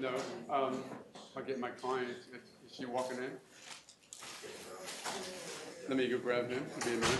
No, I'll get my client. Is she walking in? Let me go grab him. Give me a minute.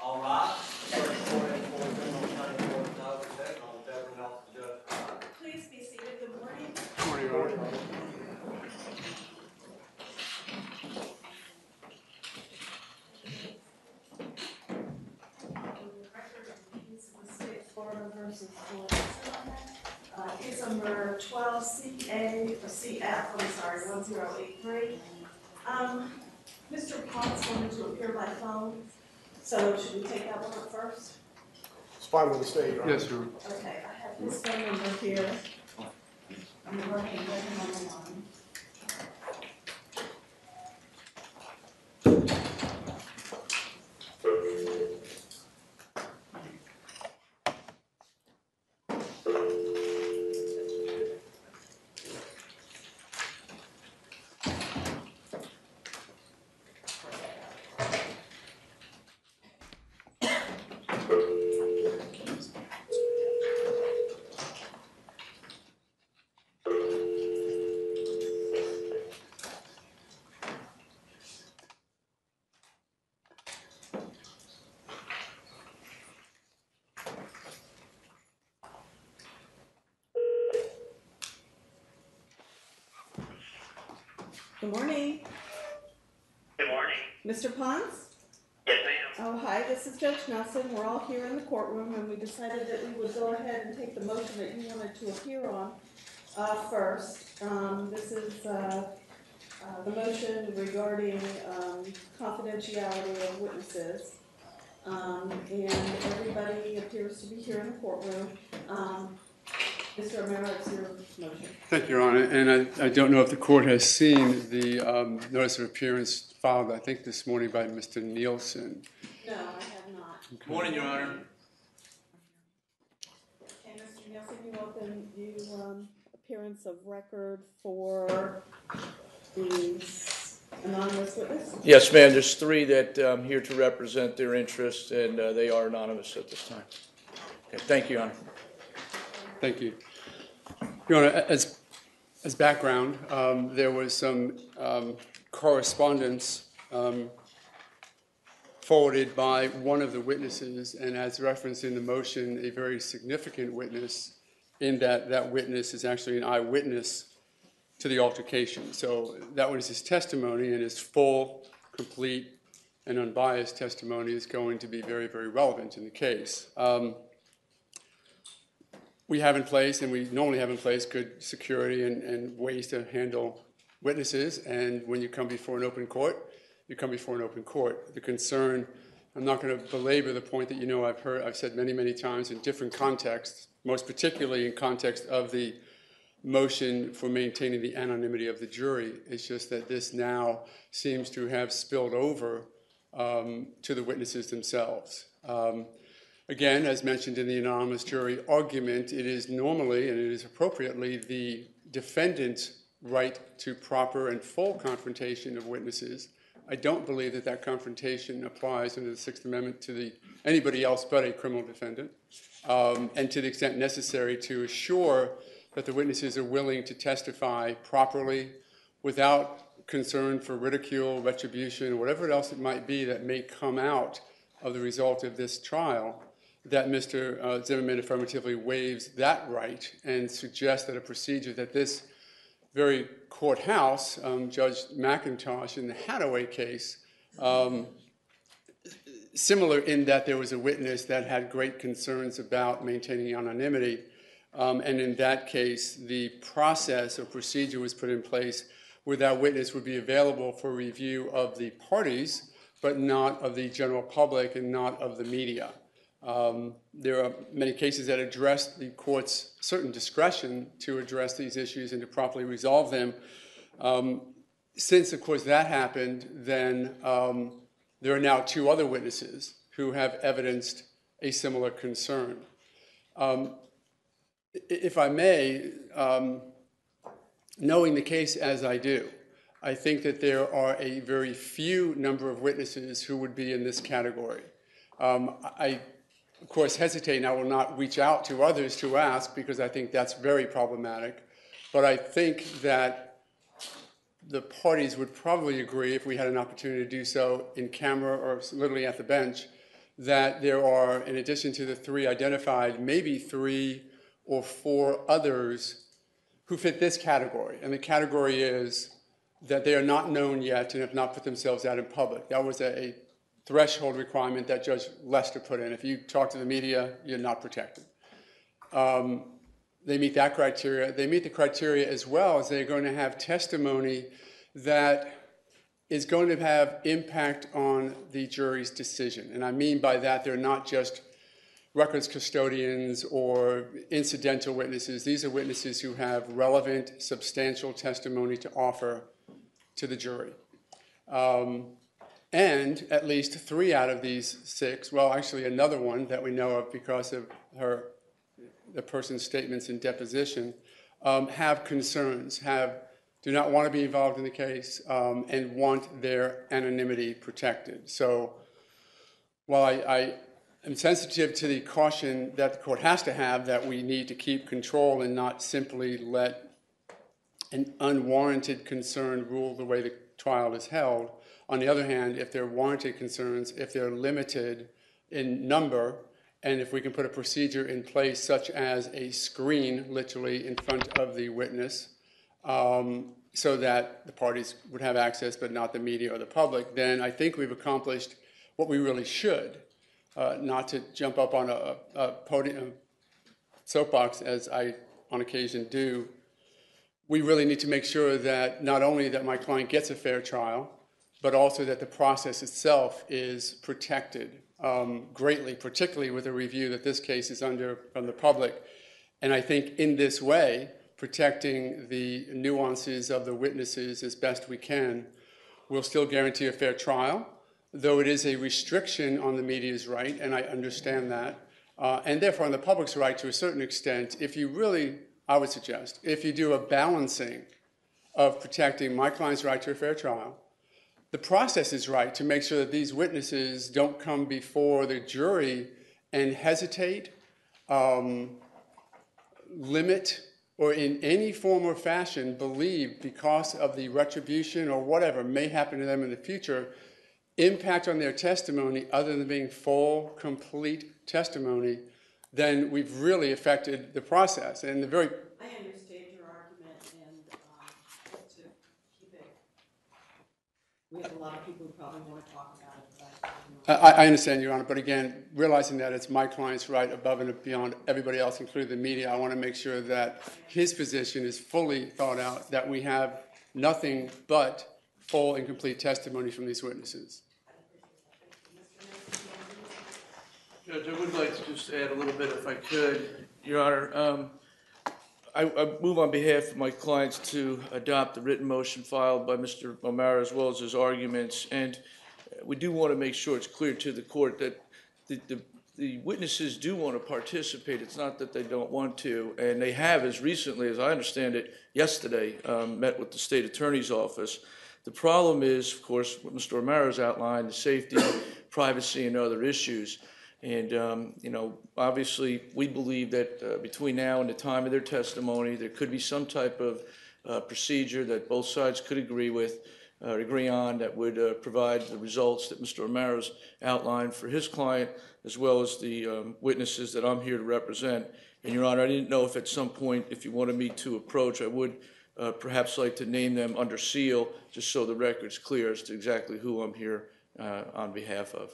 All right. Please be seated. Good morning. Good morning, Your Honor. Florida versus Florida. Case number 12 CA or CF, I'm sorry, 1083. Mr. Potts wanted to appear by phone, so should we take that one up first? It's fine with the state, right? Yes, sir. Okay, I have his phone number here. I'm working with him on the line. Good morning. Good morning. Mr. Ponce? Yes, ma'am. Oh, hi, this is Judge Nelson. We're all here in the courtroom, and we decided that we would go ahead and take the motion that you wanted to appear on first. This is the motion regarding confidentiality of witnesses. And everybody appears to be here in the courtroom. Mr. Romero, it's your motion. Thank you, Your Honor. And I don't know if the court has seen the notice of appearance filed, I think, this morning by Mr. Nielsen. No, I have not. Okay. Morning, Your Honor. Okay, Mr. Nielsen, you open appearance of record for the anonymous witness? Yes, ma'am. There's three that I'm here to represent their interests, and they are anonymous at this time. Okay, thank you, Your Honor. Thank you. Your Honor, as background, there was some correspondence forwarded by one of the witnesses, and as referenced in the motion, a very significant witness, in that that witness is actually an eyewitness to the altercation. So that was his testimony, and his full, complete, and unbiased testimony is going to be very, very relevant in the case. We have in place, and we normally have in place, good security and ways to handle witnesses. And when you come before an open court, you come before an open court. The concern, I'm not going to belabor the point that I've said many, many times in different contexts, most particularly in context of the motion for maintaining the anonymity of the jury. It's just that this now seems to have spilled over to the witnesses themselves. Again, as mentioned in the anonymous jury argument, it is normally, and it is appropriately, the defendant's right to proper and full confrontation of witnesses. I don't believe that that confrontation applies under the Sixth Amendment to anybody else but a criminal defendant, and to the extent necessary to assure that the witnesses are willing to testify properly without concern for ridicule, retribution, or whatever else it might be that may come out of the result of this trial, that Mr. Zimmerman affirmatively waives that right and suggests that a procedure that this very courthouse, Judge McIntosh in the Hathaway case, similar in that there was a witness that had great concerns about maintaining anonymity, and in that case, the process or procedure was put in place where that witness would be available for review of the parties, but not of the general public and not of the media. There are many cases that address the court's certain discretion to address these issues and to properly resolve them. Since, of course, that happened, then there are now two other witnesses who have evidenced a similar concern. If I may, knowing the case as I do, I think that there are a very few number of witnesses who would be in this category. I, of course, hesitate, and I will not reach out to others to ask because I think that's very problematic. But I think that the parties would probably agree, if we had an opportunity to do so in camera or literally at the bench, that there are, in addition to the three identified, maybe 3 or 4 others who fit this category. And the category is that they are not known yet and have not put themselves out in public. That was a threshold requirement that Judge Lester put in. If you talk to the media, you're not protected. They meet that criteria. They meet the criteria as well as they're going to have testimony that is going to have impact on the jury's decision. And I mean by that, they're not just records custodians or incidental witnesses. These are witnesses who have relevant, substantial testimony to offer to the jury. And at least 3 out of these 6, well, actually another one that we know of because of the person's statements in deposition, have concerns, do not want to be involved in the case, and want their anonymity protected. So while I am sensitive to the caution that the court has to have that we need to keep control and not simply let an unwarranted concern rule the way the trial is held, on the other hand, if there are warranted concerns, if they're limited in number, and if we can put a procedure in place such as a screen literally in front of the witness so that the parties would have access but not the media or the public, then I think we've accomplished what we really should. Not to jump up on a podium soapbox as I on occasion do, we really need to make sure that not only that my client gets a fair trial, but also that the process itself is protected greatly, particularly with a review that this case is under from the public. And I think in this way, protecting the nuances of the witnesses as best we can will still guarantee a fair trial, though it is a restriction on the media's right, and I understand that. And therefore on the public's right to a certain extent, if you really, I would suggest, if you do a balancing of protecting my client's right to a fair trial, the process is right to make sure that these witnesses don't come before the jury and hesitate, limit, or in any form or fashion believe because of the retribution or whatever may happen to them in the future, impact on their testimony other than being full, complete testimony, then we've really affected the process. And the very I understand your argument, and we have a lot of people who probably want to talk about it, but I understand, Your Honor, but again, realizing that it's my client's right above and beyond everybody else, including the media, I want to make sure that his position is fully thought out, that we have nothing but full and complete testimony from these witnesses. Judge, I would like to just add a little bit if I could, Your Honor. I move on behalf of my clients to adopt the written motion filed by Mr. O'Mara as well as his arguments. And we do want to make sure it's clear to the court that the witnesses do want to participate. It's not that they don't want to. And they have, as recently as I understand it, yesterday, met with the state attorney's office. The problem is, of course, what Mr. O'Mara's outlined, the safety, privacy, and other issues. And, you know, obviously, we believe that between now and the time of their testimony, there could be some type of procedure that both sides could agree on that would provide the results that Mr. O'Mara's outlined for his client, as well as the witnesses that I'm here to represent. And, Your Honor, I didn't know if at some point, if you wanted me to approach, I would perhaps like to name them under seal, just so the record's clear as to exactly who I'm here on behalf of.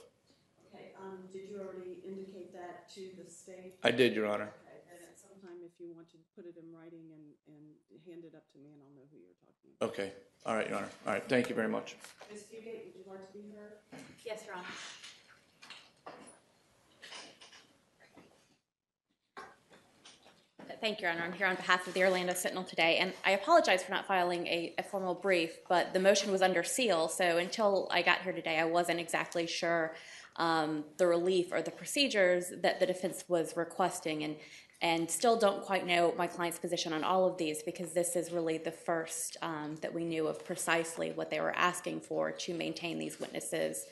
did you already indicate that to the state? I did, Your Honor. Okay, and at some time, if you want to put it in writing and hand it up to me, and I'll know who you're talking about. Okay. All right, Your Honor. All right. Thank you very much. Ms. Fugate, would you like to be heard? Yes, Your Honor. Thank you, Your Honor. I'm here on behalf of the Orlando Sentinel today, and I apologize for not filing a formal brief, but the motion was under seal, so until I got here today, I wasn't exactly sure the relief or the procedures that the defense was requesting, and still don't quite know my client's position on all of these, because this is really the first that we knew of precisely what they were asking for to maintain these witnesses'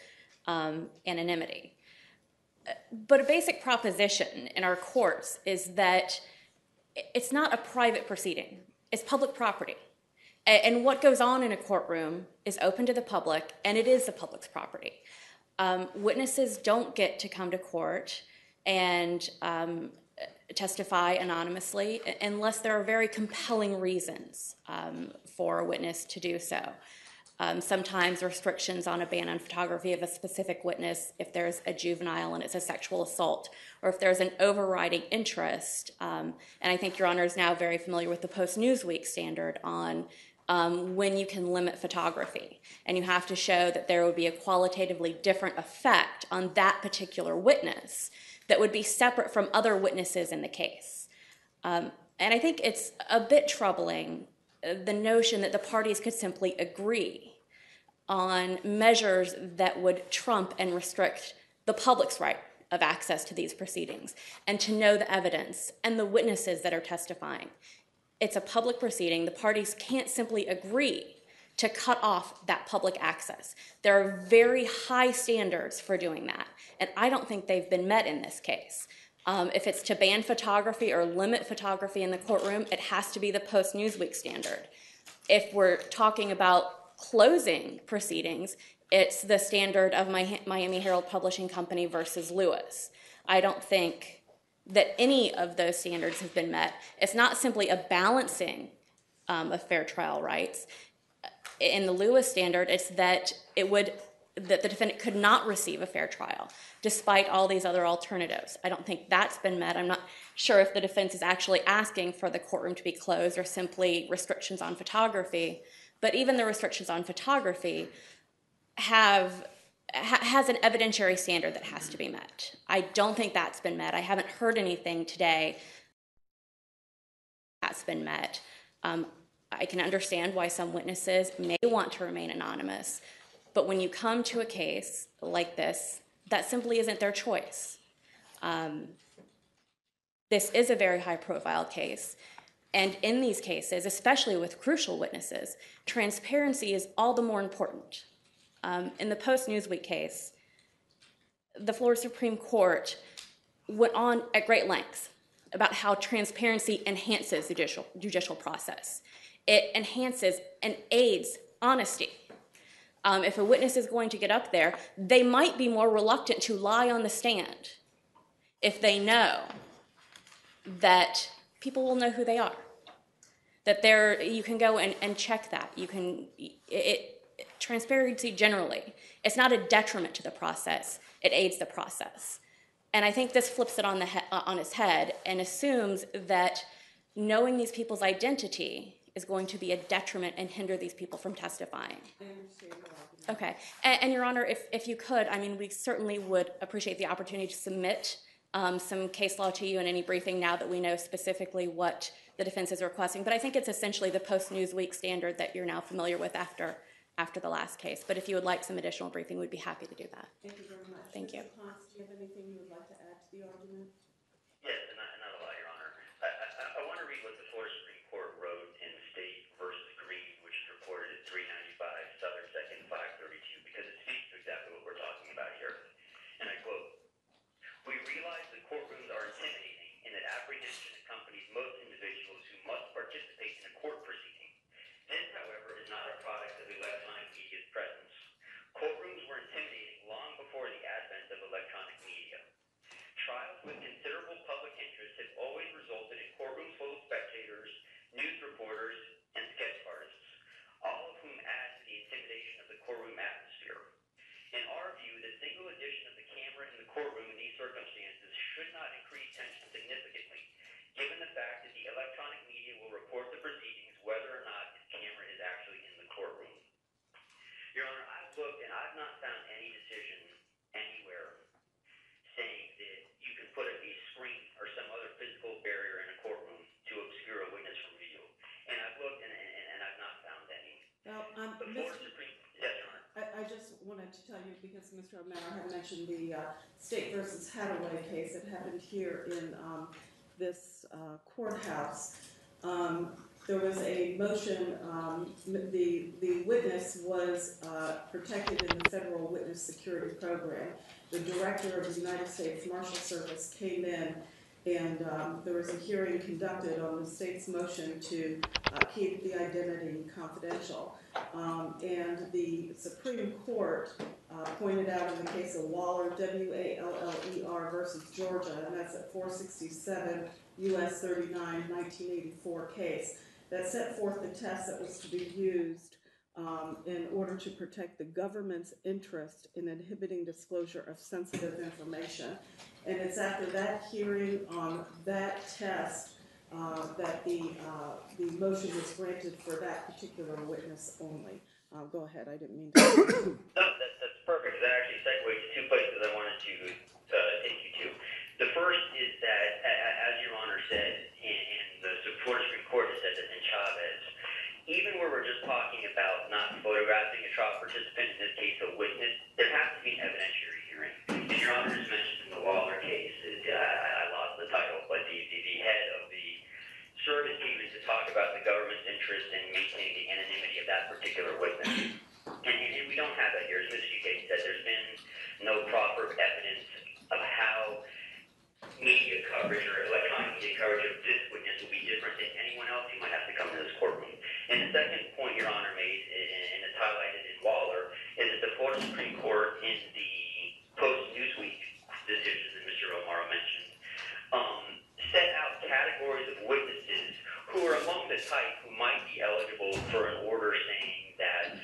anonymity. But a basic proposition in our courts is that it's not a private proceeding. It's public property. And what goes on in a courtroom is open to the public, and it is the public's property. Witnesses don't get to come to court and testify anonymously unless there are very compelling reasons for a witness to do so. Sometimes restrictions on a ban on photography of a specific witness if there's a juvenile and it's a sexual assault, or if there's an overriding interest. And I think Your Honor is now very familiar with the post-Newsweek standard on when you can limit photography. And you have to show that there would be a qualitatively different effect on that particular witness that would be separate from other witnesses in the case. And I think it's a bit troubling, the notion that the parties could simply agree on measures that would trump and restrict the public's right of access to these proceedings and to know the evidence and the witnesses that are testifying. It's a public proceeding. The parties can't simply agree to cut off that public access. There are very high standards for doing that, and I don't think they've been met in this case. If it's to ban photography or limit photography in the courtroom, it has to be the post-Newsweek standard. If we're talking about closing proceedings, it's the standard of Miami Herald Publishing Company versus Lewis. I don't think that any of those standards have been met. It's not simply a balancing of fair trial rights. In the Lewis standard, it's that that the defendant could not receive a fair trial, despite all these other alternatives. I don't think that's been met. I'm not sure if the defense is actually asking for the courtroom to be closed or simply restrictions on photography. But even the restrictions on photography has an evidentiary standard that has to be met. I don't think that's been met. I haven't heard anything today that's been met. I can understand why some witnesses may want to remain anonymous, but when you come to a case like this, that simply isn't their choice. This is a very high-profile case, and in these cases, especially with crucial witnesses, transparency is all the more important. In the post-Newsweek case, the Florida Supreme Court went on at great lengths about how transparency enhances the judicial process. It enhances and aids honesty. If a witness is going to get up there, they might be more reluctant to lie on the stand if they know that people will know who they are. That you can go and check that. transparency generally. It's not a detriment to the process. It aids the process. And I think this flips it on its head and assumes that knowing these people's identity is going to be a detriment and hinder these people from testifying. I understand your argument. Okay. And Your Honor, if you could, I mean, we certainly would appreciate the opportunity to submit some case law to you in any briefing now that we know specifically what the defense is requesting. But I think it's essentially the post-Newsweek standard that you're now familiar with after the last case. But if you would like some additional briefing, we'd be happy to do that. Thank you very much. Thank you. Mr. Ponce, do you have anything you would like to add to the argument? Yes, and not a lot, Your Honor. I want to read what the Florida Supreme Court wrote in State versus Green, which is reported at 395 Southern 2nd 532, because it speaks to exactly what we're talking about here. And I quote, "We realize that courtrooms are intimidating and that apprehension accompanies most individuals who must participate in a court proceeding. This, however, is not a product of electronic media's presence. Courtrooms were intimidating long before the advent of electronic media. Trials with considerable public interest have always resulted in courtrooms full of spectators, news reporters, and sketch artists, all of whom add to the intimidation of the courtroom atmosphere. In our view, the single addition of the camera in the courtroom in these circumstances should not increase tension significantly, given the fact that the electronic media will report the proceedings whether or not its camera is actually in the courtroom." Your Honor, I've looked and I've not found any decision anywhere saying that you can put a screen or some other physical barrier in a courtroom to obscure a witness from view. And I've looked and I've not found any. Well, The Florida Supreme, yes, Your Honor. I just wanted to tell you, because Mr. O'Mara had mentioned the State versus Hathaway case that happened here in this courthouse. There was a motion, the witness was protected in the Federal Witness Security Program. The director of the United States Marshal Service came in, and there was a hearing conducted on the state's motion to keep the identity confidential. And the Supreme Court pointed out in the case of Waller, W-A-L-L-E-R versus Georgia, and that's at 467 U.S. 39, 1984 case, that set forth the test that was to be used in order to protect the government's interest in inhibiting disclosure of sensitive information. And it's after that hearing on that test that the motion was granted for that particular witness only. Go ahead, I didn't mean to. No, that's perfect. That actually segues to 2 places I wanted to take you to. The first is that, as Your Honor said, and the Florida Supreme Court has said this in Chavez, even where we're just talking about not photographing a trial participant, in this case a witness, there has to be an evidentiary hearing. And Your Honor has mentioned in the Waller case, I lost the title, but the head of the service came in to talk about the government's interest in maintaining the anonymity of that particular witness. And we don't have that here. As Ms. Duque said, there's been no proper evidence of how media coverage or electronic media coverage of this witness will be different than anyone else who might have to come to this courtroom. And the second point Your Honor made, and it's highlighted in Waller, is that the Florida Supreme Court in the post-Newsweek decisions that Mr. O'Mara mentioned, set out categories of witnesses who are among the type who might be eligible for an order saying that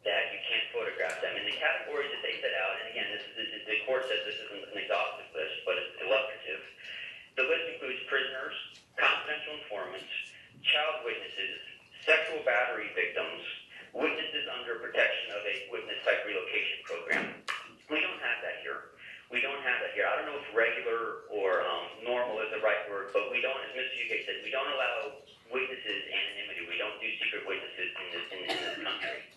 you can't photograph them. And the categories that they set out, and again, the court says this isn't an exhaustive list, but it's illustrative. The list includes prisoners, confidential informants, child witnesses, sexual battery victims, witnesses under protection of a witness-type relocation program. We don't have that here. We don't have that here. I don't know if regular or normal is the right word, but we don't, as Mr. Duque said, we don't allow witnesses anonymity. We don't do secret witnesses in this country.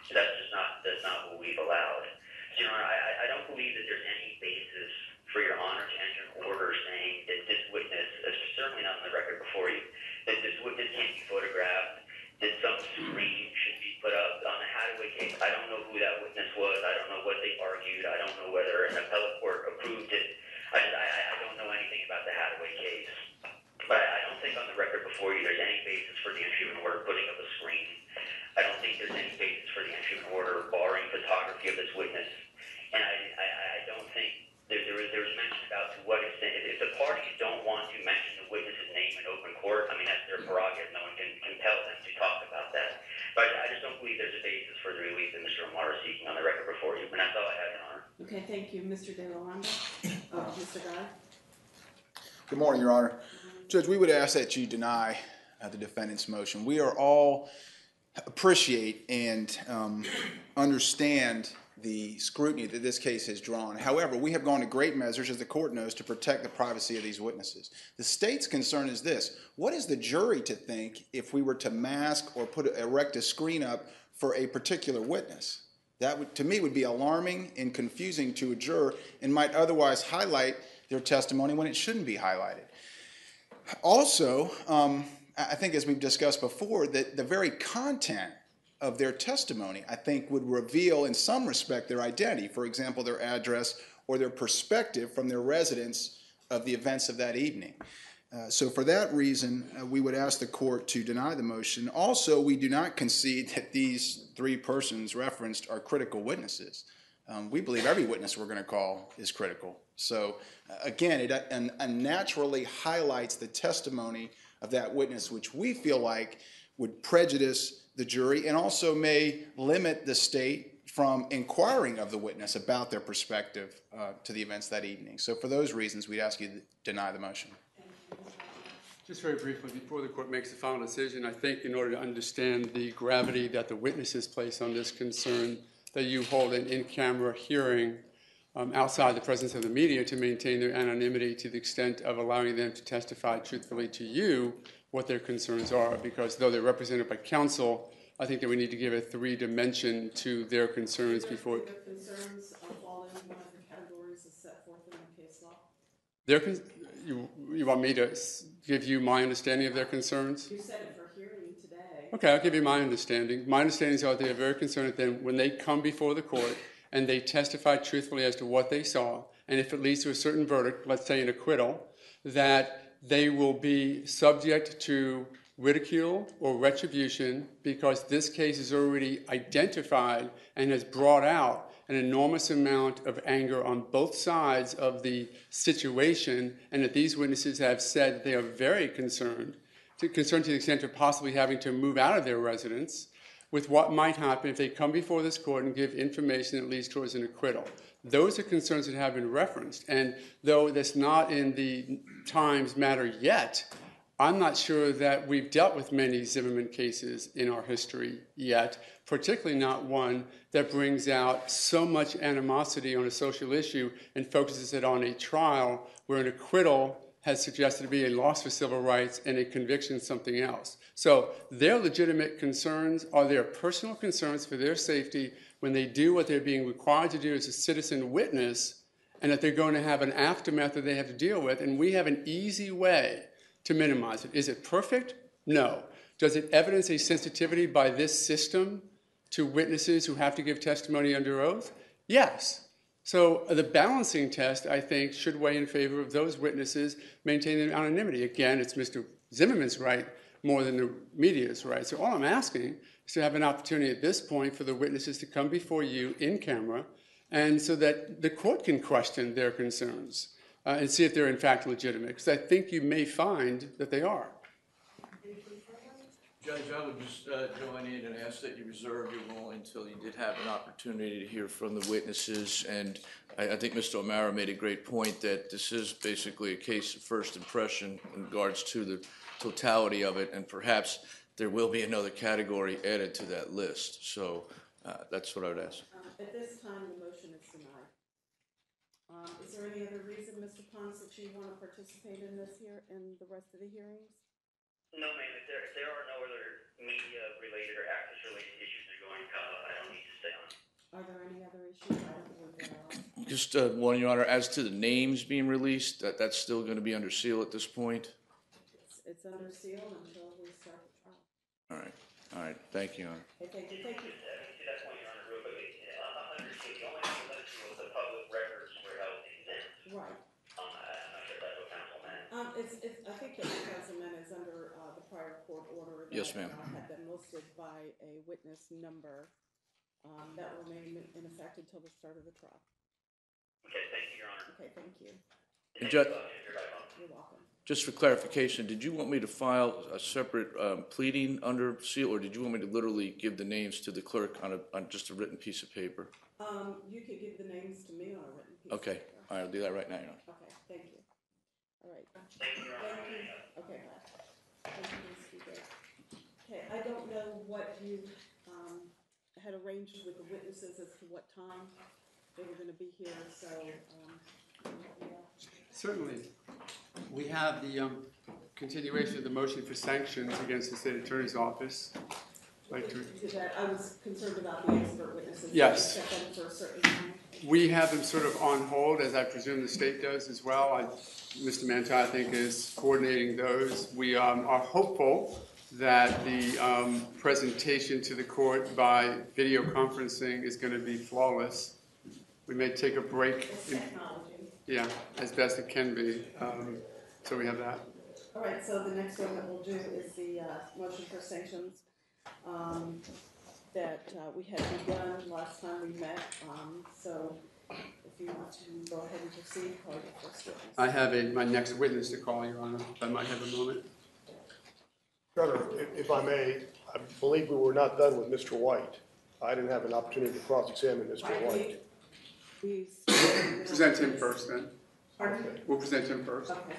That's not what we've allowed. So, Your Honor, I don't believe that there's any basis for Your Honor to enter an order saying that this witness, certainly not on the record before you, that this witness can't be photographed, that some screen should be put up on the Hathaway case. I don't know who that witness was. I don't know what they argued. I don't know whether an appellate court approved it. I don't know anything about the Hathaway case. But I don't think on the record before you there's any basis for the entry of an order putting up a screen. I don't think there's any basis for the entry of an order barring photography of this witness. And I don't think there was mention about to what extent, if the parties don't want to mention the witness's name in open court, I mean, that's their prerogative. No one can compel them to talk about that. But I just don't believe there's a basis for the seeking on the record before you. And that's all I have, Your Honor. Okay, thank you. Mr. De La Hondo? Oh, Mr. Guy? Good morning, Your Honor. Judge, we would ask that you deny the defendant's motion. We are all appreciate and understand the scrutiny that this case has drawn. However, we have gone to great measures, as the court knows, to protect the privacy of these witnesses. The state's concern is this: what is the jury to think if we were to mask or erect a screen up for a particular witness? That would, to me, would be alarming and confusing to a juror and might otherwise highlight their testimony when it shouldn't be highlighted. Also, I think, as we've discussed before, that the very content of their testimony, I think, would reveal in some respect their identity, for example, their address or their perspective from their residence of the events of that evening. So for that reason, we would ask the court to deny the motion. Also, we do not concede that these three persons referenced are critical witnesses. We believe every witness we're going to call is critical. So again, it unnaturally highlights the testimony of that witness, which we feel like would prejudice the jury and also may limit the state from inquiring of the witness about their perspective to the events that evening. So for those reasons, we'd ask you to deny the motion. Just very briefly, before the court makes the final decision, I think in order to understand the gravity that the witnesses place on this concern, that you hold an in-camera hearing outside the presence of the media to maintain their anonymity to the extent of allowing them to testify truthfully to you what their concerns are, because though they're represented by counsel, I think that we need to give a three-dimension to their concerns before. Their concerns fall in one of the categories as set forth in the case law? You want me to give you my understanding of their concerns? You said it for hearing today. Okay, I'll give you my understanding. My understanding is that they are very concerned that when they come before the court and they testify truthfully as to what they saw, and if it leads to a certain verdict, let's say an acquittal, that they will be subject to ridicule or retribution because this case is already identified and has brought out an enormous amount of anger on both sides of the situation, and that these witnesses have said they are very concerned to the extent of possibly having to move out of their residence with what might happen if they come before this court and give information that leads towards an acquittal. Those are concerns that have been referenced, and though that's not in the Times matter yet, I'm not sure that we've dealt with many Zimmerman cases in our history yet, particularly not one that brings out so much animosity on a social issue and focuses it on a trial where an acquittal has suggested to be a loss for civil rights and a conviction something else. So their legitimate concerns are their personal concerns for their safety when they do what they're being required to do as a citizen witness, and that they're going to have an aftermath that they have to deal with, and we have an easy way to minimize it. Is it perfect? No. Does it evidence a sensitivity by this system to witnesses who have to give testimony under oath? Yes. So the balancing test, I think, should weigh in favor of those witnesses maintaining their anonymity. Again, it's Mr. Zimmerman's right more than the media's right. So all I'm asking is to have an opportunity at this point for the witnesses to come before you in camera, and so that the court can question their concerns and see if they're in fact legitimate, because I think you may find that they are. Judge, I would just join in and ask that you reserve your ruling until you did have an opportunity to hear from the witnesses. And I think Mr. O'Mara made a great point that this is basically a case of first impression in regards to the totality of it, and perhaps there will be another category added to that list. So that's what I would ask. At this time, the motion is denied. Is there any other reason, Mr. Pons, that you want to participate in this here and the rest of the hearings? No, ma'am. If there are no other media-related or access-related issues that are going to come up, I don't need to stay on. Are there any other issues? I don't believe there are. Just one, Your Honor, as to the names being released, that's still going to be under seal at this point? It's under seal until we start the trial. All right. All right. Thank you, Your Honor. Okay, thank you. Thank you. To that point, Your Honor, real quickly, under seal, the only thing under seal is the public records were held exempt. Right. I'm not sure if that's what counsel meant. I think that Councilman is under the prior court order. That, Yes, ma'am. Had them listed by a witness number that will remain in effect until the start of the trial. Okay, thank you, Your Honor. Okay, thank you. And You're welcome. just for clarification, did you want me to file a separate pleading under seal, or did you want me to literally give the names to the clerk on just a written piece of paper? You could give the names to me on a written piece. Okay, all right, I'll do that right now. Okay, thank you. All right. Thank you. Okay, bye. Thank you, Ms. Speaker. Okay, I don't know what you had arranged with the witnesses as to what time they were going to be here, so, Certainly. We have the continuation of the motion for sanctions against the state attorney's office. Like to, because I was concerned about the expert witnesses. Yes. Set them for a certain time. we have them sort of on hold, as I presume the state does as well. Mr. Manti, I think, is coordinating those. We are hopeful that the presentation to the court by video conferencing is going to be flawless. We may take a break. It's technology. Yeah, as best it can be. So we have that. All right, so the next one that we'll do is the motion for sanctions that we had begun last time we met. So if you want to go ahead and proceed, call your first witness. I have my next witness to call, Your Honor, if I might have a moment. Your Honor, if I may, I believe we were not done with Mr. White. I didn't have an opportunity to cross-examine Mr. White. Please. Present him first, then. Pardon? We'll present him first. Okay.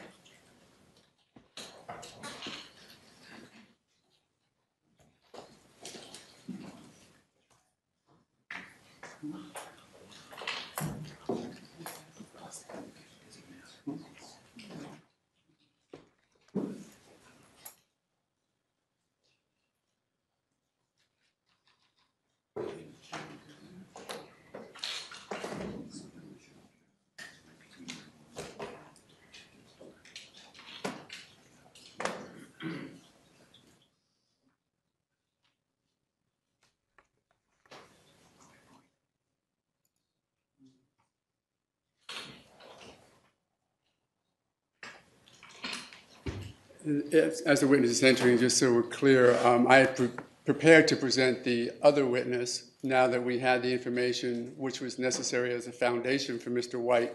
As the witness is entering, just so we're clear, I had prepared to present the other witness now that we had the information which was necessary as a foundation for Mr. White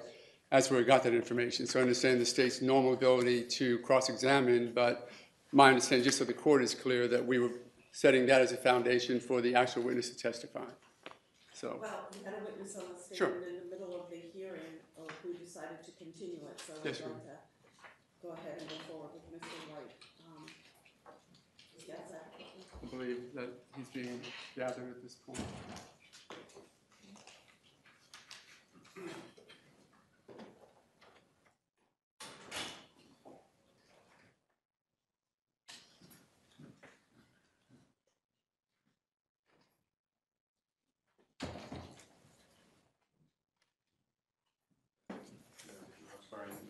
as we got that information. So I understand the state's normal ability to cross-examine, but my understanding, just so the court is clear, that we were setting that as a foundation for the actual witness to testify. So, Well, we had a witness on the stand Sure. in the middle of the hearing who decided to continue it, so we're Yes, going ma'am. to go ahead and move forward with Mr. White. Yes, I believe that he's being gathered at this point.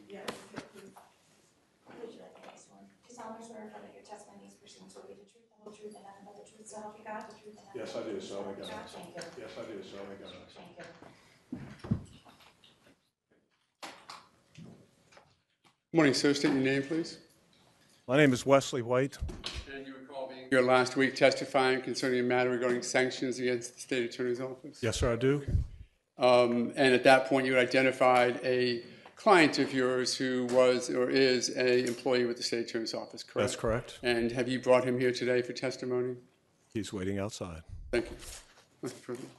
yes. Would you like the next one? To solemnly swear affirm that your testimony is pursuant to the truth, the whole truth, and nothing but the truth, so help you God, the truth, and nothing. Yes, I do, so help me God. Thank you. Yes, I do, so help me God. Thank you. Morning, sir. State your name, please. My name is Wesley White. And you recall being here last week testifying concerning a matter regarding sanctions against the state attorney's office? Yes, sir, I do. And at that point, you had identified a client of yours who was or is an employee with the state attorney's office, correct? That's correct. And have you brought him here today for testimony? He's waiting outside. Thank you. Mr. President.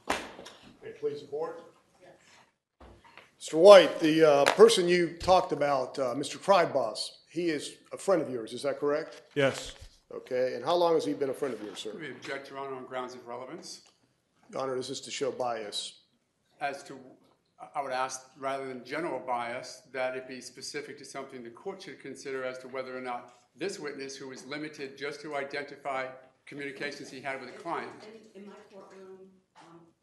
May it please the board? Mr. White, the person you talked about, Mr. Krybos, he is a friend of yours, is that correct? Yes, Okay, and how long has he been a friend of yours, sir? We object, Your Honor, on grounds of relevance. Your Honor, this is to show bias. As to, I would ask, rather than general bias, that it be specific to something the court should consider as to whether or not this witness, who is limited just to identify communications he had with a client. In my courtroom,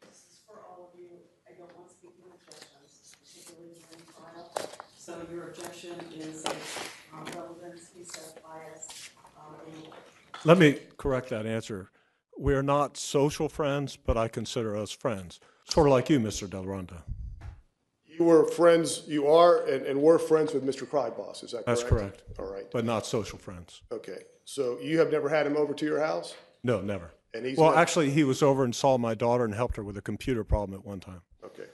this is for all of you, I don't want to speak in objections, particularly during trial. So your objection is relevance, he said bias. let me correct that answer. We are not social friends, but I consider us friends. Sort of like you, Mr. Del Ronda. You were friends, you are and were friends with Mr. Krybos, is that correct? That's correct. All right, But not social friends. okay. So you have never had him over to your house? No, never. And he's Well, never- actually, he was over and saw my daughter and helped her with a computer problem at one time. Okay.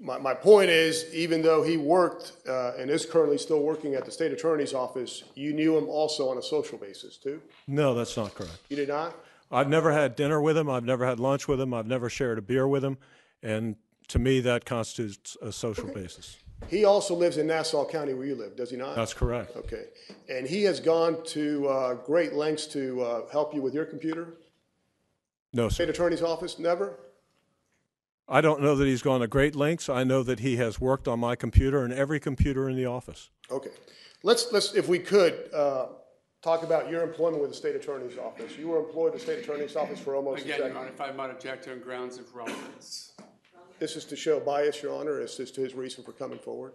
My point is, even though he worked and is currently still working at the state attorney's office, you knew him also on a social basis too? No, that's not correct. You did not? I've never had dinner with him. I've never had lunch with him. I've never shared a beer with him. And to me, that constitutes a social basis. He also lives in Nassau County where you live, does he not? That's correct. Okay. And he has gone to great lengths to help you with your computer? No, State sir. attorney's office, never? I don't know that he's gone to great lengths. I know that he has worked on my computer and every computer in the office. Okay. Let's if we could, talk about your employment with the state attorney's office. You were employed at the state attorney's office for almost Again, exactly. Your Honor, if I might object on grounds of relevance. This is to show bias, Your Honor, as to his reason for coming forward.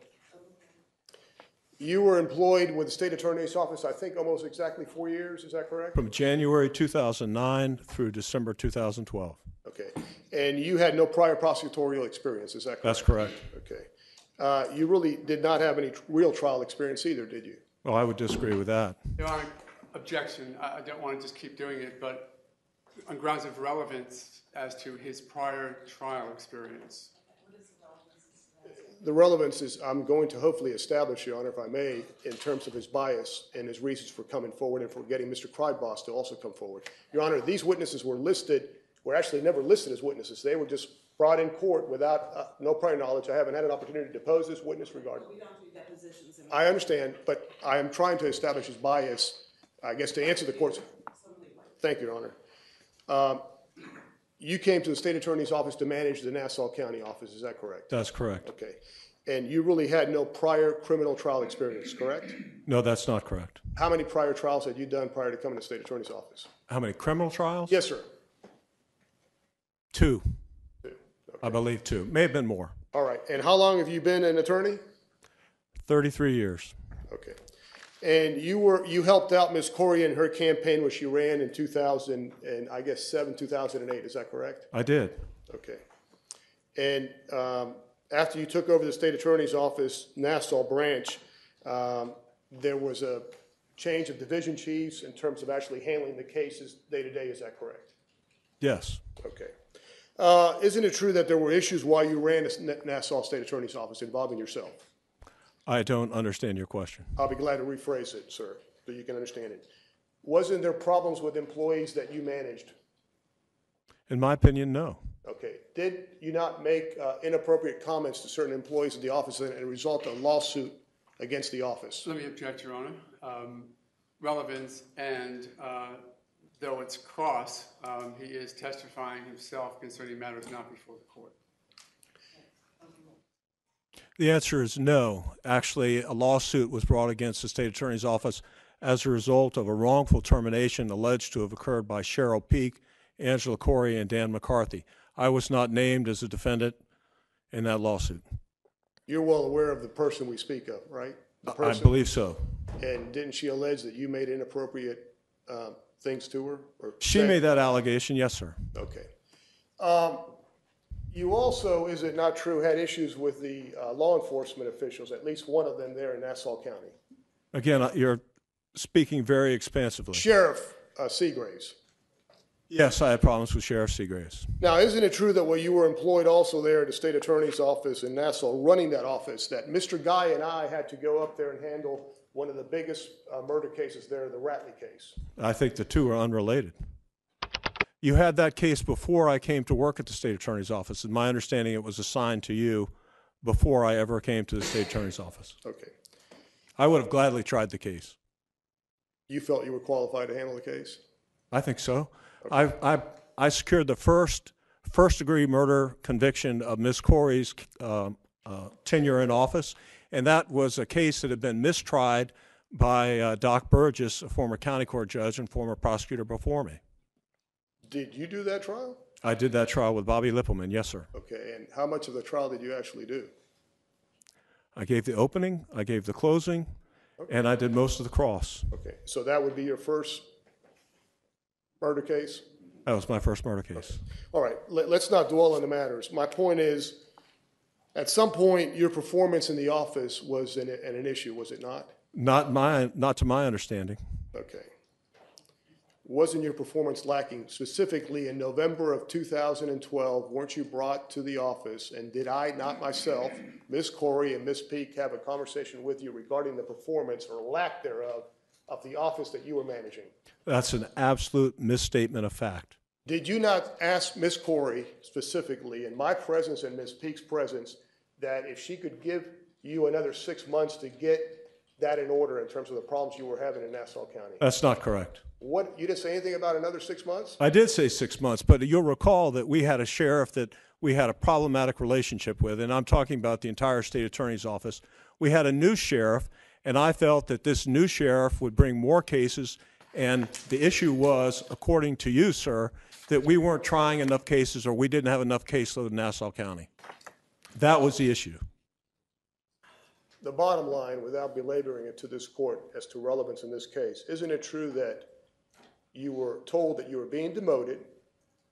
You were employed with the state attorney's office, I think, almost exactly 4 years, is that correct? From January 2009 through December 2012. Okay. And you had no prior prosecutorial experience, is that correct? That's correct. Okay. You really did not have any real trial experience either, did you? Well, I would disagree with that. Your Honor, objection. I don't want to just keep doing it, but on grounds of relevance as to his prior trial experience. The relevance is, I'm going to hopefully establish, Your Honor, if I may, in terms of his bias and his reasons for coming forward and for getting Mr. Kreibos to also come forward. Your Honor, these witnesses were actually never listed as witnesses. They were just brought in court without, no prior knowledge. I haven't had an opportunity to depose this witness regarding. We don't do depositions. I understand, but I am trying to establish his bias, I guess, to answer the court's. Thank you, Your Honor. You came to the state attorney's office to manage the Nassau County office, is that correct? That's correct. Okay. And you really had no prior criminal trial experience, correct? No, that's not correct. How many prior trials had you done prior to coming to the state attorney's office? How many criminal trials? Yes, sir. 2. Two. I believe 2. May have been more. All right. And how long have you been an attorney? 33 years. Okay. And you helped out Ms. Corey in her campaign, which she ran in 2007, 2008. Is that correct? I did. Okay. And after you took over the state attorney's office, Nassau branch, there was a change of division chiefs in terms of actually handling the cases day to day. Is that correct? Yes. Okay. Isn't it true that there were issues while you ran the Nassau state attorney's office involving yourself? I don't understand your question. I'll be glad to rephrase it, sir, so you can understand it. Wasn't there problems with employees that you managed? In my opinion, no. Okay. Did you not make inappropriate comments to certain employees of the office and it resulted in a lawsuit against the office? Let me object, Your Honor. Relevance, and though it's cross, he is testifying himself concerning matters not before the court. The answer is no. Actually, a lawsuit was brought against the state attorney's office as a result of a wrongful termination alleged to have occurred by Cheryl Peak, Angela Corey, and Dan McCarthy. I was not named as a defendant in that lawsuit. You're well aware of the person we speak of, right? The I person. believe so. And didn't she allege that you made inappropriate things to her? Or She said- made that allegation, yes, sir. Okay. You also, is it not true, had issues with the law enforcement officials, at least one of them there in Nassau County? Again, you're speaking very expansively. Sheriff Seagraves. Yes, I had problems with Sheriff Seagraves. Now, isn't it true that when you were employed also there at the state attorney's office in Nassau, running that office, that Mr. Guy and I had to go up there and handle one of the biggest murder cases there, the Ratley case? I think the two are unrelated. You had that case before I came to work at the state attorney's office. In my understanding, it was assigned to you before I ever came to the state attorney's office. Okay. I would have gladly tried the case. You felt you were qualified to handle the case? I think so. I secured the first degree murder conviction of Ms. Corey's tenure in office, and that was a case that had been mistried by Doc Burgess, a former county court judge and former prosecutor before me. Did you do that trial? I did that trial with Bobby Lippelman, yes, sir. Okay, and how much of the trial did you actually do? I gave the opening, I gave the closing, and I did most of the cross. Okay, so that would be your first murder case? That was my first murder case. All right, let's not dwell on the matters. My point is, at some point, your performance in the office was an issue, was it not? Not to my understanding. Okay. wasn't your performance lacking? Specifically, in November of 2012, weren't you brought to the office, and did I, not myself, Ms. Corey and Ms. Peak, have a conversation with you regarding the performance or lack thereof of the office that you were managing? That's an absolute misstatement of fact. Did you not ask Ms. Corey specifically, in my presence and Ms. Peak's presence, that if she could give you another 6 months to get that in order in terms of the problems you were having in Nassau County? That's not correct. What, you didn't say anything about another 6 months? I did say 6 months, but you'll recall that we had a sheriff that we had a problematic relationship with, and I'm talking about the entire state attorney's office. We had a new sheriff, and I felt that this new sheriff would bring more cases, and the issue was, according to you, sir, that we weren't trying enough cases or we didn't have enough caseload in Nassau County. That was the issue. The bottom line, without belaboring it to this court as to relevance in this case, isn't it true that you were told that you were being demoted,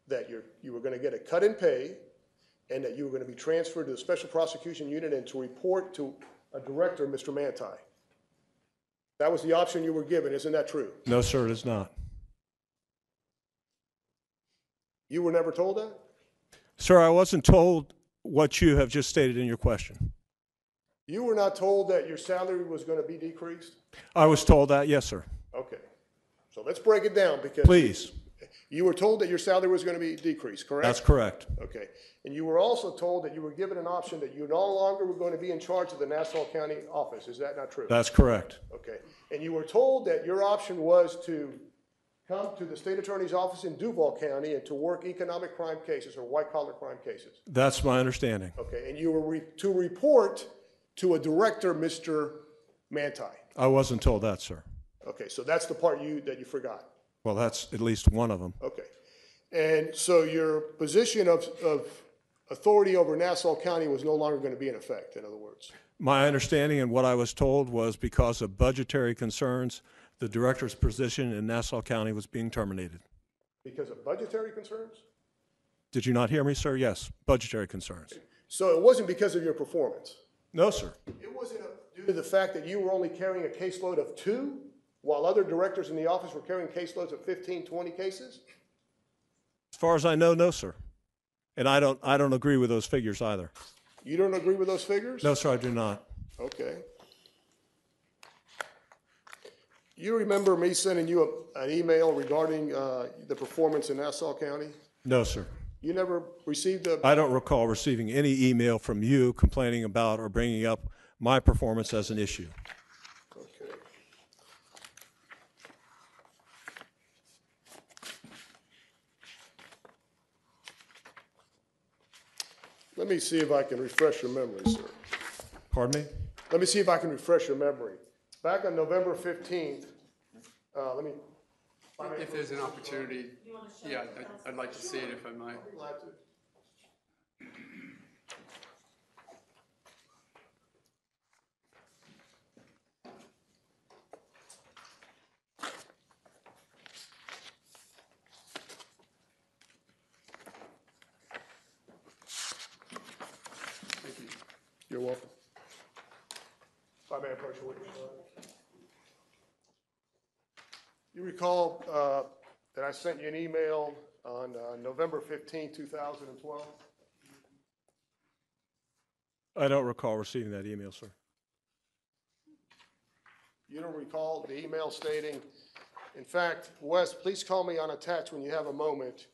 that you were going to get a cut in pay, and that you were going to be transferred to the Special Prosecution Unit and to report to a director, Mr. Manti? That was the option you were given, isn't that true? No, sir, it is not. You were never told that? Sir, I wasn't told what you have just stated in your question. You were not told that your salary was going to be decreased? I was told that, yes, sir. Okay. So let's break it down, because Please. you were told that your salary was going to be decreased, correct? That's correct. Okay. And you were also told that you were given an option that you no longer were going to be in charge of the Nassau County office. Is that not true? That's correct. Okay. And you were told that your option was to come to the state attorney's office in Duval County and to work economic crime cases or white-collar crime cases. That's my understanding. Okay. And you were to report to a director, Mr. Manti. I wasn't told that, sir. Okay. So that's the part that you forgot. Well, that's at least one of them. Okay. And so your position of authority over Nassau County was no longer going to be in effect, in other words. My understanding and what I was told was because of budgetary concerns, the director's position in Nassau County was being terminated. Because of budgetary concerns? Did you not hear me, sir? Yes, budgetary concerns. So it wasn't because of your performance? No, sir. It wasn't due to the fact that you were only carrying a caseload of 2, while other directors in the office were carrying caseloads of 15, 20 cases? As far as I know, no, sir. And I don't agree with those figures either. You don't agree with those figures? No, sir, I do not. Okay. You remember me sending you an email regarding the performance in Nassau County? No, sir. You never received a... I don't recall receiving any email from you complaining about or bringing up my performance as an issue. Okay. Let me see if I can refresh your memory, sir. Pardon me? Let me see if I can refresh your memory. Back on November 15th, let me... If there's an opportunity, yeah, I'd like to see it if I might. I'd be glad to. Thank you. You're welcome. If I may approach you with you. You recall that I sent you an email on November 15, 2012? I don't recall receiving that email, sir. You don't recall the email stating, in fact, Wes, please call me on a text when you have a moment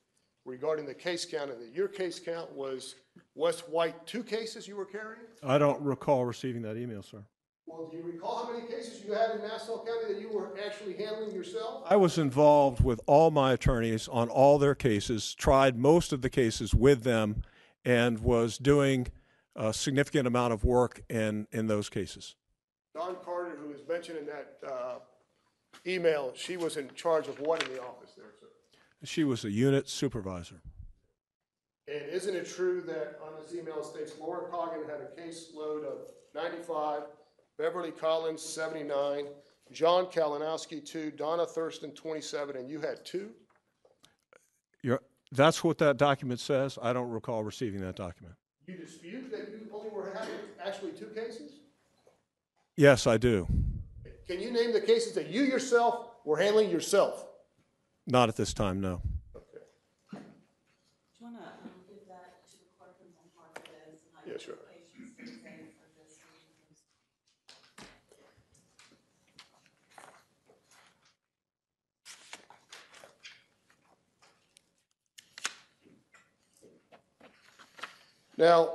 regarding the case count. Your case count was Wes White, 2 cases you were carrying? I don't recall receiving that email, sir. Well, do you recall how many cases you had in Nassau County that you were actually handling yourself? I was involved with all my attorneys on all their cases, tried most of the cases with them, and was doing a significant amount of work in those cases. Don Carter, who was mentioned in that email, she was in charge of what in the office there, sir? She was a unit supervisor. And isn't it true that on this email it states Laura Coggin had a caseload of 95, Beverly Collins 79, John Kalinowski 2, Donna Thurston 27, and you had 2? That's what that document says. I don't recall receiving that document. You dispute that you only were having actually 2 cases? Yes, I do. Can you name the cases that you yourself were handling yourself? Not at this time, no. Do you want to give that to the clerk and then mark it as an Yeah, sure. identification Thursday for this meeting? Now,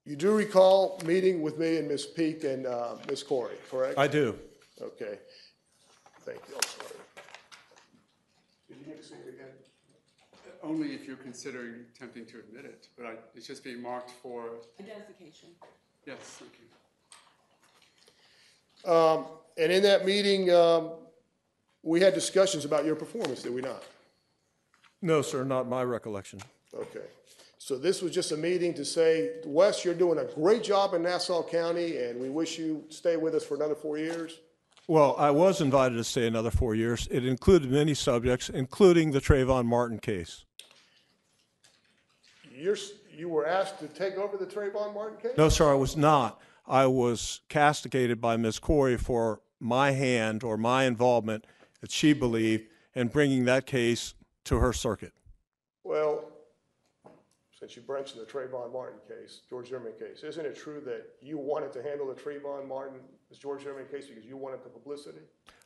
you do recall meeting with me and Ms. Peak and Ms. Corey, correct? I do. Okay. Thank you, I'm sorry. Did you get to see it again? Only if you're considering attempting to admit it, but it's just being marked for, Identification. yes, thank you. And in that meeting, we had discussions about your performance, did we not? No, sir, not my recollection. Okay. So this was just a meeting to say, Wes, you're doing a great job in Nassau County, and we wish you stay with us for another 4 years? Well, I was invited to stay another 4 years. It included many subjects, including the Trayvon Martin case. You were asked to take over the Trayvon Martin case? No, sir, I was not. I was castigated by Ms. Corey for my hand or my involvement, that she believed, in bringing that case to her circuit. Well, since you mentioned the Trayvon Martin case, George Zimmerman case, isn't it true that you wanted to handle the Trayvon Martin, this George Zimmerman case because you wanted the publicity?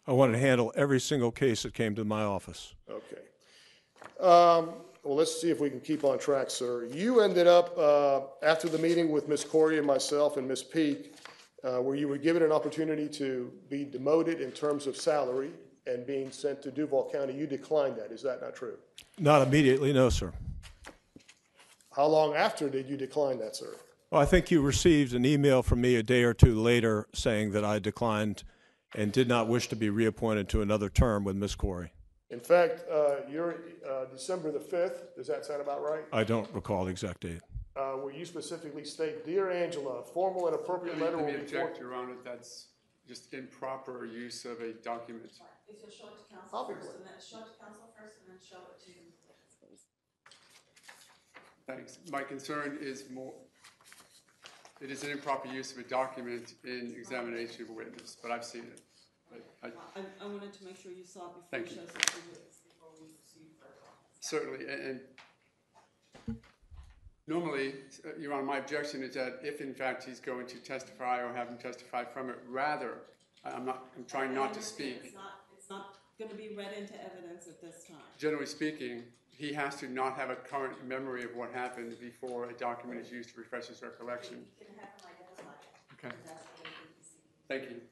I wanted to handle every single case that came to my office. Okay. Well, let's see if we can keep on track, sir. You ended up, after the meeting with Ms. Corey and myself and Ms. Peak, where you were given an opportunity to be demoted in terms of salary and being sent to Duval County, you declined that. Is that not true? Not immediately, no, sir. How long after did you decline that, sir? Well, I think you received an email from me a day or two later saying that I declined and did not wish to be reappointed to another term with Ms. Corey. In fact, you're December the 5th. Does that sound about right? I don't recall the exact date. Where you specifically state, Dear Angela, formal and appropriate letter will Let me be object, Your Honor, that's just improper use of a document. If you'll show it to I'll council be first, quick. and then show it to council first, and then show it to. Thanks. My concern is more, it is an improper use of a document in examination of a witness, but I've seen it. But I wanted to make sure you saw it before Thank you you. showed it to witness, before we proceed further. certainly, and normally, Your Honor, my objection is that if in fact he's going to testify or have him testify from it, rather, I'm trying not to speak. It's not going to be read into evidence at this time. Generally speaking, he has to not have a current memory of what happened before a document is used to refresh his recollection. You can have them identified. Okay, That's what we can see. thank you.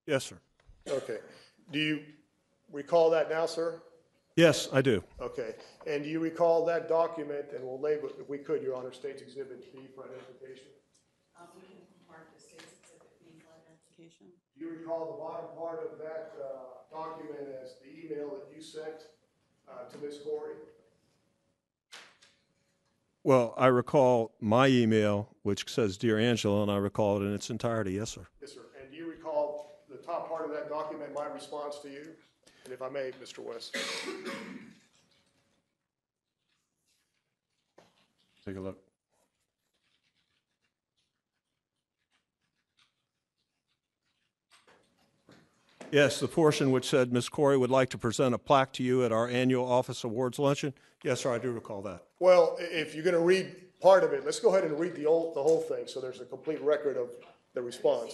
Yes, sir. Okay. Do you recall that now, sir? Yes, I do. Okay. And do you recall that document, and we'll label it, if we could, Your Honor, State's Exhibit B for identification? We can mark the state's exhibit B for identification. Do you recall the bottom part of that document as the email that you sent to Ms. Corey? Well, I recall my email, which says, Dear Angela, and I recall it in its entirety. Yes, sir. Yes, sir. And do you recall the top part of that document, my response to you? And if I may, Mr. West. Take a look. Yes, the portion which said Ms. Corey would like to present a plaque to you at our annual office awards luncheon. Yes, sir, I do recall that. Well, if you're going to read part of it, let's go ahead and read the whole thing so there's a complete record of the response.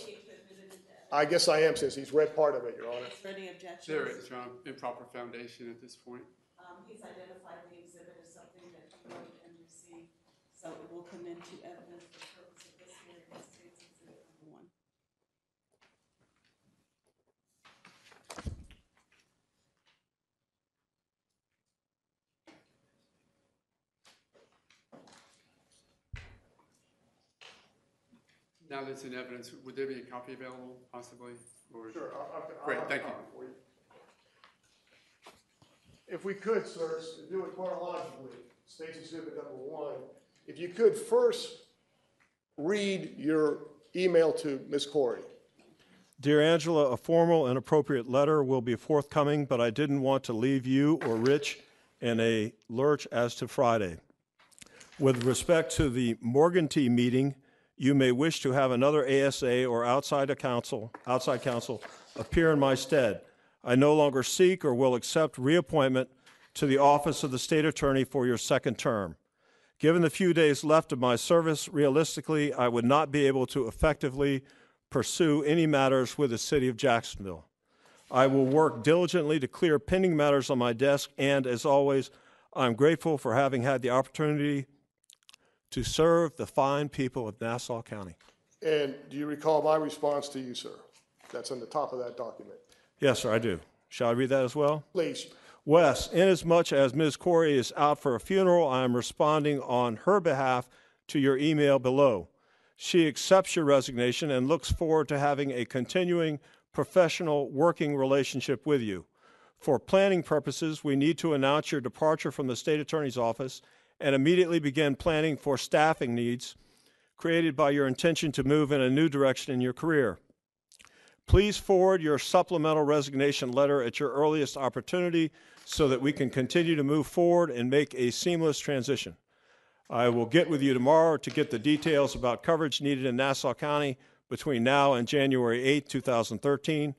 I guess I am, since he's read part of it, Your Honor. Is there any objections? There is, Your Honor, improper foundation at this point. He's identified the exhibit as something that he wrote and received, so it will come into evidence for the purpose of this hearing as state's exhibit number 1. Now that's in evidence, would there be a copy available possibly? Or- Sure. Great, thank you. For you. If we could, sir, do it chronologically, State's Exhibit number 1, if you could first read your email to Ms. Corey. Dear Angela, a formal and appropriate letter will be forthcoming, but I didn't want to leave you or Rich in a lurch as to Friday. With respect to the Morganty meeting, you may wish to have another ASA or outside counsel appear in my stead. I no longer seek or will accept reappointment to the office of the State Attorney for your second term. Given the few days left of my service, realistically, I would not be able to effectively pursue any matters with the City of Jacksonville. I will work diligently to clear pending matters on my desk, and as always, I'm grateful for having had the opportunity to serve the fine people of Nassau County. And do you recall my response to you, sir? That's on the top of that document. Yes, sir, I do. Shall I read that as well? Please. Wes, inasmuch as Ms. Corey is out for a funeral, I am responding on her behalf to your email below. She accepts your resignation and looks forward to having a continuing professional working relationship with you. For planning purposes, we need to announce your departure from the State Attorney's Office and immediately begin planning for staffing needs created by your intention to move in a new direction in your career. Please forward your supplemental resignation letter at your earliest opportunity so that we can continue to move forward and make a seamless transition. I will get with you tomorrow to get the details about coverage needed in Nassau County between now and January 8, 2013.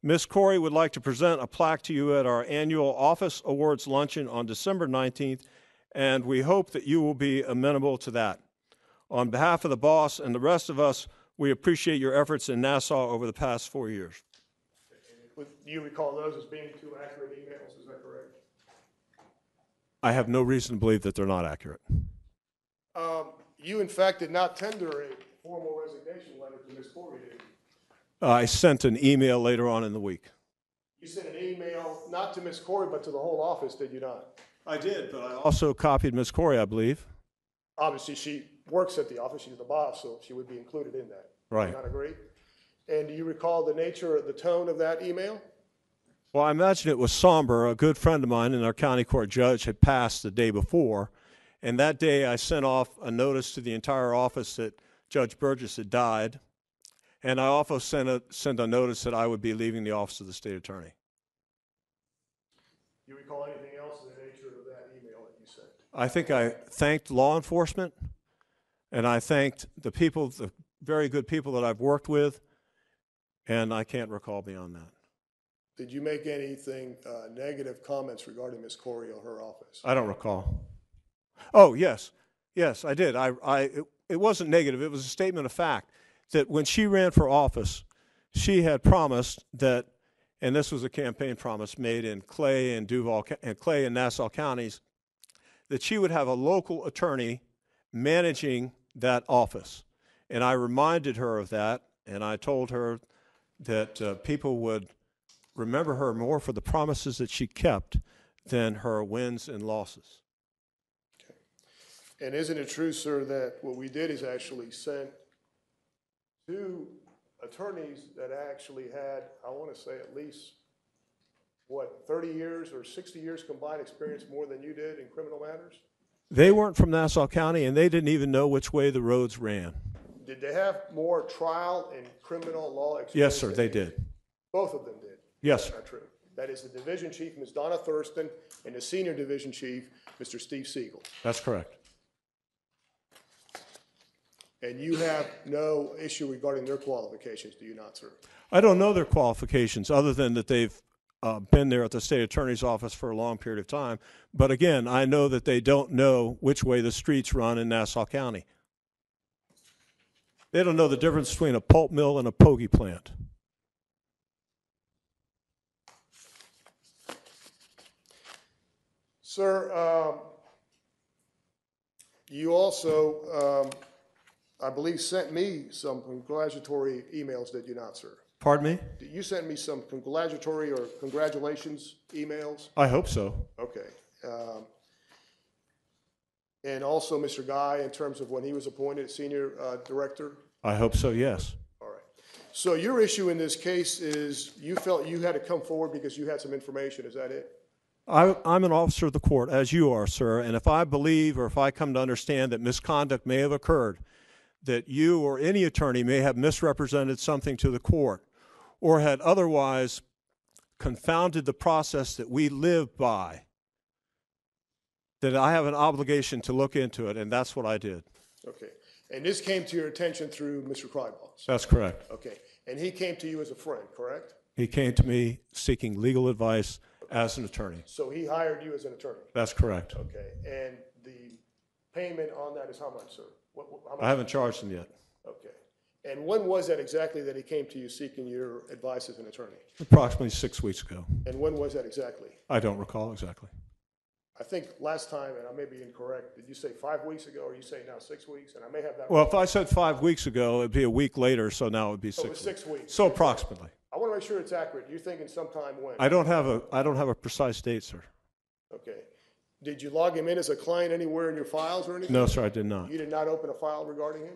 Ms. Corey would like to present a plaque to you at our annual Office Awards Luncheon on December 19th, and we hope that you will be amenable to that. On behalf of the boss and the rest of us, we appreciate your efforts in Nassau over the past 4 years. Do you recall those as being two accurate emails? Is that correct? I have no reason to believe that they're not accurate. You, in fact, did not tender a formal resignation letter to Ms. Corey, did you? I sent an email later on in the week. You sent an email not to Ms. Corey, but to the whole office, did you not? I did, but I also copied Ms. Corey, I believe. Obviously, she works at the office. She's the boss, so she would be included in that. Right. Do you not agree? And do you recall the nature, the tone of that email? Well, I imagine it was somber. A good friend of mine and our county court judge had passed the day before, and that day I sent off a notice to the entire office that Judge Burgess had died, and I also sent a notice that I would be leaving the office of the state attorney. Do you recall anything else in the nature of that email that you sent? I think I thanked law enforcement, and I thanked the people, the very good people that I've worked with, and I can't recall beyond that. Did you make anything negative comments regarding Ms. Corey or her office? I don't recall. Oh, yes. Yes, I did. It wasn't negative. It was a statement of fact that when she ran for office, she had promised that, and this was a campaign promise made in Clay and Duval and Clay and Nassau counties, that she would have a local attorney managing that office. And I reminded her of that, and I told her that people would remember her more for the promises that she kept than her wins and losses. And isn't it true, sir, that what we did is actually sent two attorneys that actually had, I want to say at least, 30 years or 60 years combined experience more than you did in criminal matters? They weren't from Nassau County, and they didn't even know which way the roads ran. Did they have more trial and criminal law experience? Yes, sir, they did. Both of them did? Yes, sir. That's not true. That is the division chief, Ms. Donna Thurston, and the senior division chief, Mr. Steve Siegel. That's correct. And you have no issue regarding their qualifications, do you not, sir? I don't know their qualifications other than that they've been there at the state attorney's office for a long period of time. But again, I know that they don't know which way the streets run in Nassau County. They don't know the difference between a pulp mill and a pogey plant. Sir, you also, I believe, sent me some congratulatory emails, did you not, sir? Pardon me? You sent me some congratulatory or congratulations emails? I hope so. Okay. And also Mr. Guy, in terms of when he was appointed senior director? I hope so, yes. All right. So your issue in this case is you felt you had to come forward because you had some information, is that it? I'm an officer of the court, as you are, sir, and if I believe or if I come to understand that misconduct may have occurred, that you or any attorney may have misrepresented something to the court or had otherwise confounded the process that we live by, that I have an obligation to look into it, and that's what I did. Okay. And this came to your attention through Mr. Krybos? That's correct. Okay. And he came to you as a friend, correct? He came to me seeking legal advice as an attorney. So he hired you as an attorney? That's correct. Okay. And the payment on that is how much, sir? How much? I haven't charged him yet. Okay. And when was that exactly that he came to you seeking your advice as an attorney? Approximately 6 weeks ago. And when was that exactly? I don't recall exactly. I think last time, and I may be incorrect, did you say 5 weeks ago, or you say now 6 weeks? And I may have that. Well, if I said 5 weeks ago, it'd be a week later, so now it would be So it 6 was weeks. 6 weeks. So approximately. I want to make sure it's accurate. You're thinking sometime when? I don't have a precise date, sir. Okay. Did you log him in as a client anywhere in your files or anything? No, sir, I did not. You did not open a file regarding him?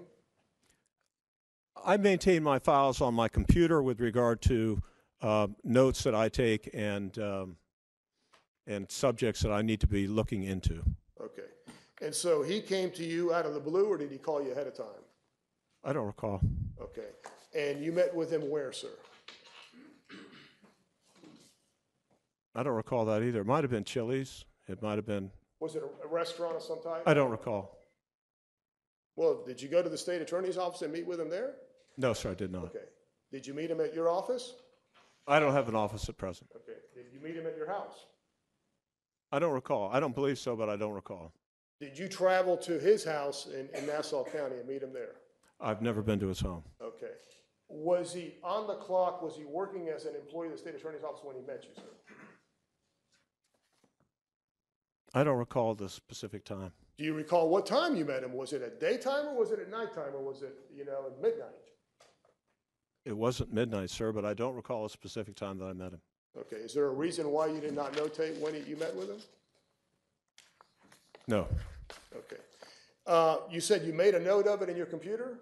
I maintain my files on my computer with regard to notes that I take and subjects that I need to be looking into. Okay. And so he came to you out of the blue, or did he call you ahead of time? I don't recall. Okay. And you met with him where, sir? I don't recall that either. It might have been Chili's. It might have been. Was it a restaurant of some type? I don't recall. Well, did you go to the state attorney's office and meet with him there? No, sir, I did not. Okay. Did you meet him at your office? I don't have an office at present. Okay. Did you meet him at your house? I don't recall. I don't believe so, but I don't recall. Did you travel to his house in Nassau County and meet him there? I've never been to his home. Okay. Was he on the clock? Was he working as an employee of the state attorney's office when he met you, sir? I don't recall the specific time. Do you recall what time you met him? Was it at daytime, or was it at nighttime, or was it, at midnight? It wasn't midnight, sir, but I don't recall a specific time that I met him. Okay. Is there a reason why you did not notate when you met with him? No. Okay. You said you made a note of it in your computer?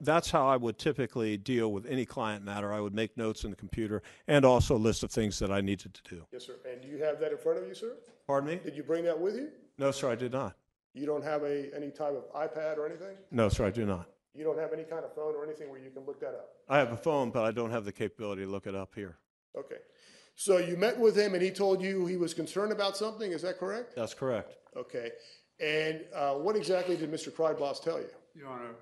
That's how I would typically deal with any client matter. I would make notes in the computer and also a list of things that I needed to do. Yes, sir. And do you have that in front of you, sir? Pardon me? Did you bring that with you? No, sir, I did not. You don't have any type of iPad or anything? No, sir, I do not. You don't have any kind of phone or anything where you can look that up? I have a phone, but I don't have the capability to look it up here. Okay. So you met with him and he told you he was concerned about something, is that correct? That's correct. Okay. And what exactly did Mr. Krybos tell you? Your Honor,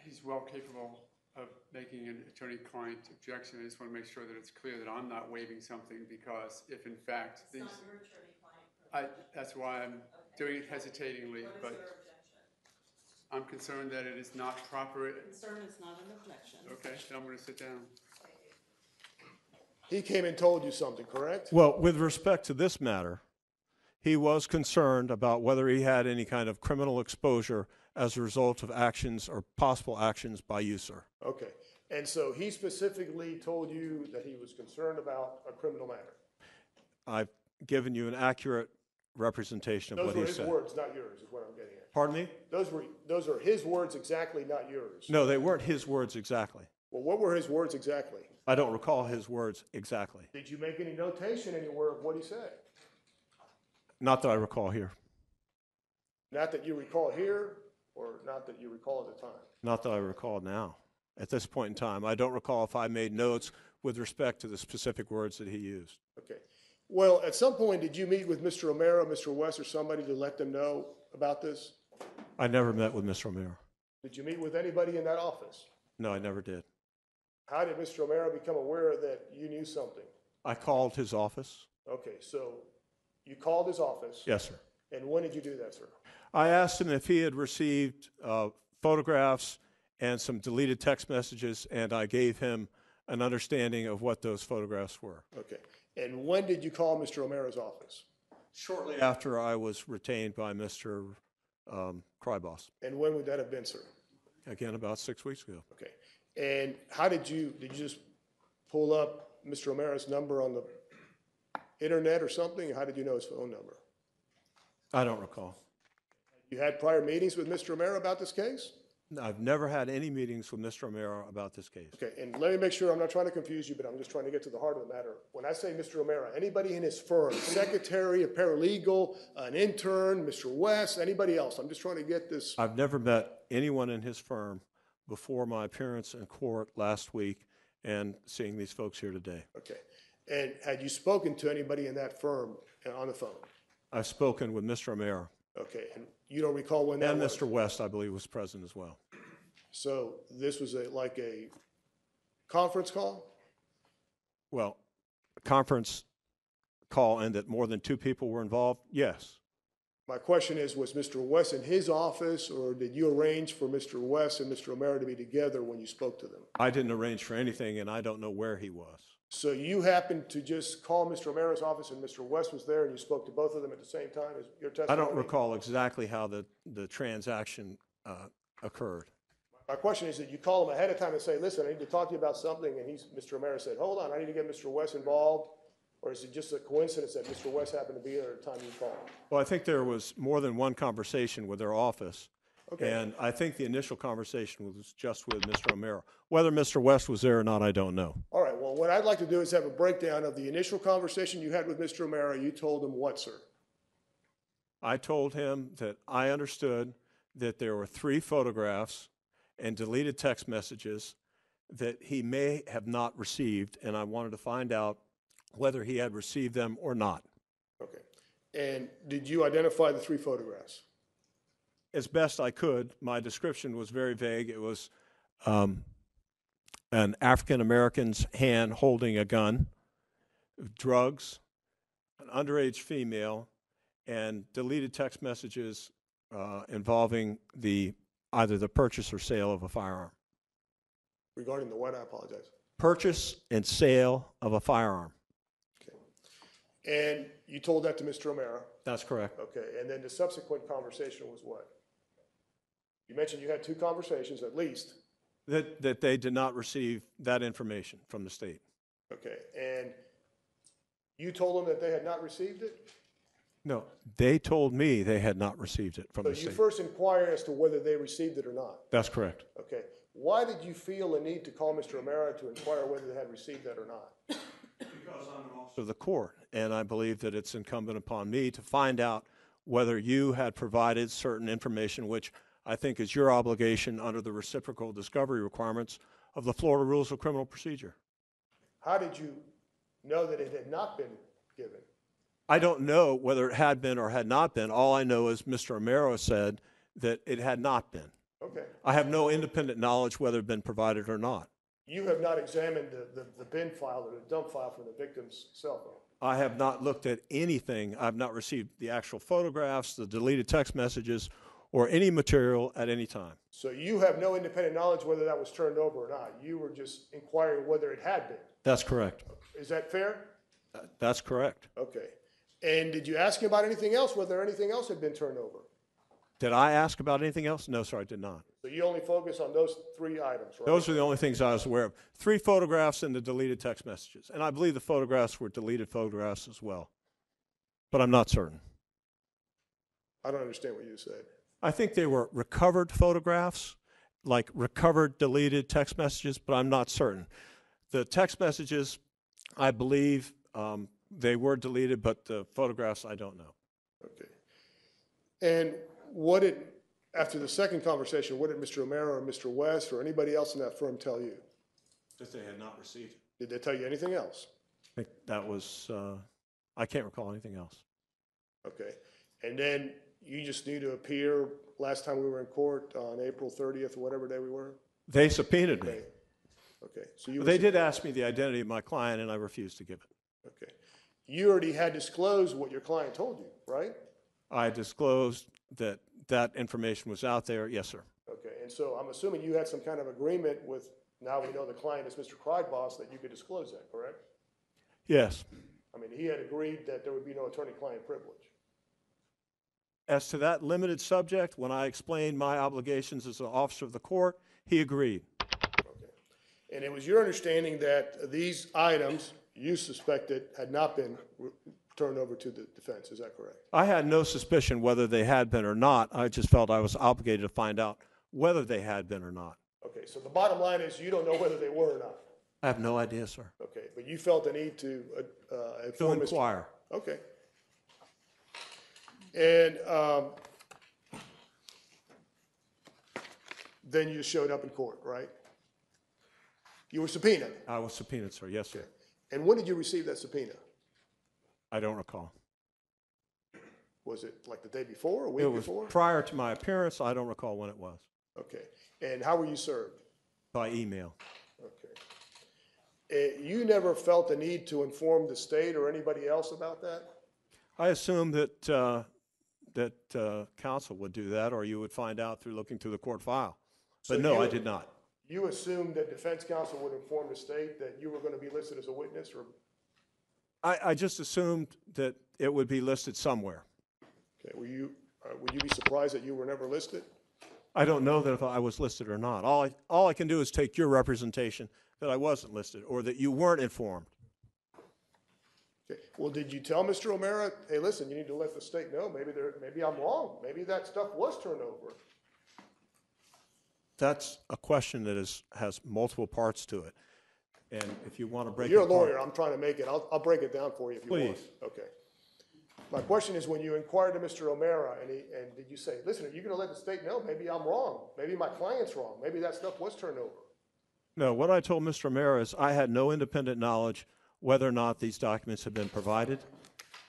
he's well capable of making an attorney-client objection. I just want to make sure that it's clear that I'm not waiving something, because if in fact these... It's not your attorney-client. That's why I'm doing it hesitatingly, but... Your objection? I'm concerned that it is not proper. Concern is not an objection. Okay, then I'm going to sit down. He came and told you something, correct? Well, with respect to this matter, he was concerned about whether he had any kind of criminal exposure as a result of actions or possible actions by you, sir. Okay. And so he specifically told you that he was concerned about a criminal matter? I've given you an accurate representation of what he said. Those were his words, not yours, is what I'm getting at. Pardon me? Those are his words exactly, not yours. No, they weren't his words exactly. Well, what were his words exactly? I don't recall his words exactly. Did you make any notation anywhere of what he said? Not that I recall here. Not that you recall here, or not that you recall at the time? Not that I recall now. At this point in time, I don't recall if I made notes with respect to the specific words that he used. Okay. Well, at some point, did you meet with Mr. Romero, Mr. West, or somebody to let them know about this? I never met with Mr. Romero. Did you meet with anybody in that office? No, I never did. How did Mr. Romero become aware that you knew something? I called his office. Okay, so you called his office. Yes, sir. And when did you do that, sir? I asked him if he had received photographs and some deleted text messages, and I gave him an understanding of what those photographs were. Okay. And when did you call Mr. Romero's office? Shortly after I was retained by Mr. Krybos. And when would that have been, sir? Again, about 6 weeks ago. Okay. And how did you just pull up Mr. Romero's number on the internet or something? How did you know his phone number? I don't recall. You had prior meetings with Mr. Romero about this case? I've never had any meetings with Mr. Romero about this case. Okay, and let me make sure, I'm not trying to confuse you, but I'm just trying to get to the heart of the matter. When I say Mr. Romero, anybody in his firm, secretary, a paralegal, an intern, Mr. West, anybody else? I'm just trying to get this. I've never met anyone in his firm before my appearance in court last week and seeing these folks here today. Okay. And had you spoken to anybody in that firm on the phone? I've spoken with Mr. Romero. Okay, and you don't recall when that And was? Mr. West, I believe, was present as well. So this was like a conference call? Well, a conference call and that more than 2 people were involved? Yes. My question is, was Mr. West in his office, or did you arrange for Mr. West and Mr. O'Mara to be together when you spoke to them? I didn't arrange for anything, and I don't know where he was. So you happened to just call Mr. O'Mara's office and Mr. West was there and you spoke to both of them at the same time as your I testimony? don't recall exactly how the transaction occurred. My question is that you call him ahead of time and say, listen, I need to talk to you about something, and Mr. O'Mara said, hold on, I need to get Mr. West involved, or is it just a coincidence that Mr. West happened to be there at the time you called? Well, I think there was more than one conversation with their office. Okay. And I think the initial conversation was just with Mr. O'Mara. Whether Mr. West was there or not, I don't know. All right, well, what I'd like to do is have a breakdown of the initial conversation you had with Mr. O'Mara. You told him what, sir? I told him that I understood that there were 3 photographs and deleted text messages that he may have not received, and I wanted to find out whether he had received them or not. Okay. And did you identify the 3 photographs? As best I could. My description was very vague. It was an African-American's hand holding a gun, drugs, an underage female, and deleted text messages involving either the purchase or sale of a firearm. Regarding the what? I apologize. Purchase and sale of a firearm. Okay. And you told that to Mr. O'Mara? That's correct. Okay, and then the subsequent conversation was what? You mentioned you had 2 conversations at least. That they did not receive that information from the state. Okay, and you told them that they had not received it? No, they told me they had not received it from So the you state. first inquired as to whether they received it or not? That's correct. Okay. Why did you feel a need to call Mr. O'Mara to inquire whether they had received that or not? Because I'm an officer of the court, and I believe that it's incumbent upon me to find out whether you had provided certain information, which I think is your obligation under the reciprocal discovery requirements of the Florida Rules of Criminal Procedure. How did you know that it had not been given? I don't know whether it had been or had not been. All I know is Mr. O'Mara said that it had not been. Okay. I have no independent knowledge whether it had been provided or not. You have not examined the bin file or the dump file from the victim's cell phone? I have not looked at anything. I've not received the actual photographs, the deleted text messages, or any material at any time. So you have no independent knowledge whether that was turned over or not? You were just inquiring whether it had been? That's correct. Is that fair? That's correct. Okay. And did you ask him about anything else, whether anything else had been turned over? Did I ask about anything else? No, sir, I did not. So you only focus on those 3 items, right? Those are the only things I was aware of. 3 photographs and the deleted text messages. And I believe the photographs were deleted photographs as well. But I'm not certain. I don't understand what you said. I think they were recovered photographs, like recovered deleted text messages, but I'm not certain. The text messages, I believe they were deleted, but the photographs, I don't know. Okay. And after the second conversation, what did Mr. O'Mara or Mr. West or anybody else in that firm tell you? That they had not received it. Did they tell you anything else? I think that was, I can't recall anything else. Okay. And then you just need to appear last time we were in court on April 30th or whatever day we were? They subpoenaed me. Okay. Okay. So you They did ask me the identity of my client, and I refused to give it. Okay. You already had disclosed what your client told you, right? I disclosed that that information was out there. Yes, sir. Okay. And so I'm assuming you had some kind of agreement with, now we know the client is Mr. Kreidboss, that you could disclose that, correct? Yes. I mean, he had agreed that there would be no attorney-client privilege. As to that limited subject, when I explained my obligations as an officer of the court, he agreed. Okay. And it was your understanding that these items you suspected had not been turned over to the defense, is that correct? I had no suspicion whether they had been or not. I just felt I was obligated to find out whether they had been or not. Okay, so the bottom line is you don't know whether they were or not. I have no idea, sir. Okay, but you felt the need to To inform Mr. inquire. Okay. And then you showed up in court, right? You were subpoenaed. I was subpoenaed, sir. Yes, sir. And when did you receive that subpoena? I don't recall. Was it like the day before, a week It was before? prior to my appearance. I don't recall when it was. Okay. And how were you served? By email. Okay. You never felt the need to inform the state or anybody else about that? I assumed that counsel would do that, or you would find out through looking through the court file. But So no, you- I did not. You assumed that defense counsel would inform the state that you were going to be listed as a witness, or? I just assumed that it would be listed somewhere. Okay, would you be surprised that you were never listed? I don't know that if I was listed or not. All I can do is take your representation that I wasn't listed or that you weren't informed. Okay. Well, did you tell Mr. O'Mara, hey, listen, you need to let the state know, maybe I'm wrong, maybe that stuff was turned over? That's a question that has multiple parts to it. And if you want to break You're a it apart- lawyer, I'm trying to make it, I'll break it down for you if you want. Please. Okay. My question is, when you inquired to Mr. O'Mara, and did you say, listen, are you going to let the state know, maybe I'm wrong, maybe my client's wrong, maybe that stuff was turned over? No, what I told Mr. O'Mara is I had no independent knowledge whether or not these documents had been provided,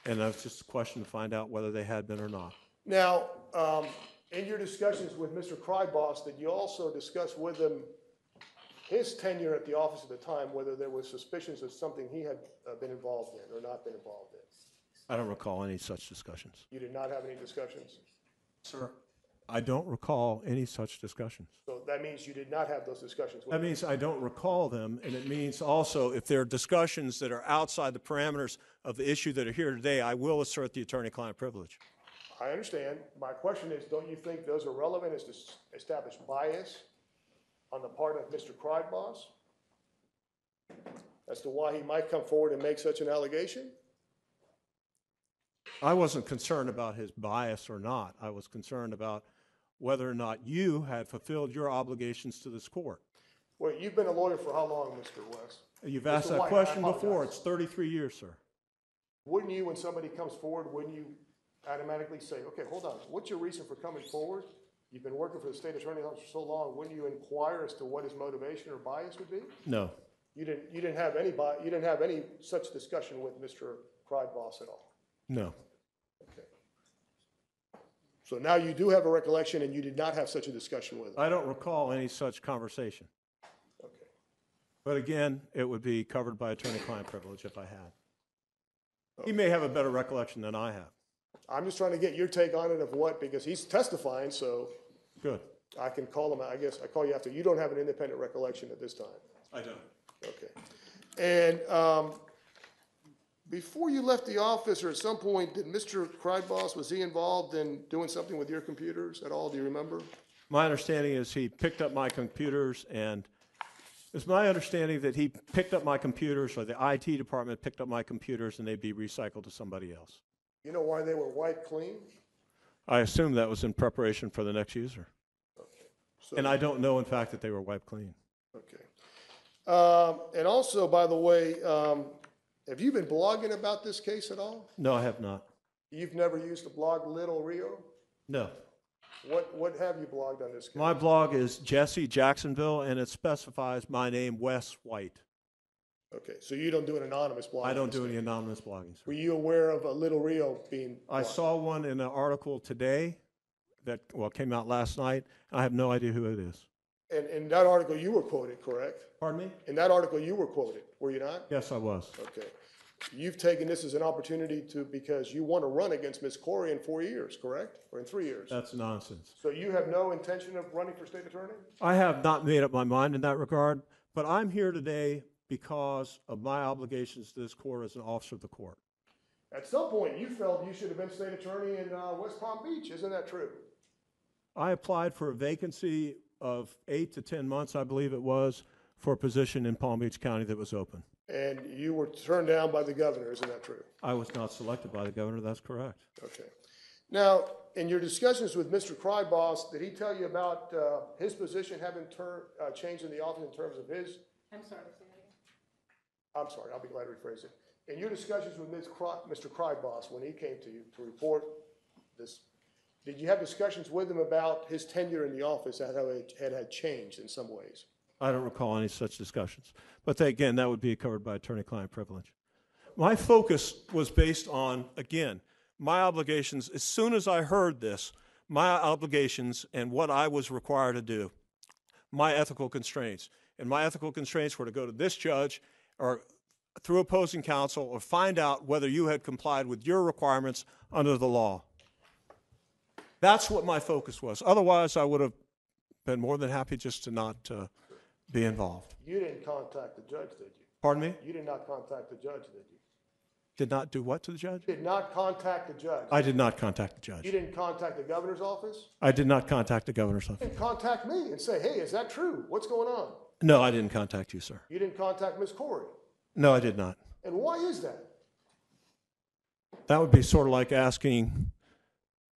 and that's just a question to find out whether they had been or not. Now, in your discussions with Mr. Kryboss, did you also discuss with him his tenure at the office at the time, whether there were suspicions of something he had been involved in or not been involved in? I don't recall any such discussions. You did not have any discussions? Sir? I don't recall any such discussions. So that means you did not have those discussions with That him? means I don't recall them, and it means also if there are discussions that are outside the parameters of the issue that are here today, I will assert the attorney-client privilege. I understand. My question is, don't you think those are relevant as to establish bias on the part of Mr. Kryboss as to why he might come forward and make such an allegation? I wasn't concerned about his bias or not. I was concerned about whether or not you had fulfilled your obligations to this court. Well, you've been a lawyer for how long, Mr. West? You've asked Mr. that White, I question before. apologize. It's 33 years, sir. Wouldn't you, when somebody comes forward, wouldn't you automatically say, okay, hold on, what's your reason for coming forward? You've been working for the state attorney's office for so long, wouldn't you inquire as to what his motivation or bias would be? No. You didn't have any such discussion with Mr. Kryboss at all? No. Okay. So now you do have a recollection and you did not have such a discussion with him? I don't recall any such conversation. Okay. But again, it would be covered by attorney-client privilege if I had. He may have a better recollection than I have. I'm just trying to get your take on it of what, because he's testifying, so Good. I can call him, I guess, I call you after. You don't have an independent recollection at this time? I don't. Okay. And before you left the office, or at some point, did Mr. Kryboss, was he involved in doing something with your computers at all? Do you remember? My understanding is he picked up my computers, and it's my understanding that he picked up my computers, or the IT department picked up my computers, and they'd be recycled to somebody else. You know why they were wiped clean? I assume that was in preparation for the next user. So, And I don't know, in fact, that they were wiped clean. okay. And also, by the way, have you been blogging about this case at all? No, I have not. You've never used the blog Little Rio? No. What have you blogged on this case? My blog is Jesse Jacksonville, and it specifies my name, Wes White. Okay, so you don't do an anonymous blog? I don't do any anonymous blogging, sir. Were you aware of a Little Rio being I blogged? saw one in an article today that, came out last night. I have no idea who it is. And in that article, you were quoted, correct? Pardon me? In that article, you were quoted, were you not? Yes, I was. Okay. You've taken this as an opportunity because you want to run against Ms. Corey in 4 years, correct? Or in 3 years? That's nonsense. So you have no intention of running for state attorney? I have not made up my mind in that regard, but I'm here today because of my obligations to this court as an officer of the court. At some point, you felt you should have been state attorney in West Palm Beach. Isn't that true? I applied for a vacancy of 8 to 10 months, I believe it was, for a position in Palm Beach County that was open. And you were turned down by the governor. Isn't that true? I was not selected by the governor, that's correct. Okay. Now, in your discussions with Mr. Kryboss, did he tell you about his position having changed in the office in terms of his? I'm sorry, say that again. I'm sorry, I'll be glad to rephrase it. In your discussions with Mr. Kryboss, when he came to you to report this, did you have discussions with him about his tenure in the office and how it had changed in some ways? I don't recall any such discussions. But again, that would be covered by attorney-client privilege. My focus was based on, again, my obligations, as soon as I heard this, my obligations and what I was required to do, my ethical constraints. And my ethical constraints were to go to this judge or through opposing counsel or find out whether you had complied with your requirements under the law. That's what my focus was. Otherwise, I would have been more than happy just to not be involved. You didn't contact the judge, did you? Pardon me? You did not contact the judge, did you? Did not do what to the judge? Did not contact the judge. I did not contact the You judge. didn't contact the governor's office? I did not contact the governor's You office. didn't contact me and say, hey, is that true? What's going on? No, I didn't contact you, sir. You didn't contact Ms. Corey. No, I did not. And why is that? That would be sort of like asking,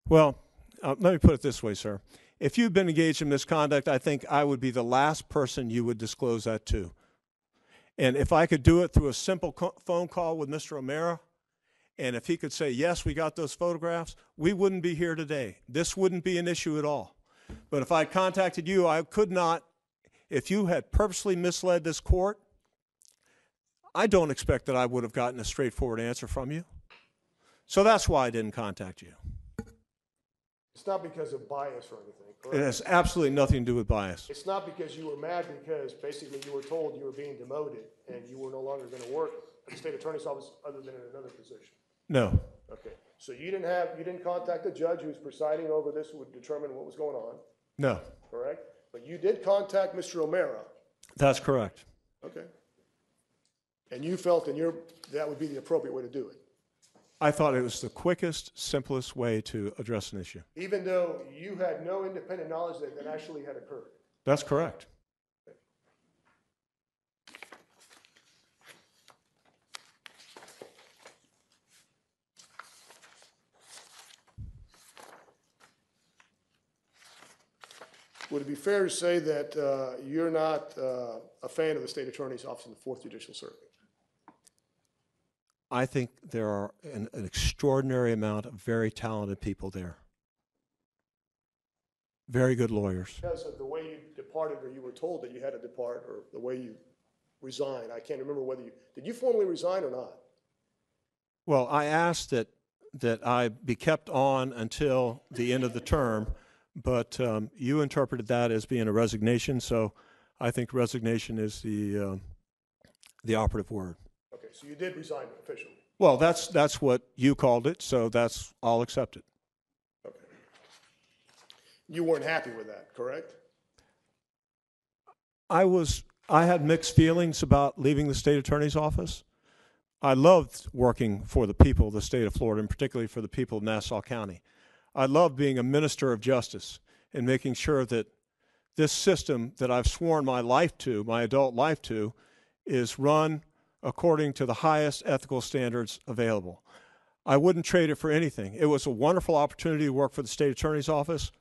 well, let me put it this way, sir. If you've been engaged in misconduct, I think I would be the last person you would disclose that to. And if I could do it through a simple phone call with Mr. O'Mara, and if he could say, yes, we got those photographs, we wouldn't be here today. This wouldn't be an issue at all. But if I contacted you, I could not, if you had purposely misled this court, I don't expect that I would have gotten a straightforward answer from you. So that's why I didn't contact you. It's not because of bias or anything, correct? It has absolutely nothing to do with bias. It's not because you were mad because basically you were told you were being demoted and you were no longer going to work at the state attorney's office other than in another position. No. Okay. So you didn't contact the judge who was presiding over this who would determine what was going on, No. correct? But you did contact Mr. O'Mara. That's correct. Okay. And you felt that would be the appropriate way to do it, I thought it was the quickest, simplest way to address an issue. even though you had no independent knowledge that that actually had occurred. That's correct. Would it be fair to say that you're not a fan of the state attorney's office in the Fourth Judicial Circuit? I think there are an extraordinary amount of very talented people there. Very good lawyers. Because of the way you departed, or you were told that you had to depart, or the way you resigned. I can't remember whether did you formally resign or not? Well, I asked that I be kept on until the end of the term, but you interpreted that as being a resignation, so I think resignation is the operative word. Okay, so you did resign officially. Well, that's what you called it, so I'll accept it. Okay. You weren't happy with that, correct? I had mixed feelings about leaving the state attorney's office. I loved working for the people of the state of Florida, and particularly for the people of Nassau County. I loved being a minister of justice and making sure that this system that I've sworn my life to, my adult life to, is run according to the highest ethical standards available. I wouldn't trade it for anything. It was a wonderful opportunity to work for the state attorney's office.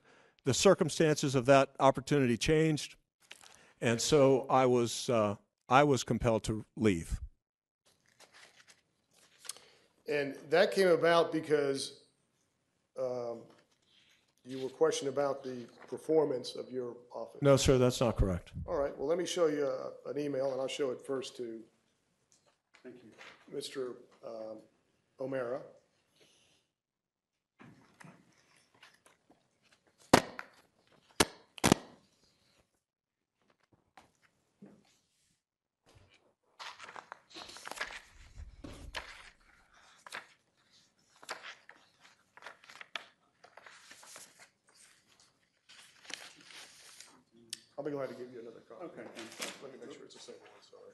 The circumstances of that opportunity changed, and so I was compelled to leave. And that came about because you were questioned about the performance of your office. No, sir, that's not correct. All right, well, let me show you an email, and I'll show it first to Mr. O'Mara. I'll be glad to give you another copy. Okay, thanks. Let me make sure it's the same one, sorry.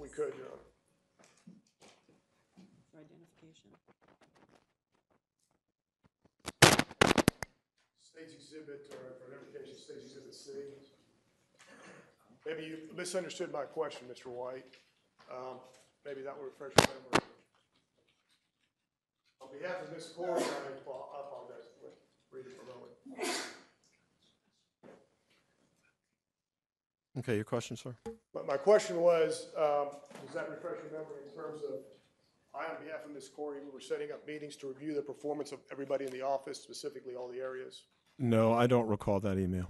We could, Your Honor. State's exhibit, or for identification, State's exhibit C. Maybe you misunderstood my question, Mr. White. Maybe that will refresh your memory. On behalf of Ms. Corey, I apologize. Read it for a moment. Okay, your question, sir? But my question was, does that refresh your memory in terms of, on behalf of Ms. Corey, we were setting up meetings to review the performance of everybody in the office, specifically all the areas? No, I don't recall that email.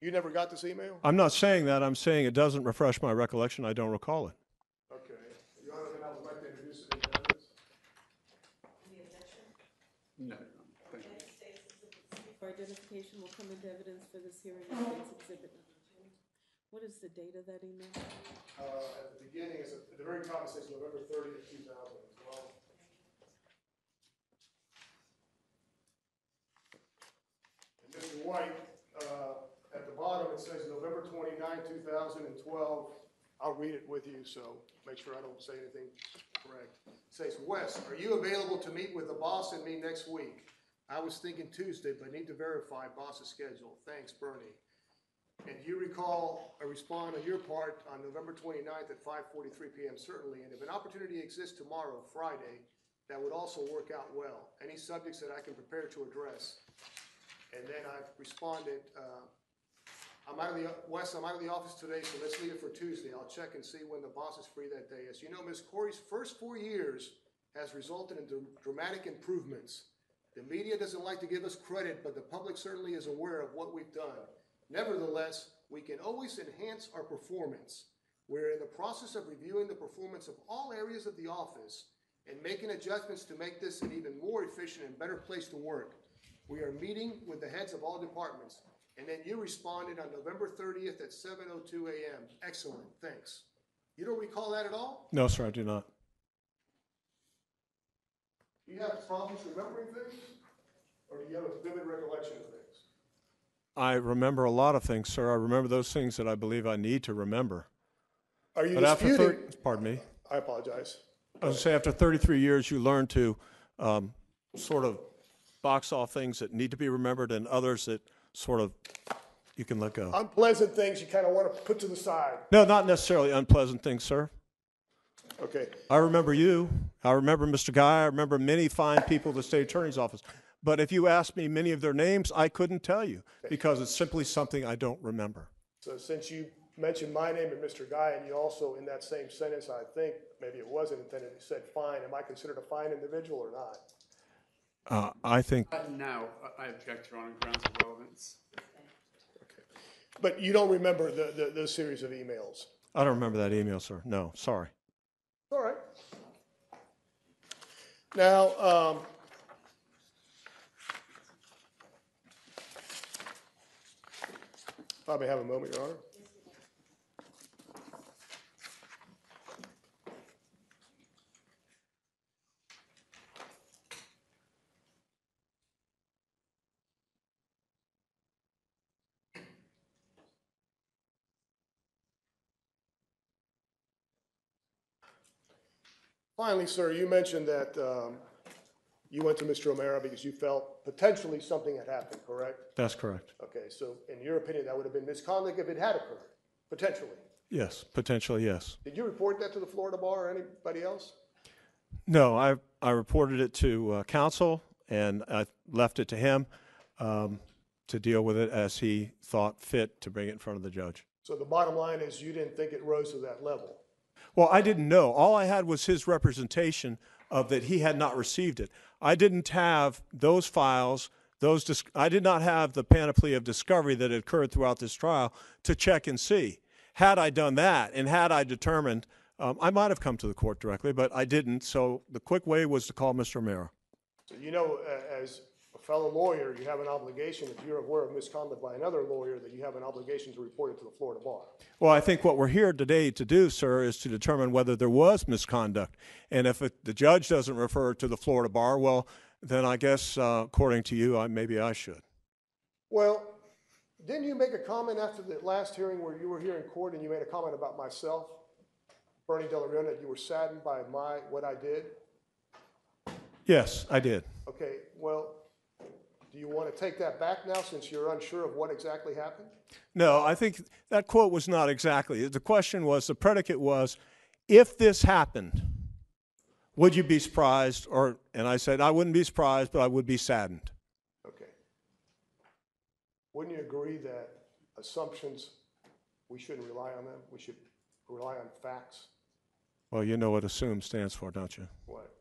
You never got this email? I'm not saying that. I'm saying it doesn't refresh my recollection. I don't recall it. Okay. Your Honor, then I would like to introduce it into evidence. No. Thank you. For identification will come into evidence for this hearing as states exhibit number 2. What is the date of that email? At the beginning, at the very top, it says November 30th, 2012. And Mr. White, at the bottom, it says November 29, 2012. I'll read it with you, so make sure I don't say anything correct. It says, Wes, are you available to meet with the boss and me next week? I was thinking Tuesday, but need to verify boss's schedule. Thanks, Bernie. And do you recall a response on your part on November 29th at 5:43 p.m. Certainly, and if an opportunity exists tomorrow, Friday, that would also work out well. Any subjects that I can prepare to address? And then I responded, Wes, I'm out of the office today, so let's leave it for Tuesday. I'll check and see when the boss is free that day. As you know, Ms. Corey's first 4 years has resulted in dramatic improvements. The media doesn't like to give us credit, but the public certainly is aware of what we've done. Nevertheless, we can always enhance our performance. We're in the process of reviewing the performance of all areas of the office and making adjustments to make this an even more efficient and better place to work. We are meeting with the heads of all departments. And then you responded on November 30th at 7:02 a.m. Excellent, thanks. You don't recall that at all? No, sir, I do not. Do you have problems remembering things? Or do you have a vivid recollection of things? I remember a lot of things, sir. I remember those things that I believe I need to remember. Are you But after disputing? pardon me. I apologize. I was going to say, after 33 years, you learn to sort of box off things that need to be remembered and others that sort of you can let go. Unpleasant things you kind of want to put to the side. No, not necessarily unpleasant things, sir. Okay. I remember you. I remember Mr. Guy. I remember many fine people at the state attorney's office. But if you asked me many of their names, I couldn't tell you because it's simply something I don't remember. So since you mentioned my name and Mr. Guy, and you also, in that same sentence, I think, maybe it wasn't intended, you said fine. Am I considered a fine individual or not? I think Now, I object, Your Honor, on grounds of relevance. Okay. But you don't remember the series of emails? I don't remember that email, sir. No, sorry. All right. Now, if I may have a moment, Your Honor. Finally, sir, you mentioned that you went to Mr. O'Mara because you felt potentially something had happened, correct? That's correct. Okay, so in your opinion, that would have been misconduct if it had occurred, potentially. Yes, potentially, yes. Did you report that to the Florida Bar or anybody else? No, I reported it to counsel, and I left it to him to deal with it as he thought fit to bring it in front of the judge. So the bottom line is you didn't think it rose to that level? Well, I didn't know. All I had was his representation of that he had not received it. I didn't have those files. I did not have the panoply of discovery that had occurred throughout this trial to check and see. Had I done that and had I determined, I might have come to the court directly, but I didn't. So the quick way was to call Mr. O'Mara. So you know, as a fellow lawyer, you have an obligation, if you're aware of misconduct by another lawyer, that you have an obligation to report it to the Florida Bar. Well, I think what we're here today to do, sir, is to determine whether there was misconduct. And if the judge doesn't refer to the Florida Bar, well, then I guess, according to you, maybe I should. Well, didn't you make a comment after the last hearing where you were here in court and you made a comment about myself, Bernie De La Riona, that you were saddened by what I did? Yes, I did. Okay, well, do you want to take that back now since you're unsure of what exactly happened? No, I think that quote was not exactly. The question was, the predicate was, if this happened, would you be surprised? And I said, I wouldn't be surprised, but I would be saddened. Okay. Wouldn't you agree that assumptions, we shouldn't rely on them? We should rely on facts? Well, you know what assume stands for, don't you? What?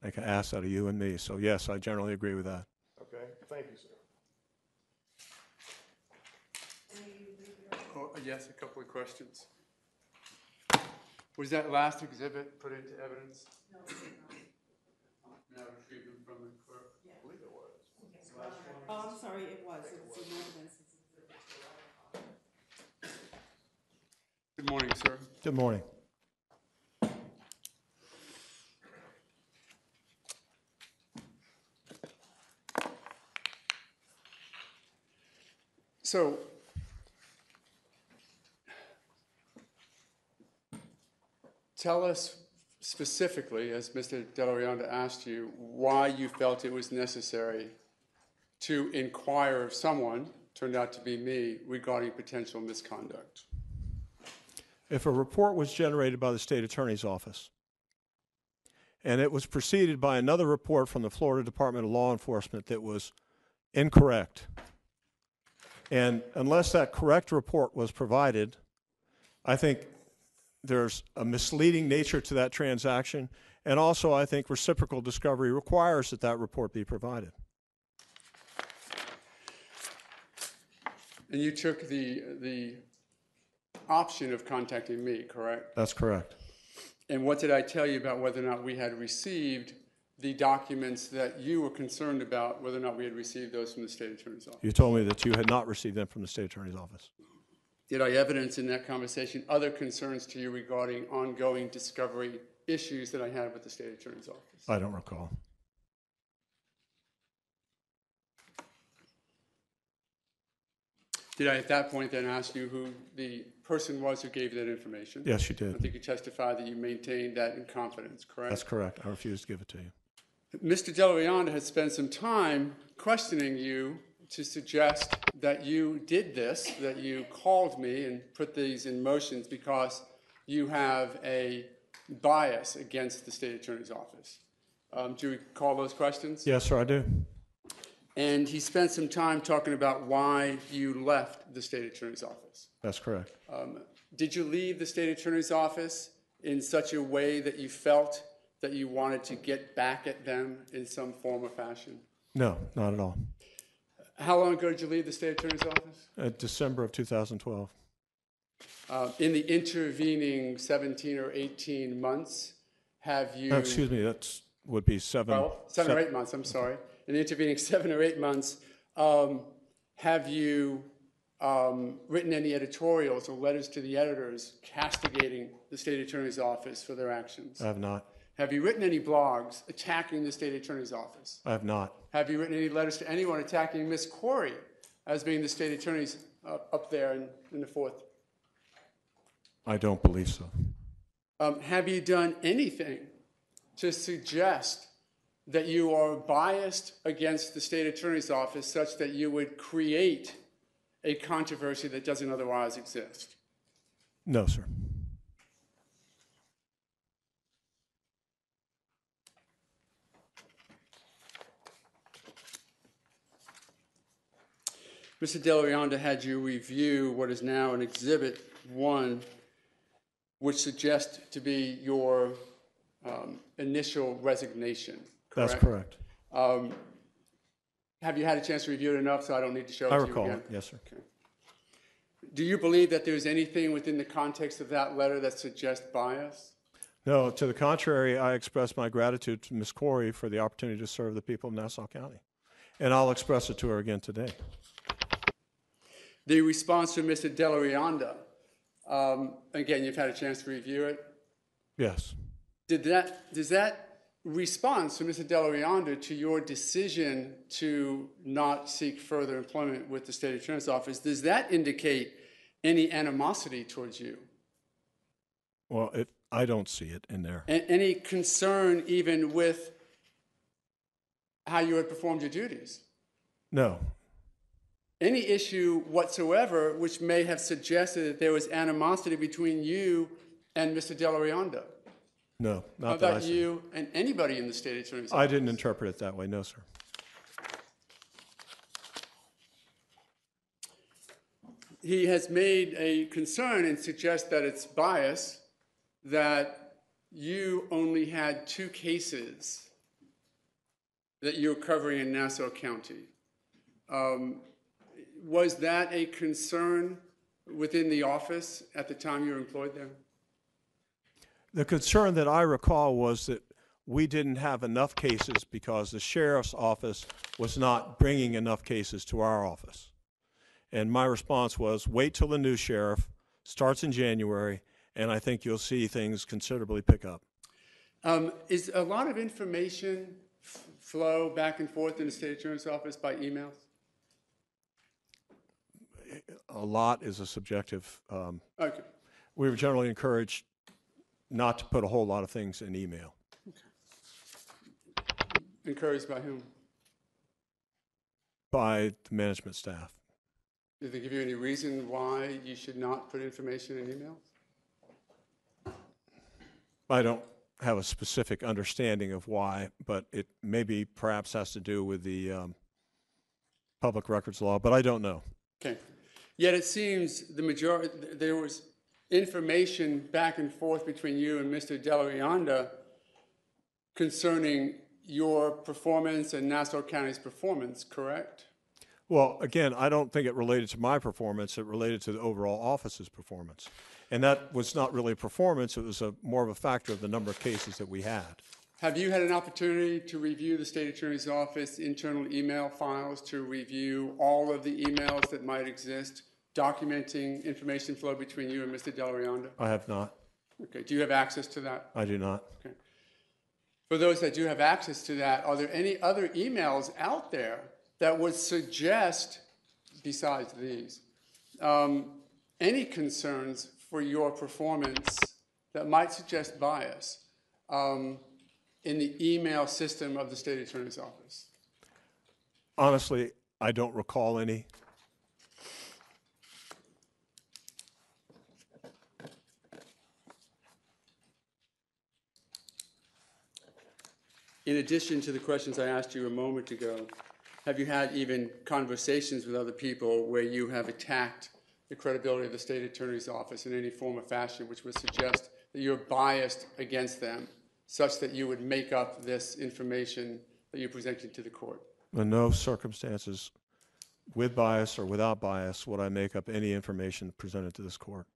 Make an ass out of you and me. So, yes, I generally agree with that. Okay, thank you, sir. Any Yes, a couple of questions. Was that last exhibit put into evidence? No, it was not. Now retrieve them from the clerk? Yeah. I believe it was. Oh, I'm sorry, it was in evidence. Good morning, sir. Good morning. So, tell us specifically, as Mr. Delarianda asked you, why you felt it was necessary to inquire of someone, turned out to be me, regarding potential misconduct. If a report was generated by the state attorney's office and it was preceded by another report from the Florida Department of Law Enforcement that was incorrect, and unless that correct report was provided, I think there's a misleading nature to that transaction, and also I think reciprocal discovery requires that that report be provided. And you took the option of contacting me, correct? That's correct. And what did I tell you about whether or not we had received the documents that you were concerned about, whether or not we had received those from the state attorney's office? You told me that you had not received them from the state attorney's office. Did I evidence in that conversation other concerns to you regarding ongoing discovery issues that I had with the state attorney's office? I don't recall. Did I at that point then ask you who the person was who gave you that information? Yes, you I did. think you testified that you maintained that in confidence, correct? That's correct. I refuse to give it to you. Mr. Delarianda has spent some time questioning you to suggest that you did this, that you called me and put these in motions because you have a bias against the state attorney's office. Do you recall those questions? Yes, sir, I do. And he spent some time talking about why you left the state attorney's office. That's correct. Did you leave the state attorney's office in such a way that you felt that you wanted to get back at them in some form or fashion? No, not at all. How long ago did you leave the state attorney's office? December of 2012. In the intervening 17 or 18 months, have you... No, excuse me, that would be 7 or 8 months, I'm sorry. In the intervening 7 or 8 months, have you written any editorials or letters to the editors castigating the state attorney's office for their actions? I have not. Have you written any blogs attacking the state attorney's office? I have not. Have you written any letters to anyone attacking Miss Corey as being the state attorney's up there in the fourth? I don't believe so. Have you done anything to suggest that you are biased against the state attorney's office such that you would create a controversy that doesn't otherwise exist? No, sir. Mr. Delarianda had you review what is now an Exhibit 1, which suggests to be your initial resignation, correct? That's correct. Have you had a chance to review it enough so I don't need to show it to I you recall again? it, yes, sir. Okay. Do you believe that there's anything within the context of that letter that suggests bias? No, to the contrary, I express my gratitude to Ms. Corey for the opportunity to serve the people of Nassau County. And I'll express it to her again today. The response from Mr. Delarianda, again, you've had a chance to review it. Yes. Does that response from Mr. Delarianda to your decision to not seek further employment with the state attorney's office, does that indicate any animosity towards you? Well, I don't see it in there. Any concern even with how you had performed your duties? No. Any issue whatsoever which may have suggested that there was animosity between you and Mr. Delarianda? No, How not that I about see. you and anybody in the state attorney's office? I didn't interpret it that way, no, sir. He has made a concern and suggests that it's bias that you only had 2 cases that you're covering in Nassau County. Was that a concern within the office at the time you were employed there? The concern that I recall was that we didn't have enough cases because the sheriff's office was not bringing enough cases to our office. And my response was, wait till the new sheriff starts in January, and I think you'll see things considerably pick up. Is a lot of information flow back and forth in the state attorney's office by emails? A lot is a subjective. Okay. We were generally encouraged not to put a whole lot of things in email. Encouraged by whom? By the management staff. Did they give you any reason why you should not put information in emails? I don't have a specific understanding of why, but it maybe perhaps has to do with the public records law, but I don't know. Okay. Yet it seems there was information back and forth between you and Mr. Delarianda concerning your performance and Nassau County's performance, correct? Well, again, I don't think it related to my performance. It related to the overall office's performance. And that was not really a performance. It was more of a factor of the number of cases that we had. Have you had an opportunity to review the state attorney's office internal email files, to review all of the emails that might exist, documenting information flow between you and Mr. Delarianda? I have not. Okay. Do you have access to that? I do not. Okay. For those that do have access to that, are there any other emails out there that would suggest, besides these, any concerns for your performance that might suggest bias in the email system of the state attorney's office? Honestly, I don't recall any. In addition to the questions I asked you a moment ago, have you had even conversations with other people where you have attacked the credibility of the state attorney's office in any form or fashion, which would suggest that you're biased against them, such that you would make up this information that you're presenting to the court? In no circumstances, with bias or without bias, would I make up any information presented to this court.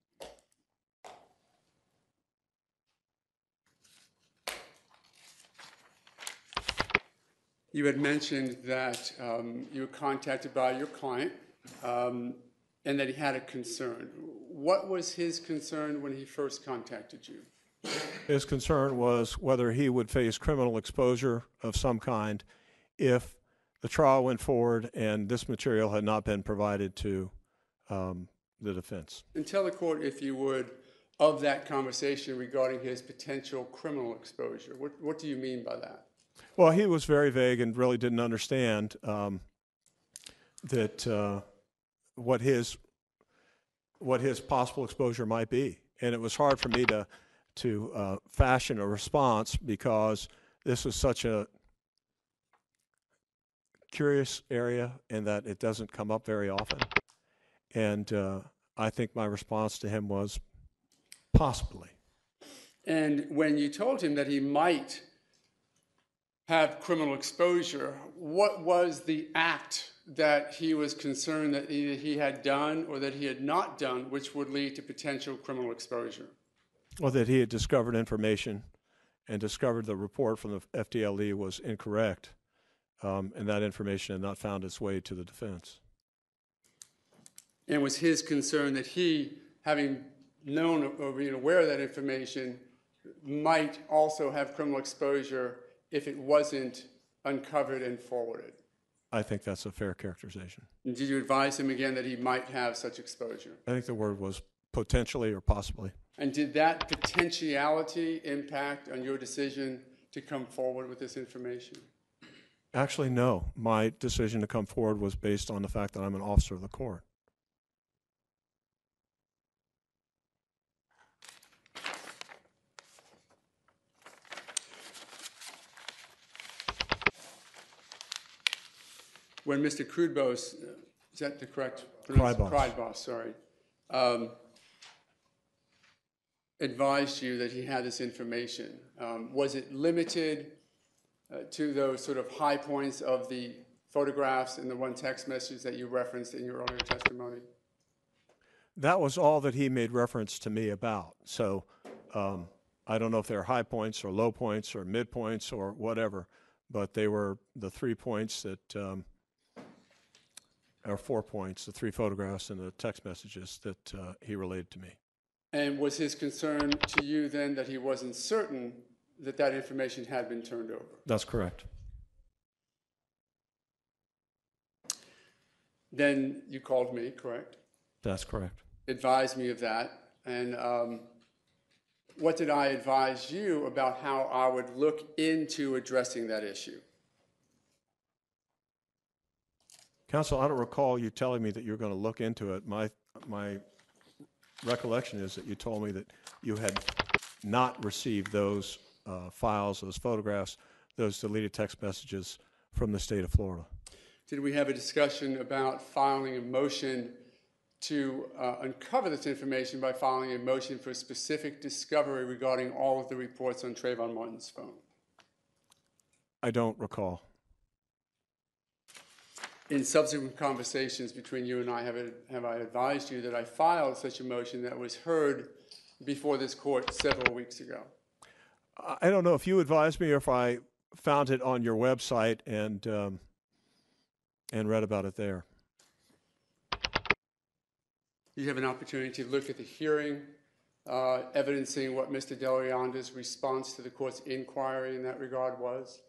You had mentioned that you were contacted by your client and that he had a concern. What was his concern when he first contacted you? His concern was whether he would face criminal exposure of some kind if the trial went forward and this material had not been provided to the defense. And tell the court, if you would, of that conversation regarding his potential criminal exposure. What do you mean by that? Well, he was very vague and really didn't understand that what his possible exposure might be, and it was hard for me to fashion a response because this was such a curious area and that it doesn't come up very often. And I think my response to him was possibly. And when you told him that he might have criminal exposure, what was the act that he was concerned that either he had done or that he had not done which would lead to potential criminal exposure? Well, that he had discovered information and discovered the report from the FDLE was incorrect, and that information had not found its way to the defense. And was his concern that he, having known or being aware of that information, might also have criminal exposure if it wasn't uncovered and forwarded? I think that's a fair characterization. And did you advise him again that he might have such exposure? I think the word was potentially or possibly. And did that potentiality impact on your decision to come forward with this information? Actually, no. My decision to come forward was based on the fact that I'm an officer of the court. When Mr. Krudbos, is that the correct Krydbos. Krydbos, sorry, advised you that he had this information, was it limited to those sort of high points of the photographs and the one text message that you referenced in your earlier testimony? That was all that he made reference to me about. So I don't know if they're high points or low points or mid points or whatever, but they were the 3 points that, or 4 points, the 3 photographs and the text messages that he relayed to me. And was his concern to you then that he wasn't certain that that information had been turned over? That's correct. Then you called me, correct? That's correct. Advised me of that. And what did I advise you about how I would look into addressing that issue? Counsel, I don't recall you telling me that you were going to look into it. My recollection is that you told me that you had not received those files, those photographs, those deleted text messages from the state of Florida. Did we have a discussion about filing a motion to uncover this information by filing a motion for specific discovery regarding all of the reports on Trayvon Martin's phone? I don't recall. In subsequent conversations between you and I, have I advised you that I filed such a motion that was heard before this court several weeks ago? I don't know if you advised me or if I found it on your website and read about it there. You have an opportunity to look at the hearing, evidencing what Mr. Delrianda's response to the court's inquiry in that regard was.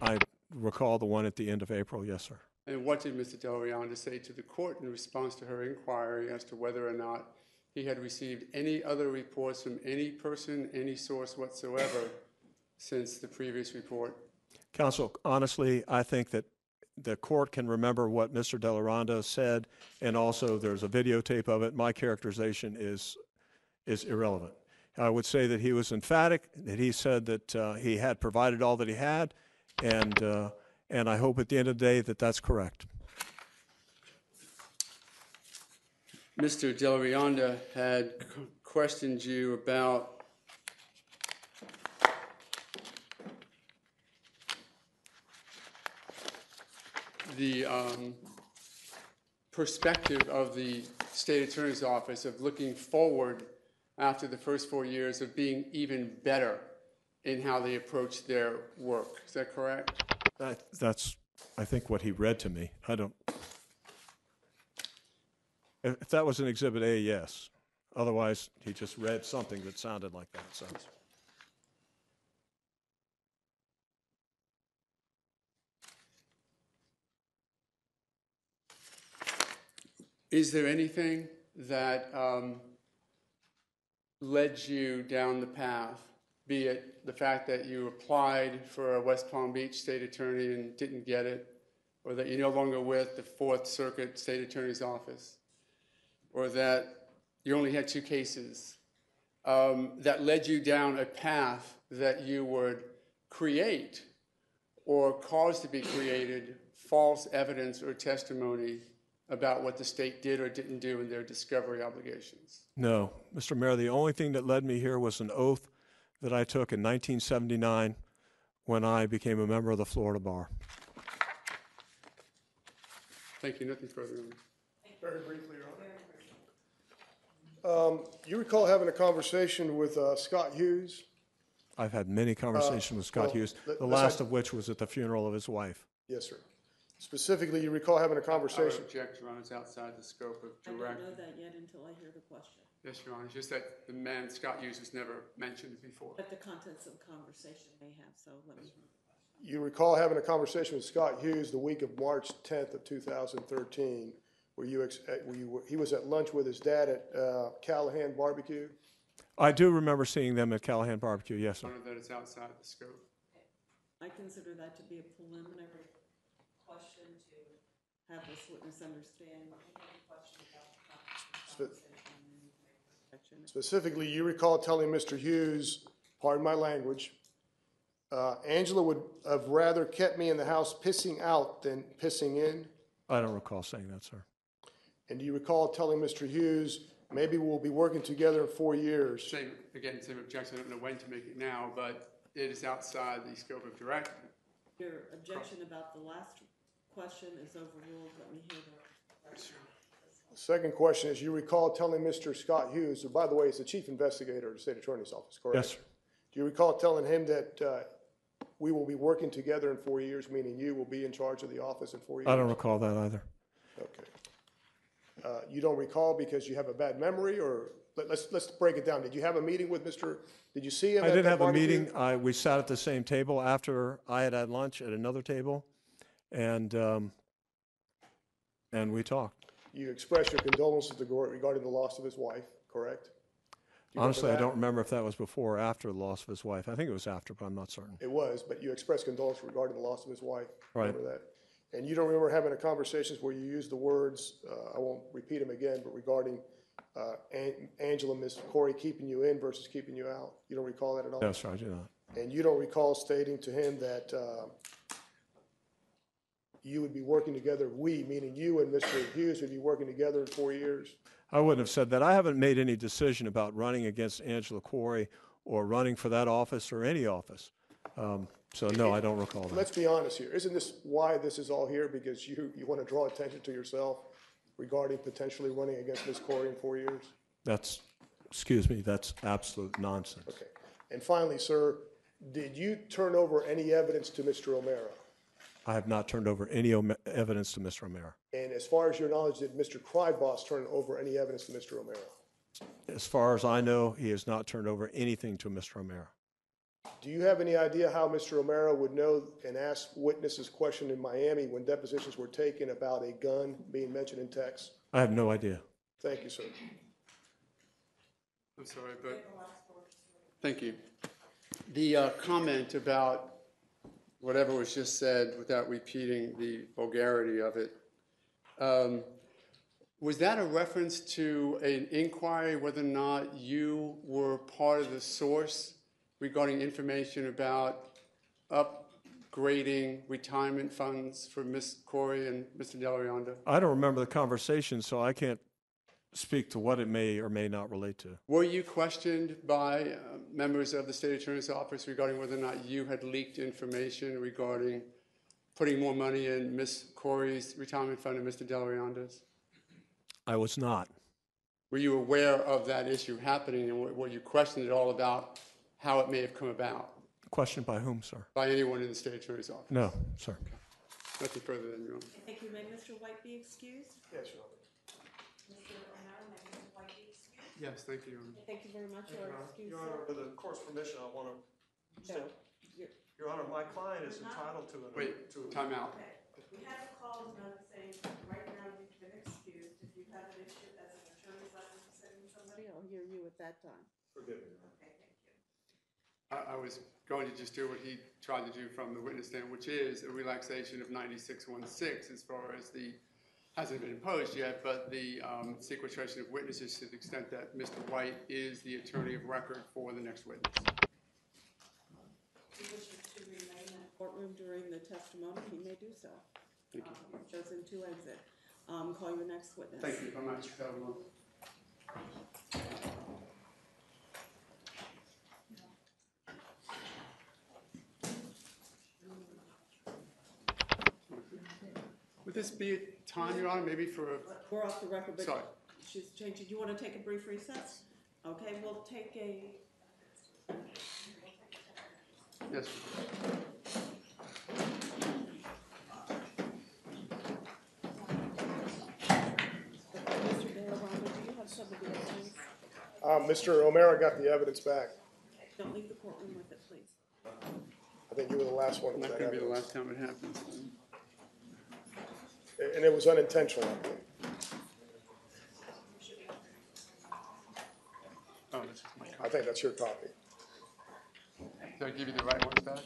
I recall the one at the end of April, yes, sir. And what did Mr. Delrianda say to the court in response to her inquiry as to whether or not he had received any other reports from any person, any source whatsoever since the previous report? Counsel, honestly, I think that the court can remember what Mr. Delrianda said, and also there's a videotape of it. My characterization is irrelevant. I would say that he was emphatic, that he said that he had provided all that he had, and I hope at the end of the day that that's correct. Mr. Delrianda had questioned you about the perspective of the state attorney's office of looking forward after the first 4 years of being even better in how they approach their work. Is that correct? That's, I think, what he read to me. I don't. If that was an Exhibit A, yes. Otherwise, he just read something that sounded like that. So. Is there anything that led you down the path, be it the fact that you applied for a West Palm Beach state attorney and didn't get it, or that you're no longer with the Fourth Circuit State Attorney's Office, or that you only had 2 cases, that led you down a path that you would create or cause to be created false evidence or testimony about what the state did or didn't do in their discovery obligations? No, Mr. Mayor, the only thing that led me here was an oath that I took in 1979 when I became a member of the Florida Bar. Thank you. Nothing further. Very briefly, Your Honor. You recall having a conversation with Scott Hughes? I've had many conversations with Scott Hughes, the last of which was at the funeral of his wife. Yes, sir. Specifically, you recall having a I conversation? would object, Your Honor. It's outside the scope of I don't direct. know that yet until I hear the question. Yes, Your Honor. It's just that the man, Scott Hughes, was never mentioned before. But the contents of the conversation may have, so let me. You recall having a conversation with Scott Hughes the week of March 10th of 2013, where he was at lunch with his dad at Callahan Barbecue? I do remember seeing them at Callahan Barbecue, yes, sir. Your Honor, that it's outside the scope. I consider that to be a preliminary question to have this witness understand any question about the conversation. Specifically, you recall telling Mr. Hughes, pardon my language, Angela would have rather kept me in the house pissing out than pissing in? I don't recall saying that, sir. And do you recall telling Mr. Hughes, maybe we'll be working together in 4 years? Same objection. I don't know when to make it now, but it is outside the scope of direct. Your objection about the last question is overruled. Let me hear the. Second question is, you recall telling Mr. Scott Hughes, who, by the way, is the chief investigator of the state attorney's office, correct? Yes, sir. Do you recall telling him that we will be working together in 4 years, meaning you will be in charge of the office in 4 years? I don't recall that either. Okay. You don't recall because you have a bad memory, or let's break it down. Did you have a meeting with Mr., did you see him I at did that have a barbecue? meeting. We sat at the same table after I had had lunch at another table, and we talked. You expressed your condolences regarding the loss of his wife, correct? Do you remember Honestly, I that? don't remember if that was before or after the loss of his wife. I think it was after, but I'm not certain. It was, but you expressed condolences regarding the loss of his wife. Right. Remember that? And you don't remember having a conversations where you used the words, I won't repeat them again, but regarding Angela, Miss Corey keeping you in versus keeping you out? You don't recall that at all? No, sir, I do not. And you don't recall stating to him that you would be working together, we, meaning you and Mr. Hughes, would be working together in 4 years? I wouldn't have said that. I haven't made any decision about running against Angela Corey or running for that office or any office. So, no, I don't recall that. Let's be honest here. Isn't this why this is all here? Because you want to draw attention to yourself regarding potentially running against Ms. Corey in 4 years? That's absolute nonsense. Okay. And finally, sir, did you turn over any evidence to Mr. O'Mara? I have not turned over any evidence to Mr. O'Mara. And as far as your knowledge, did Mr. Krybos turn over any evidence to Mr. O'Mara? As far as I know, he has not turned over anything to Mr. O'Mara. Do you have any idea how Mr. O'Mara would know and ask witnesses questioned in Miami when depositions were taken about a gun being mentioned in text? I have no idea. Thank you, sir. I'm sorry, but, thank you. The comment about whatever was just said, without repeating the vulgarity of it, was that a reference to an inquiry whether or not you were part of the source regarding information about upgrading retirement funds for Ms. Corey and Mr. Delarianda? I don't remember the conversation, so I can't speak to what it may or may not relate to. Were you questioned by members of the state attorney's office regarding whether or not you had leaked information regarding putting more money in Ms. Corey's retirement fund and Mr. Delarianda's? I was not. Were you aware of that issue happening, and were you questioned at all about how it may have come about Questioned by whom, sir? by anyone in the state attorney's office? No, sir. Nothing further than your own. Thank you. May Mr. White be excused? Yes, Your Honor. Mr. O'Mara, may Mr. White be excused? Yes, thank you, Your Honor. Thank you very much. You are excused, Your sir. Honor, with the court's permission, I want to No, you're- Your Honor, my client is entitled to Wait, time out. Okay, we had a call tonight saying, right now you've been excused. If you have an issue as an attorney's license sending somebody, I'll hear you at that time. Forgive me. Okay, thank you. I was going to just do what he tried to do from the witness stand, which is a relaxation of 9616 as far as hasn't been imposed yet, but the sequestration of witnesses to the extent that Mr. White is the attorney of record for the next witness. If he wishes to remain in the courtroom during the testimony, he may do so. Thank you. You've chosen to exit. Call your next witness. Thank you very much. Would this be a time, Your Honor, maybe for a, We're off the record, but sorry. she's changed. Do you want to take a brief recess? Okay, we'll take a, Yes. Mr. Delabonte, do you have some of the evidence? Mr. O'Mara got the evidence back. Don't leave the courtroom with it, please. I think you were the last one with Not that going to be the evidence. last time it happens. And it was unintentional, I think. Oh, this is my I copy. think that's your copy. Did I give you the right ones back?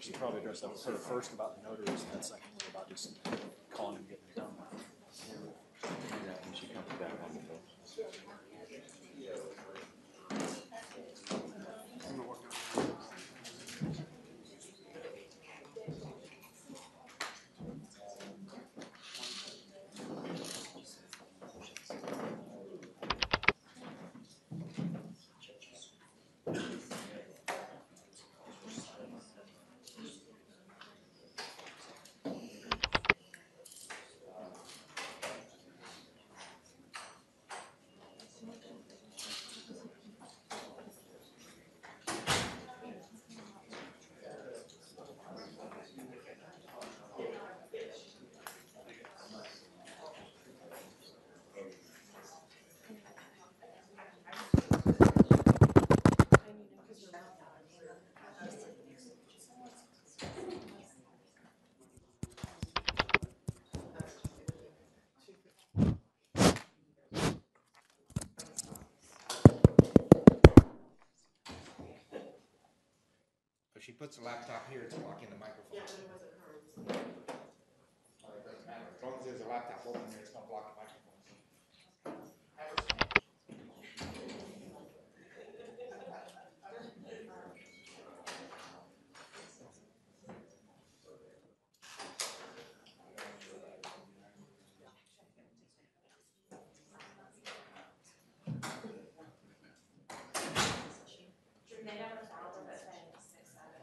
we should probably address that with her first about the notaries, and then secondly about just calling and getting it done. Yeah, we should come to that one with those. If she puts the laptop here, it's blocking the microphone. Yeah, but it wasn't hers. It doesn't matter. As long as there's a laptop open there, it's gonna block the microphone. They never filed it, but it's 6-7.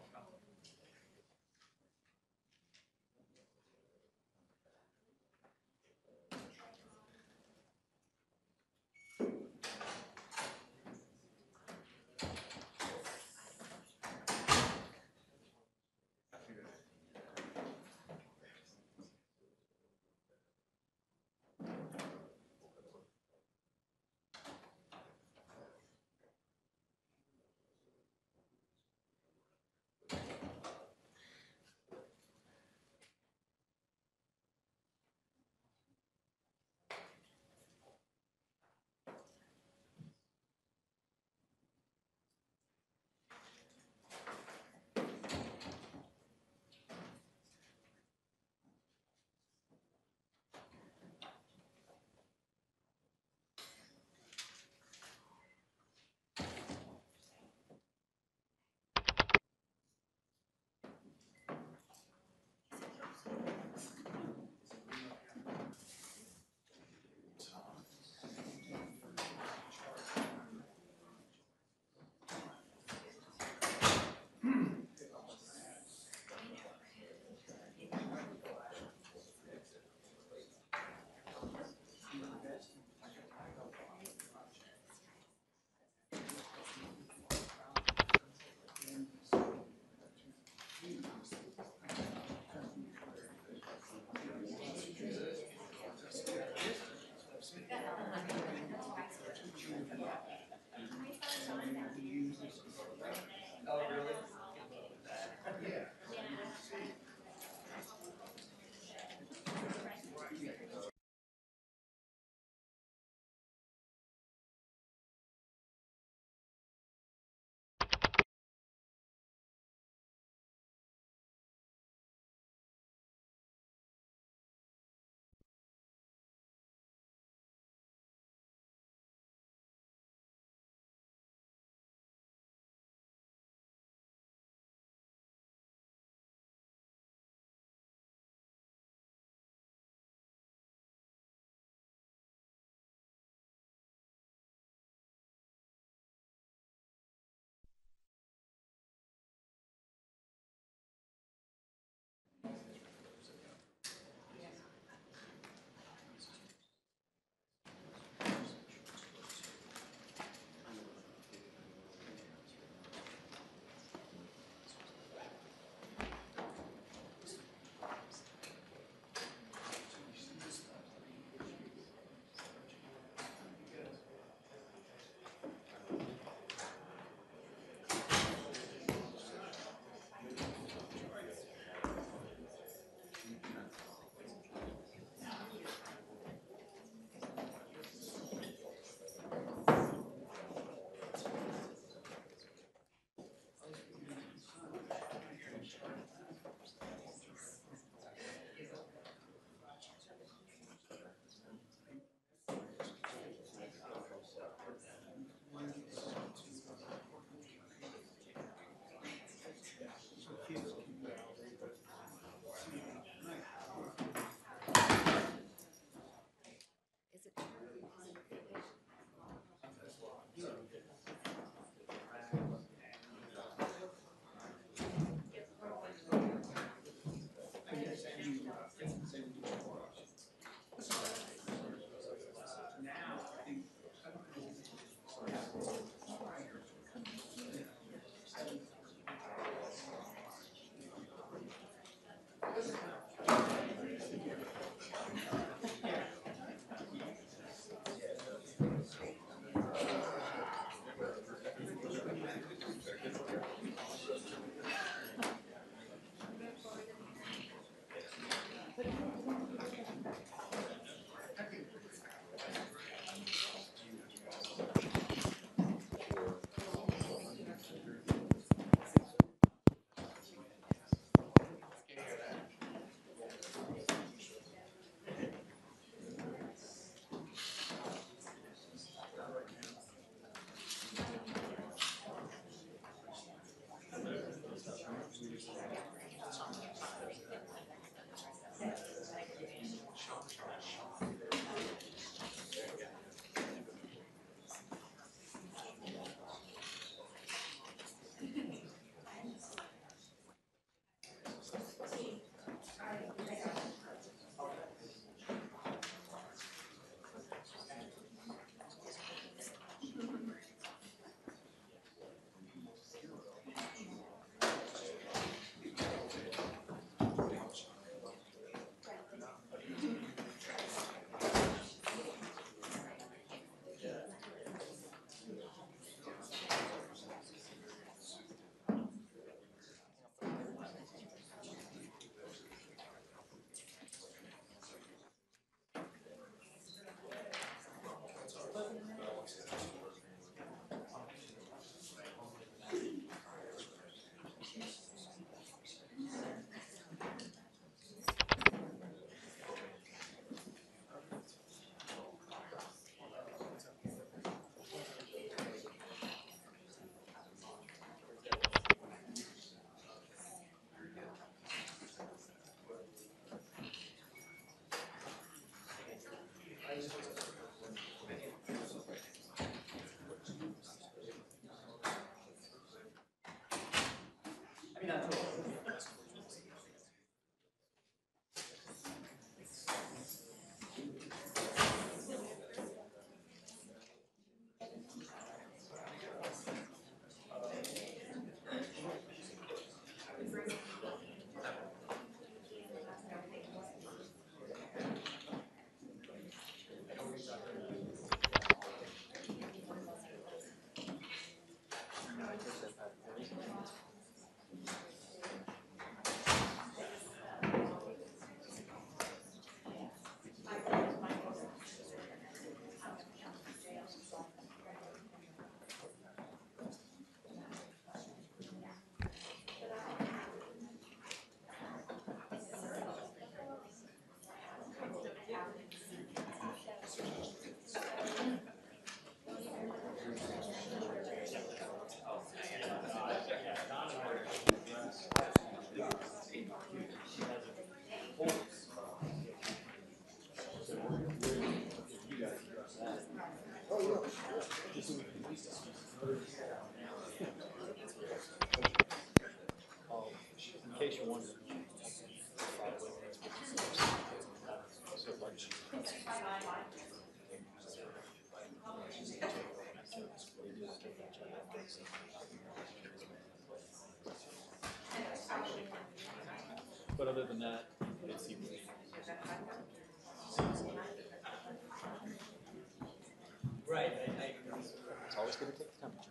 In case you wonder. But other than that, it's right. It's always going to take the temperature.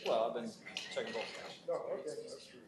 Well, I've been checking both sides. Oh, okay, that's true.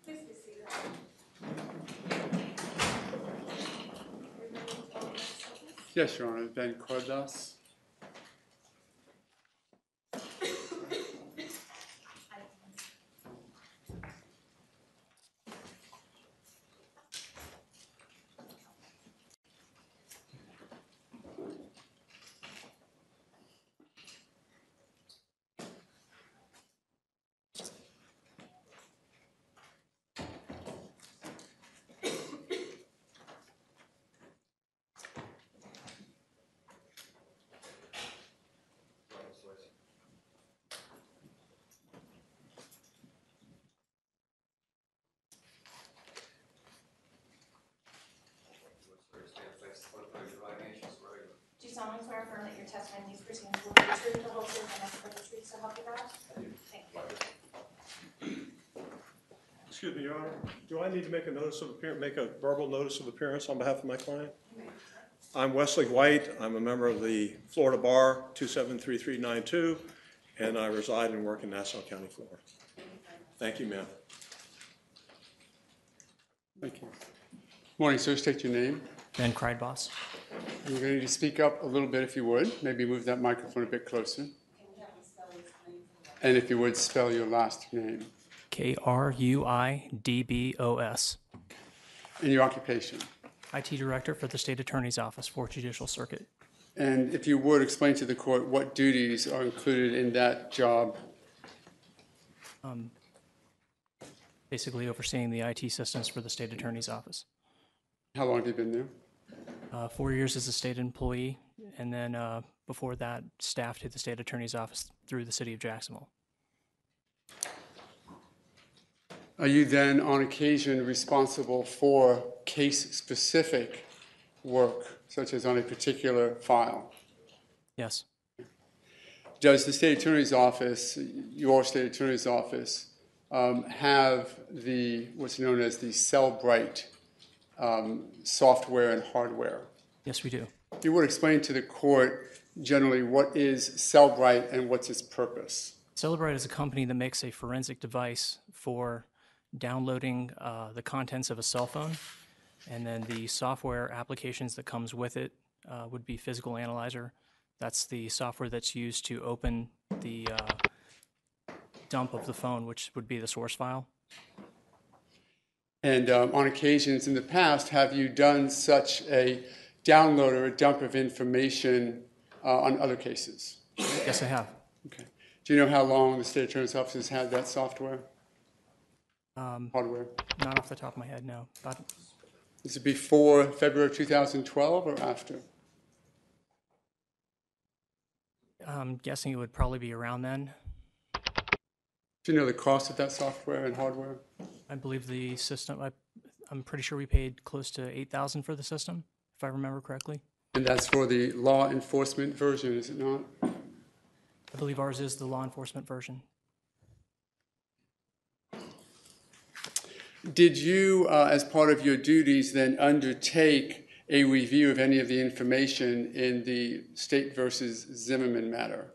Please be seated. Yes, Your Honor. Ben Cordas. Do you solemnly swear or affirm that your testimony in these proceedings will be the truth, the whole truth, and nothing but the truth, so help you God? I do. Thank you. Excuse me, Your Honor. Do I need to make a notice of appearance, make a verbal notice of appearance on behalf of my client? I'm Wesley White. I'm a member of the Florida Bar 273392, and I reside and work in Nassau County, Florida. Thank you, ma'am. Thank you. Morning, sir. State your name. Ben Kreidboss. And you're going to need to speak up a little bit if you would. Maybe move that microphone a bit closer. And if you would, spell your last name. Kruidbos. And your occupation. IT Director for the State Attorney's Office, 4th Judicial Circuit. And if you would, explain to the court what duties are included in that job. Basically overseeing the IT systems for the State Attorney's Office. How long have you been there? 4 years as a state employee, and then before that, staffed at the State Attorney's Office through the City of Jacksonville. Are you then on occasion responsible for case-specific work, such as on a particular file? Yes. Does the state attorney's office, your state attorney's office, have what's known as the Cellbrite software and hardware? Yes, we do. If you would explain to the court generally what is Cellbrite and what's its purpose? Celebrite is a company that makes a forensic device for downloading the contents of a cell phone, and then the software applications that comes with it would be Physical Analyzer. That's the software that's used to open the dump of the phone, which would be the source file. And on occasions in the past, have you done such a download or a dump of information on other cases? Yes, I have. Okay. Do you know how long the state attorney's office has had that software? Hardware? Not off the top of my head, no. But Is it before February 2012 or after? I'm guessing it would probably be around then. Do you know the cost of that software and hardware? I believe the system, I'm pretty sure we paid close to $8,000 for the system, if I remember correctly. And that's for the law enforcement version, is it not? I believe ours is the law enforcement version. Did you, as part of your duties, then undertake a review of any of the information in the State versus Zimmerman matter?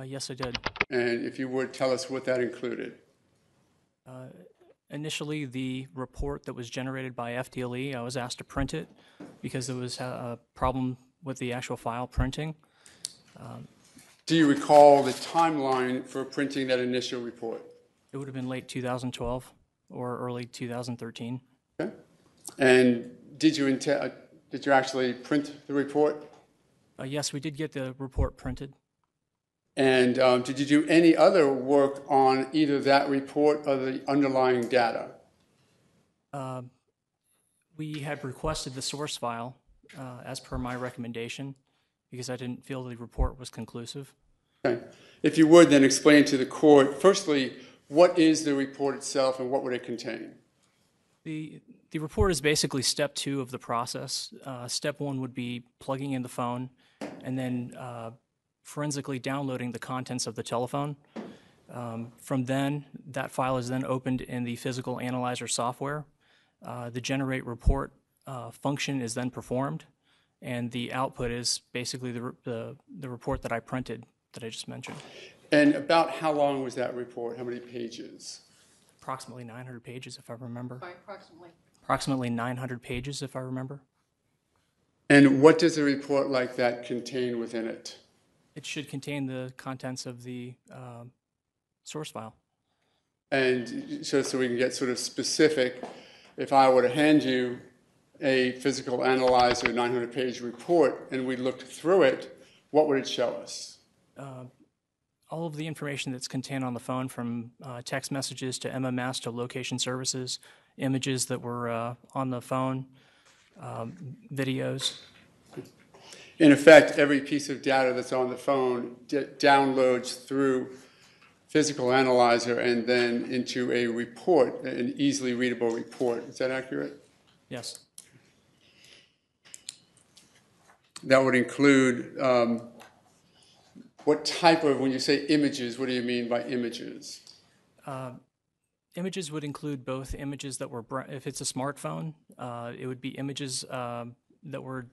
Yes, I did. And if you would, tell us what that included. Initially, the report that was generated by FDLE, I was asked to print it because there was a problem with the actual file printing. Do you recall the timeline for printing that initial report? It would have been late 2012 or early 2013. Okay. And did you actually print the report? Yes, we did get the report printed. And did you do any other work on either that report or the underlying data? We had requested the source file as per my recommendation because I didn't feel the report was conclusive. Okay. If you would, then explain to the court, firstly, what is the report itself and what would it contain? The report is basically step 2 of the process. Step 1 would be plugging in the phone and then forensically downloading the contents of the telephone. From then, that file is then opened in the Physical Analyzer software. The generate report function is then performed, and the output is basically the report that I printed that I just mentioned. And about how long was that report? How many pages? Approximately 900 pages, if I remember. By approximately. Approximately 900 pages, if I remember. And what does a report like that contain within it? It should contain the contents of the source file. And so we can get sort of specific, if I were to hand you a Physical Analyzer 900-page report and we looked through it, what would it show us? All of the information that's contained on the phone, from text messages to MMS to location services, images that were on the phone, videos. In effect, every piece of data that's on the phone downloads through Physical Analyzer and then into a report, an easily readable report. Is that accurate? Yes. That would include what type of, when you say images, what do you mean by images? Images would include both images that were, if it's a smartphone, it would be images that were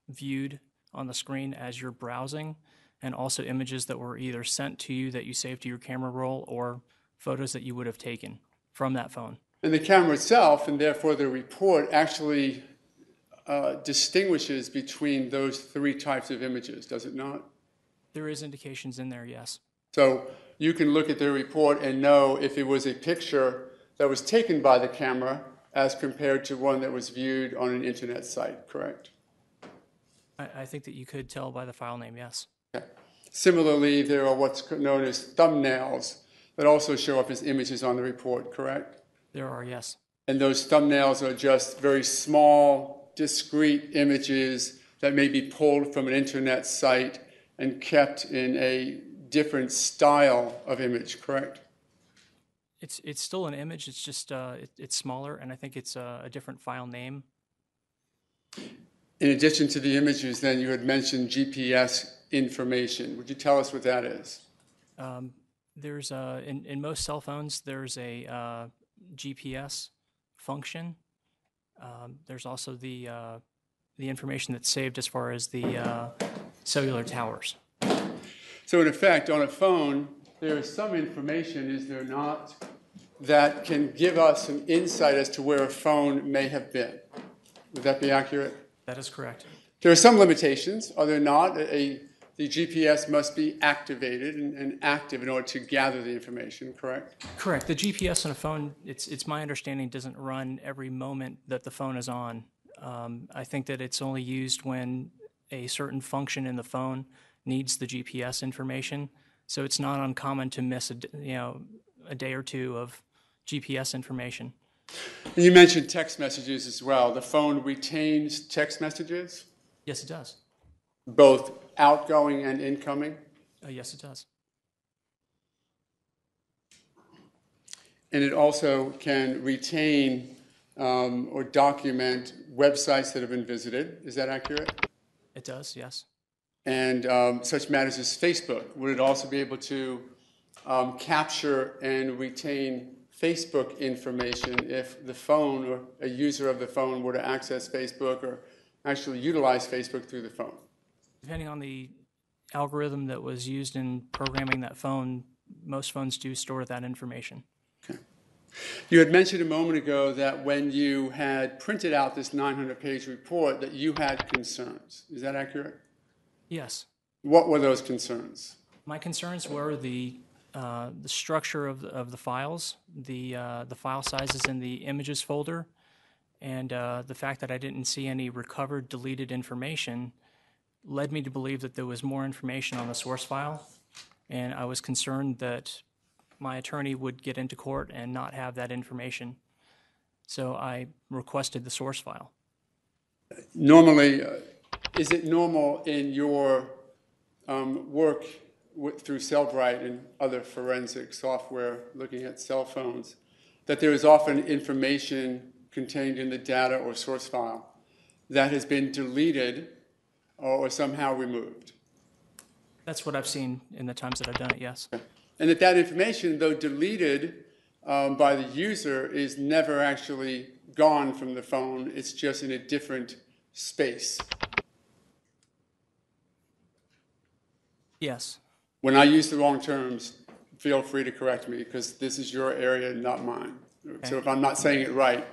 viewed on the screen as you're browsing, and also images that were either sent to you that you saved to your camera roll or photos that you would have taken from that phone. And the camera itself, and therefore the report, actually distinguishes between those 3 types of images, does it not? There is indications in there, yes. So you can look at the report and know if it was a picture that was taken by the camera as compared to one that was viewed on an internet site, correct? I think that you could tell by the file name, yes. Okay. Similarly, there are what's known as thumbnails that also show up as images on the report, correct? There are, yes. And those thumbnails are just very small, discrete images that may be pulled from an internet site and kept in a different style of image, correct? It's still an image. It's just it's smaller, and I think it's a different file name. In addition to the images, then you had mentioned GPS information. Would you tell us what that is? There's in most cell phones there's a GPS function. There's also the information that's saved as far as the cellular towers. So in effect, on a phone, there is some information, is there not, that can give us some insight as to where a phone may have been. Would that be accurate? That is correct. There are some limitations, are there not? The GPS must be activated and active in order to gather the information, correct? Correct. The GPS on a phone, it's my understanding, doesn't run every moment that the phone is on. I think that it's only used when a certain function in the phone needs the GPS information. So it's not uncommon to miss a day or two of GPS information. You mentioned text messages as well. The phone retains text messages? Yes, it does. Both outgoing and incoming? Yes, it does. And it also can retain or document websites that have been visited. Is that accurate? It does, yes. And such matters as Facebook. Would it also be able to capture and retain Facebook information if the phone or a user of the phone were to access Facebook or actually utilize Facebook through the phone? Depending on the algorithm that was used in programming that phone, most phones do store that information. Okay. You had mentioned a moment ago that when you had printed out this 900-page report that you had concerns. Is that accurate? Yes. What were those concerns? My concerns were the structure of the files, the file sizes in the images folder, and the fact that I didn't see any recovered deleted information led me to believe that there was more information on the source file, and I was concerned that my attorney would get into court and not have that information. So I requested the source file. Normally, is it normal in your work through Cellbrite and other forensic software looking at cell phones that there is often information contained in the data or source file that has been deleted or somehow removed? That's what I've seen in the times that I've done it, yes. And that information, though deleted by the user, is never actually gone from the phone. It's just in a different space. Yes. When I use the wrong terms, feel free to correct me, because this is your area, not mine. Okay. So if I'm not saying it right,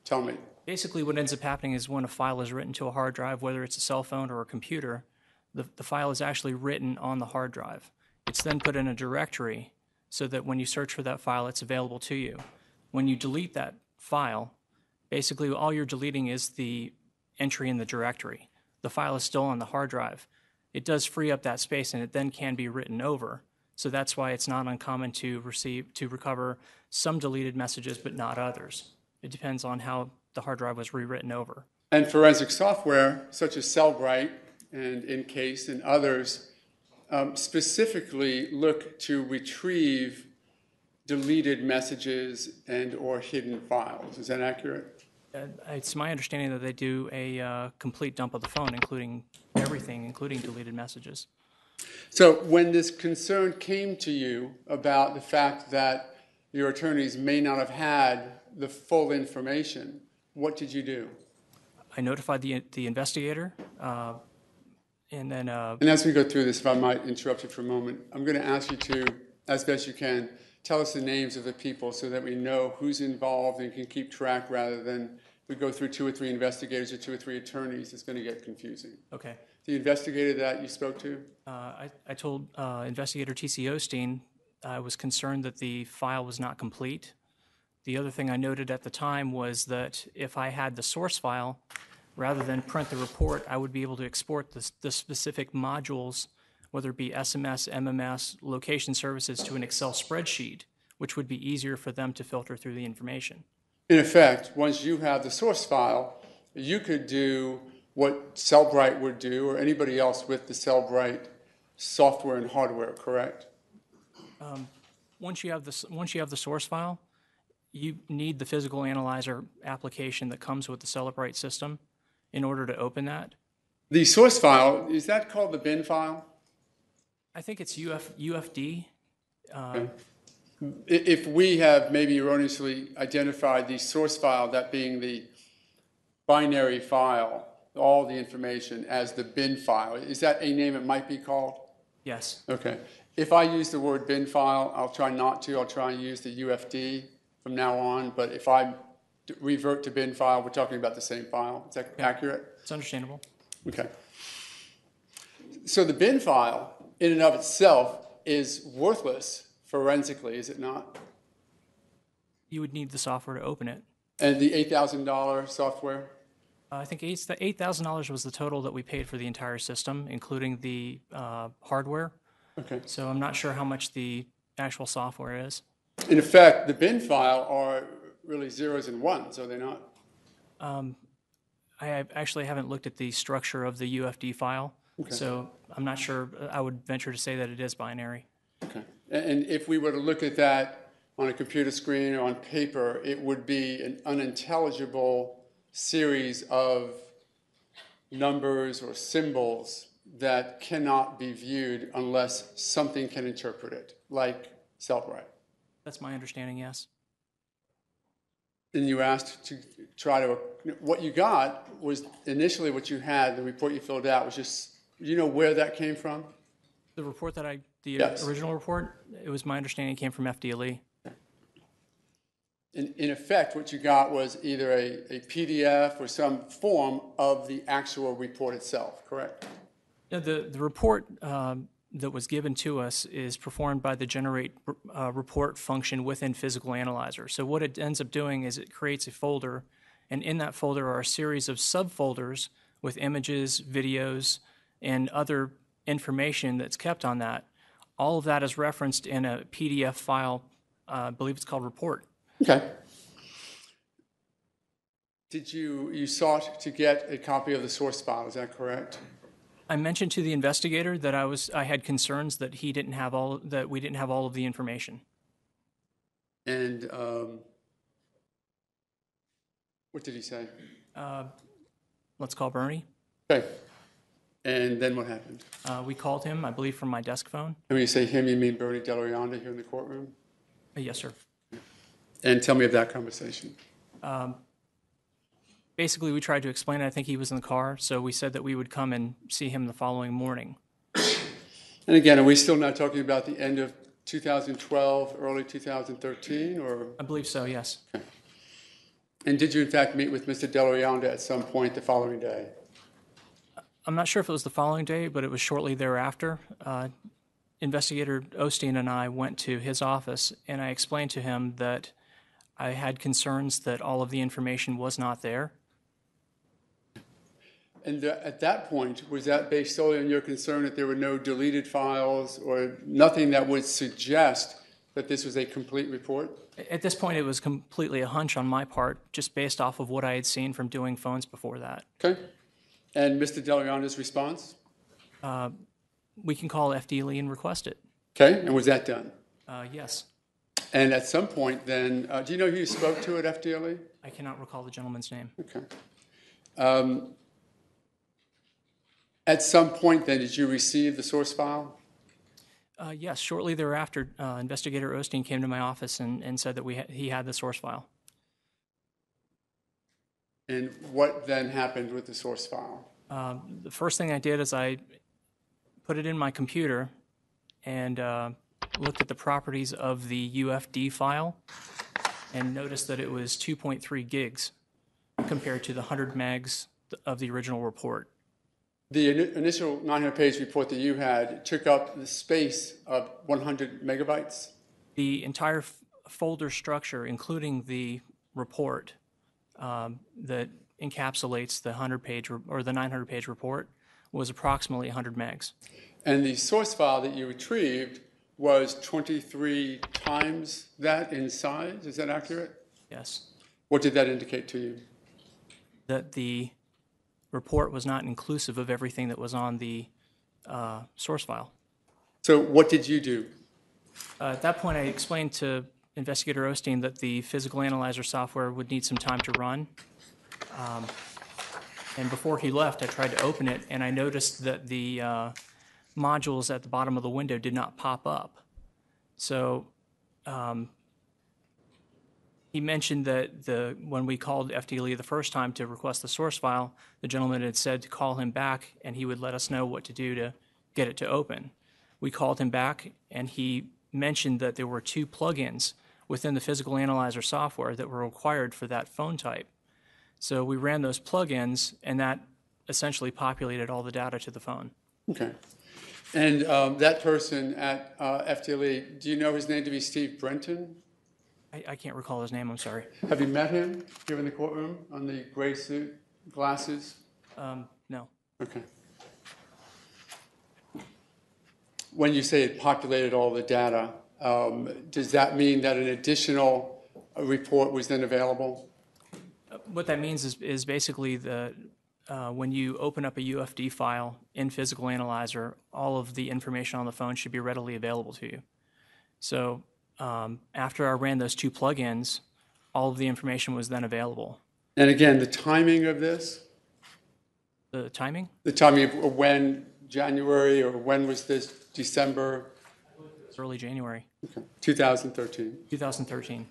tell me. Basically, what ends up happening is when a file is written to a hard drive, whether it's a cell phone or a computer, the file is actually written on the hard drive. It's then put in a directory so that when you search for that file, it's available to you. When you delete that file, basically all you're deleting is the entry in the directory. The file is still on the hard drive. It does free up that space, and it then can be written over. So that's why it's not uncommon to recover some deleted messages, but not others. It depends on how the hard drive was rewritten over. And forensic software, such as Cellbrite and Encase and others, specifically look to retrieve deleted messages and or hidden files. Is that accurate? It's my understanding that they do a complete dump of the phone, including everything, including deleted messages. So when this concern came to you about the fact that your attorneys may not have had the full information, what did you do? I notified the investigator, and then... And as we go through this, if I might interrupt you for a moment, I'm going to ask you to, as best you can, tell us the names of the people so that we know who's involved and can keep track rather than we go through 2 or 3 investigators or 2 or 3 attorneys. It's going to get confusing. Okay. The investigator that you spoke to? I told Investigator T.C. Osteen I was concerned that the file was not complete. The other thing I noted at the time was that if I had the source file, rather than print the report, I would be able to export the specific modules, whether it be SMS, MMS, location services, to an Excel spreadsheet, which would be easier for them to filter through the information. In effect, once you have the source file, you could do what Cellbrite would do or anybody else with the Cellbrite software and hardware, correct? Once you have the source file, you need the physical analyzer application that comes with the Celebrite system in order to open that. The source file, is that called the bin file? I think it's UFD. If we have maybe erroneously identified the source file, that being the binary file, all the information, as the bin file, is that a name it might be called? Yes. Okay. If I use the word bin file, I'll try not to. I'll try and use the UFD from now on. But if I revert to bin file, we're talking about the same file. Is that accurate? It's understandable. Okay. So the bin file, in and of itself, is worthless forensically, is it not? You would need the software to open it. And the $8,000 software? I think $8,000 was the total that we paid for the entire system, including the hardware. Okay. So I'm not sure how much the actual software is. In effect, the bin file are really zeros and ones, are they not? I actually haven't looked at the structure of the UFD file, so I'm not sure. I would venture to say that it is binary. Okay. And if we were to look at that on a computer screen or on paper, it would be an unintelligible series of numbers or symbols that cannot be viewed unless something can interpret it, like Celebrite. That's my understanding, yes. And you asked to try to, what you got was initially what you had, the report you filled out was just, you know where that came from? The report that Yes. original report, it was my understanding it came from FDLE. In effect, what you got was either a PDF or some form of the actual report itself, correct? Yeah, the report that was given to us is performed by the generate report function within Physical Analyzer. So what it ends up doing is it creates a folder, and in that folder are a series of subfolders with images, videos, and other information that's kept on that. All of that is referenced in a PDF file, I believe it's called report. Okay. Did you sought to get a copy of the source file, is that correct? I mentioned to the investigator that I had concerns that we didn't have all of the information. And what did he say? Let's call Bernie. Okay. And then what happened? We called him, I believe, from my desk phone. And when you say him, you mean Bernie Delorianda here in the courtroom? Yes, sir. And tell me of that conversation. Basically, we tried to explain it. I think he was in the car, so we said that we would come and see him the following morning. And again, are we still not talking about the end of 2012, early 2013, or? I believe so, yes. Okay. And did you in fact meet with Mr. Delorianda at some point the following day? I'm not sure if it was the following day, but it was shortly thereafter. Investigator Osteen and I went to his office, and I explained to him that I had concerns that all of the information was not there. And at that point, was that based solely on your concern that there were no deleted files or nothing that would suggest that this was a complete report? At this point, it was completely a hunch on my part, just based off of what I had seen from doing phones before that. Okay. And Mr. Delorianda's response? We can call FDLE and request it. Okay. And was that done? Yes. And at some point then, do you know who you spoke to at FDLE? I cannot recall the gentleman's name. Okay. At some point then, did you receive the source file? Yes, shortly thereafter, Investigator Osteen came to my office and said that he had the source file. And what then happened with the source file? The first thing I did is I put it in my computer and looked at the properties of the UFD file and noticed that it was 2.3 gigs compared to the 100 megs of the original report. The initial 900-page report that you had took up the space of 100 megabytes? The entire folder structure, including the report that encapsulates the 100-page or the 900-page report, was approximately 100 megs. And the source file that you retrieved was 23 times that in size? Is that accurate? Yes. What did that indicate to you? That the report was not inclusive of everything that was on the source file. So what did you do? At that point, I explained to Investigator Osteen that the physical analyzer software would need some time to run. And before he left, I tried to open it, and I noticed that the modules at the bottom of the window did not pop up. So he mentioned that when we called FDLE the first time to request the source file, the gentleman had said to call him back, and he would let us know what to do to get it to open. We called him back, and he mentioned that there were 2 plugins within the physical analyzer software that were required for that phone type. So we ran those plugins, and that essentially populated all the data to the phone. Okay. And that person at FDLE, do you know his name to be Steve Brenton? I can't recall his name, I'm sorry. Have you met him here in the courtroom on the gray suit, glasses? No. Okay. When you say it populated all the data, does that mean that an additional report was then available? What that means is basically when you open up a UFD file in Physical Analyzer, all of the information on the phone should be readily available to you. So after I ran those 2 plugins, all of the information was then available. And again, the timing of this? The timing? The timing of when, January, or when was this, December? It was early January. Okay. 2013. 2013.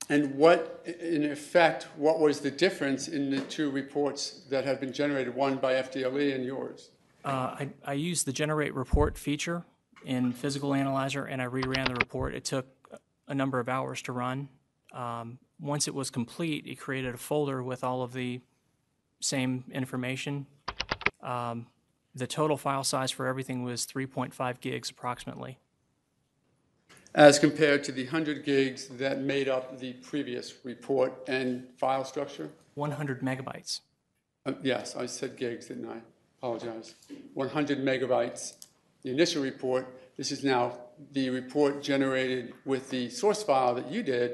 And what, in effect, what was the difference in the 2 reports that had been generated, one by FDLE and yours? I used the Generate Report feature in Physical Analyzer, and I reran the report. It took a number of hours to run. Once it was complete, it created a folder with all of the same information. The total file size for everything was 3.5 gigs approximately. As compared to the 100 gigs that made up the previous report and file structure? 100 megabytes. Yes, I said gigs, didn't I? Apologize. 100 megabytes. The initial report, this is now the report generated with the source file that you did,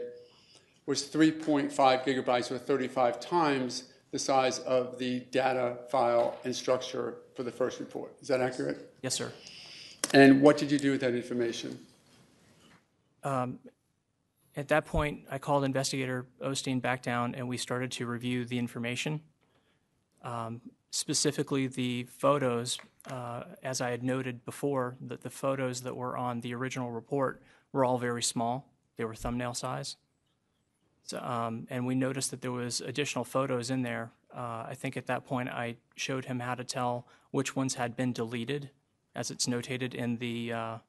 was 3.5 gigabytes, or 35 times the size of the data file and structure for the first report. Is that accurate? Yes, sir. And what did you do with that information? At that point, I called Investigator Osteen back down, and we started to review the information. Specifically, the photos, as I had noted before, that the photos that were on the original report were all very small. They were thumbnail size. So, and we noticed that there was additional photos in there. I think at that point I showed him how to tell which ones had been deleted, as it's notated in the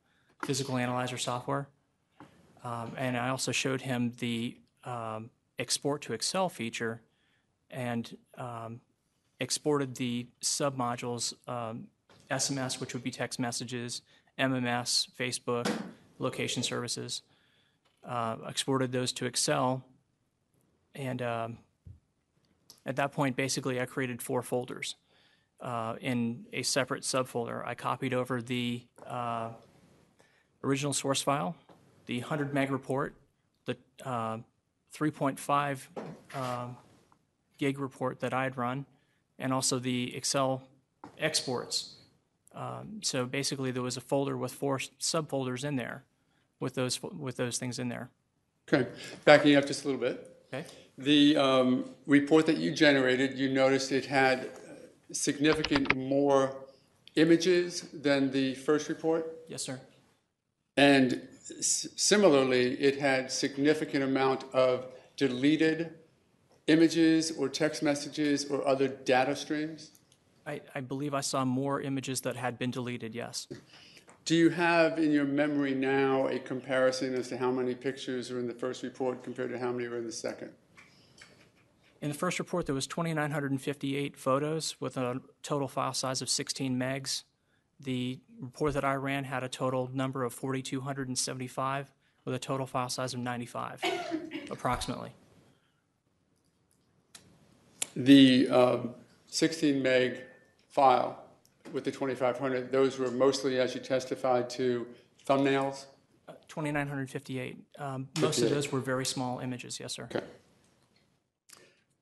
Physical Analyzer software. And I also showed him the export to Excel feature, and exported the submodules, SMS, which would be text messages, MMS, Facebook, location services, exported those to Excel. And at that point, basically, I created 4 folders in a separate subfolder. I copied over the original source file, the 100 meg report, the 3.5 gig report that I had run, and also the Excel exports. So basically, there was a folder with 4 subfolders in there, with those things in there. Okay, backing up just a little bit. Okay. The report that you generated, you noticed it had significant more images than the first report? Yes, sir. And similarly, it had significant amount of deleted images or text messages or other data streams? I believe I saw more images that had been deleted, yes. Do you have in your memory now a comparison as to how many pictures are in the first report compared to how many are in the second? In the first report, there was 2,958 photos with a total file size of 16 megs. The report that I ran had a total number of 4,275 with a total file size of 95, approximately. The 16 meg file with the 2,500, those were mostly, as you testified, to thumbnails? 2,958. Most of those were very small images, yes, sir. Okay.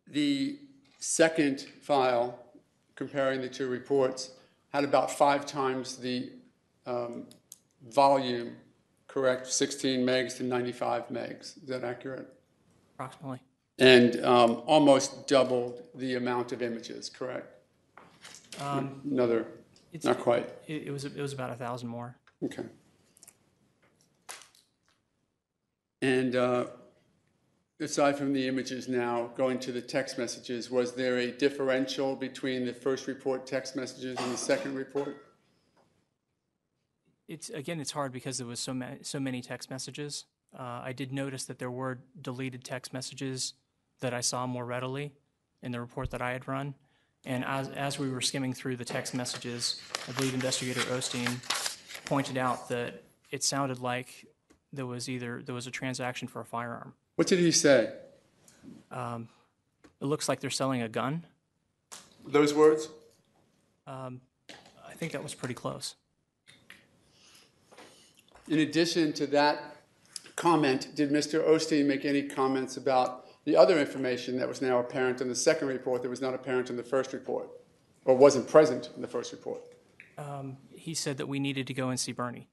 The second file, comparing the 2 reports, had about 5 times the volume, correct? 16 megs to 95 megs. Is that accurate? Approximately. And almost doubled the amount of images, correct? Not quite. It was about 1,000 more. Okay. And aside from the images now, going to the text messages, was there a differential between the first report text messages and the second report? It's hard because there was so many text messages. I did notice that there were deleted text messages that I saw more readily in the report that I had run. And as we were skimming through the text messages, I believe Investigator Osteen pointed out that it sounded like there was a transaction for a firearm. What did he say? It looks like they're selling a gun. Those words? I think that was pretty close. In addition to that comment, did Mr. Osteen make any comments about the other information that was now apparent in the second report that was not apparent in the first report, or wasn't present in the first report? He said that we needed to go and see Bernie.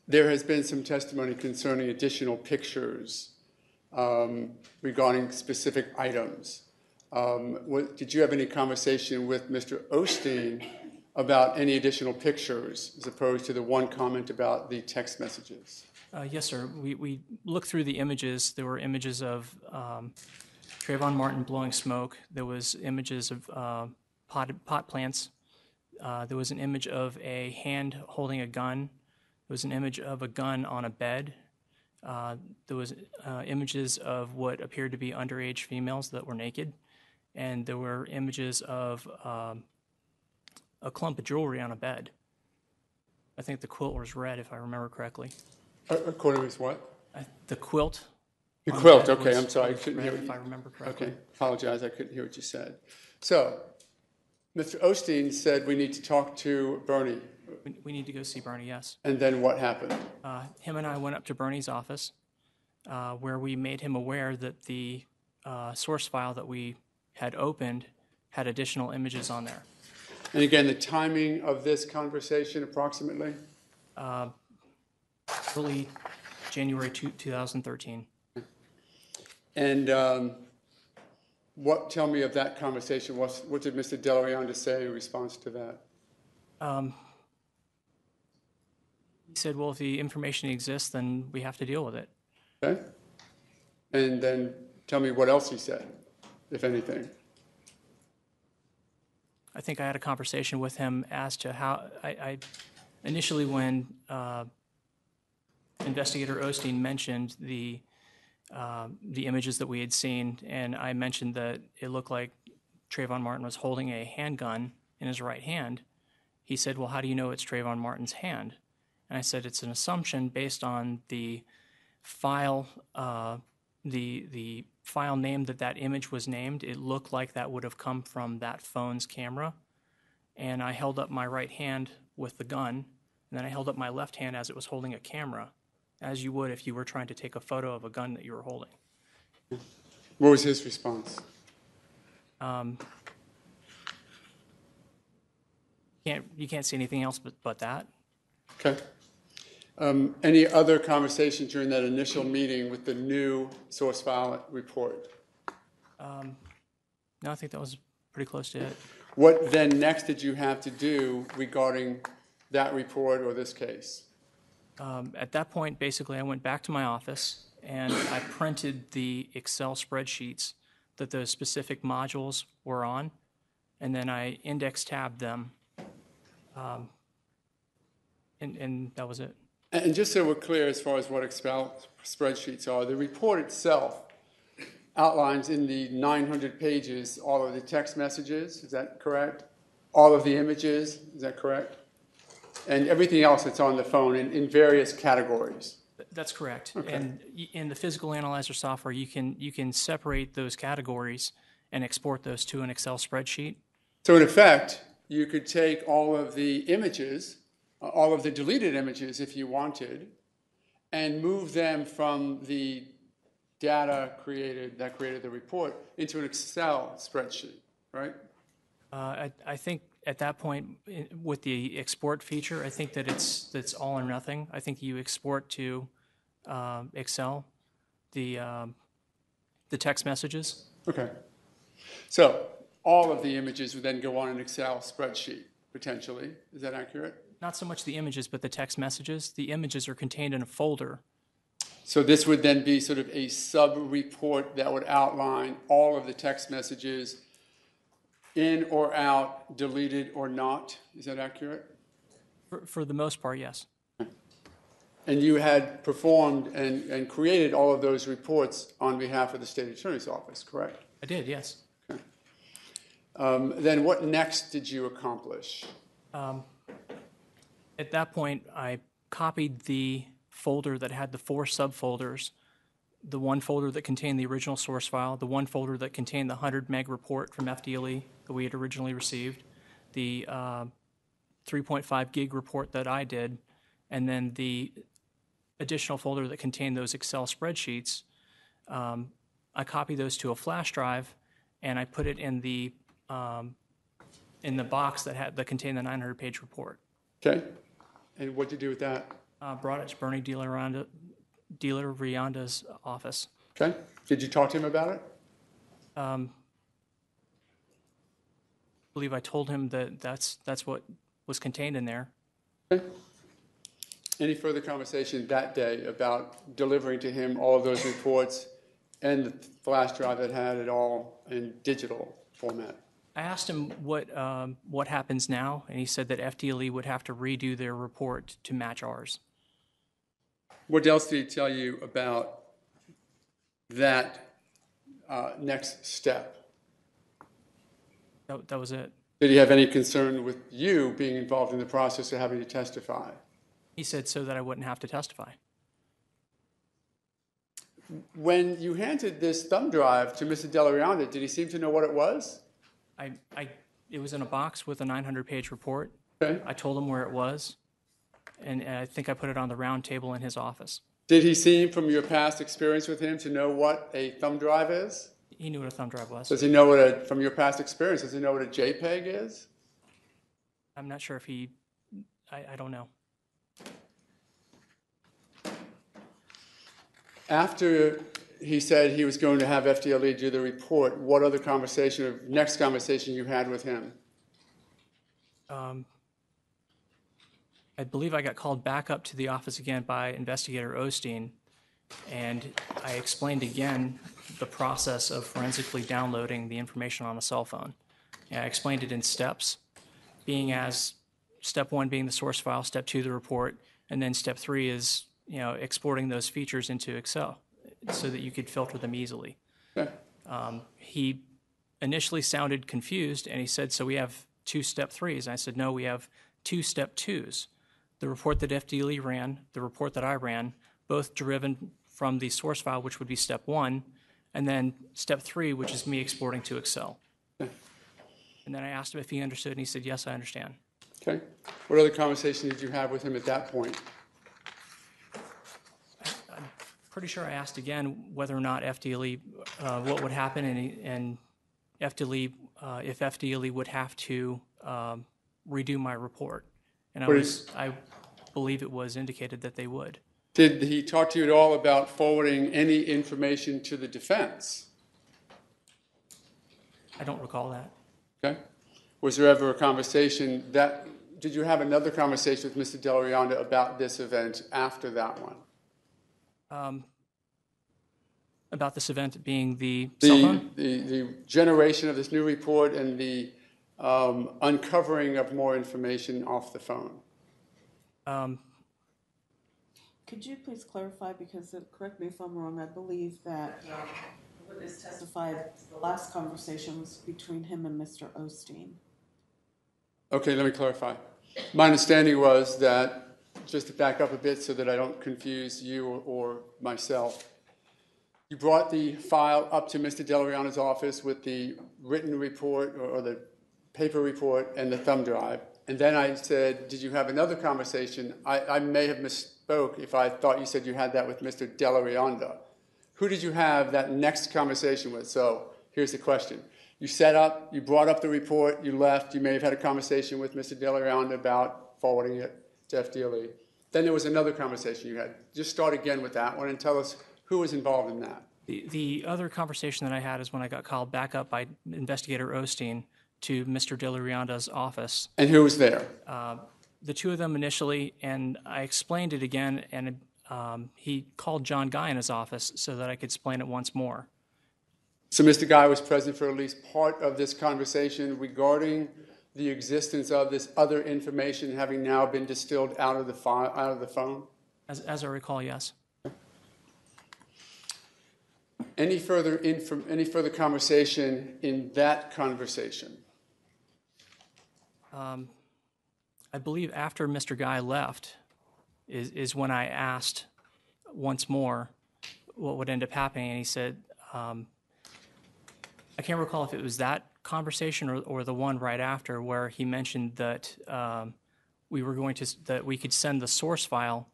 There has been some testimony concerning additional pictures regarding specific items. Did you have any conversation with Mr. Osteen about any additional pictures as opposed to the one comment about the text messages? Yes, sir. We looked through the images. There were images of Trayvon Martin blowing smoke. There was images of pot plants. There was an image of a hand holding a gun. There was an image of a gun on a bed. There was images of what appeared to be underage females that were naked. And there were images of a clump of jewelry on a bed. I think the quilt was red, if I remember correctly. According to what? The quilt. The quilt, okay, I'm sorry. I couldn't hear red, what if I you... remember correctly. Okay, apologize, I couldn't hear what you said. So, Mr. Osteen said we need to talk to Bernie. We need to go see Bernie, yes. And then what happened? Him and I went up to Bernie's office where we made him aware that the source file that we had opened had additional images on there. And again, the timing of this conversation approximately? Early January 2013. And tell me of that conversation. What did Mr. Delarion say in response to that? He said, well, if the information exists, then we have to deal with it. Okay. And then tell me what else he said, if anything. I think I had a conversation with him as to how I initially when Investigator Osteen mentioned the images that we had seen, and I mentioned that it looked like Trayvon Martin was holding a handgun in his right hand. He said, well, how do you know it's Trayvon Martin's hand? And I said, it's an assumption based on the file, the file name that image was named. It looked like that would have come from that phone's camera. And I held up my right hand with the gun, and then I held up my left hand as it was holding a camera, as you would if you were trying to take a photo of a gun that you were holding. What was his response? You can't see anything else but that. Okay. Any other conversation during that initial meeting with the new source file report? No, I think that was pretty close to it. What then next did you have to do regarding that report or this case? At that point, basically, I went back to my office and I printed the Excel spreadsheets that those specific modules were on, and then I index tabbed them, and that was it. And just so we're clear as far as what Excel spreadsheets are, the report itself outlines in the 900 pages all of the text messages, is that correct? All of the images, is that correct? And everything else that's on the phone in various categories. That's correct. Okay. And in the physical analyzer software, you can separate those categories and export those to an Excel spreadsheet. So in effect, you could take all of the images, all of the deleted images if you wanted, and move them from the data created the report into an Excel spreadsheet, right? I think at that point, with the export feature, I think that that's all or nothing. I think you export to Excel the text messages. Okay. So all of the images would then go on an Excel spreadsheet, potentially. Is that accurate? Not so much the images, but the text messages. The images are contained in a folder. So this would then be sort of a sub-report that would outline all of the text messages in or out, deleted or not. Is that accurate? For the most part, yes. And you had performed and created all of those reports on behalf of the state attorney's office, correct? I did, yes. Okay. Then what next did you accomplish? At that point, I copied the folder that had the 4 subfolders, the one folder that contained the original source file, the one folder that contained the 100 meg report from FDLE that we had originally received, the 3.5 gig report that I did, and then the additional folder that contained those Excel spreadsheets. I copied those to a flash drive, and I put it in the box that contained the 900-page report. Okay. And what did you do with that? Brought it to Bernie De La Rionda's office. Okay. Did you talk to him about it? I believe I told him that that's what was contained in there. Okay. Any further conversation that day about delivering to him all of those reports and the flash drive that had it all in digital format? I asked him what happens now, and he said that FDLE would have to redo their report to match ours. What else did he tell you about that next step? That was it. Did he have any concern with you being involved in the process of having to testify? He said so that I wouldn't have to testify. When you handed this thumb drive to Mr. De La Rionda, did he seem to know what it was? It was in a box with a 900-page report. Okay. I told him where it was, and I think I put it on the round table in his office. Did he seem, from your past experience with him, to know what a thumb drive is? He knew what a thumb drive was. Does he know from your past experience, does he know what a JPEG is? I'm not sure if I don't know. After he said he was going to have FDLE do the report, what other next conversation you had with him? I believe I got called back up to the office again by Investigator Osteen, and I explained again the process of forensically downloading the information on a cell phone. And I explained it in steps, being as step 1 being the source file, step 2 the report, and then step 3 is exporting those features into Excel so that you could filter them easily. Okay. He initially sounded confused, and he said, so we have 2 step 3s. And I said, no, we have 2 step 2s. The report that FDLE ran, the report that I ran, both driven from the source file, which would be step 1, and then step 3, which is me exporting to Excel. Okay. And then I asked him if he understood, and he said, yes, I understand. Okay. What other conversation did you have with him at that point? Pretty sure I asked again whether or not FDLE, what would happen, and FDLE, if FDLE would have to redo my report. And I believe it was indicated that they would. Did he talk to you at all about forwarding any information to the defense? I don't recall that. Okay. Was there ever a conversation did you have another conversation with Mr. De La Rionda about this event after that one? About this event being the cell phone? The generation of this new report and the uncovering of more information off the phone. Could you please clarify, because correct me if I'm wrong, I believe that the witness testified the last conversation was between him and Mr. Osteen. Okay, let me clarify. My understanding was that, just to back up a bit so that I don't confuse you or myself, you brought the file up to Mr. De La Rionda's office with the written report or the paper report and the thumb drive. And then I said, did you have another conversation? I may have misspoke if I thought you said you had that with Mr. De La Rionda. Who did you have that next conversation with? So here's the question. You set up, you brought up the report, you left, you may have had a conversation with Mr. DeLaronda about forwarding it to FDLE. Then there was another conversation you had. Just start again with that one and tell us who was involved in that. The other conversation that I had is when I got called back up by Investigator Osteen to Mr. DeLaronda's office. And who was there? The two of them initially, and I explained it again, and he called John Guy in his office so that I could explain it once more. So Mr. Guy was present for at least part of this conversation regarding the existence of this other information having now been distilled out of the phone? As I recall, yes. Any further conversation in that conversation? I believe after Mr. Guy left is when I asked once more what would end up happening, and he said, I can't recall if it was that conversation or the one right after where he mentioned that that we could send the source file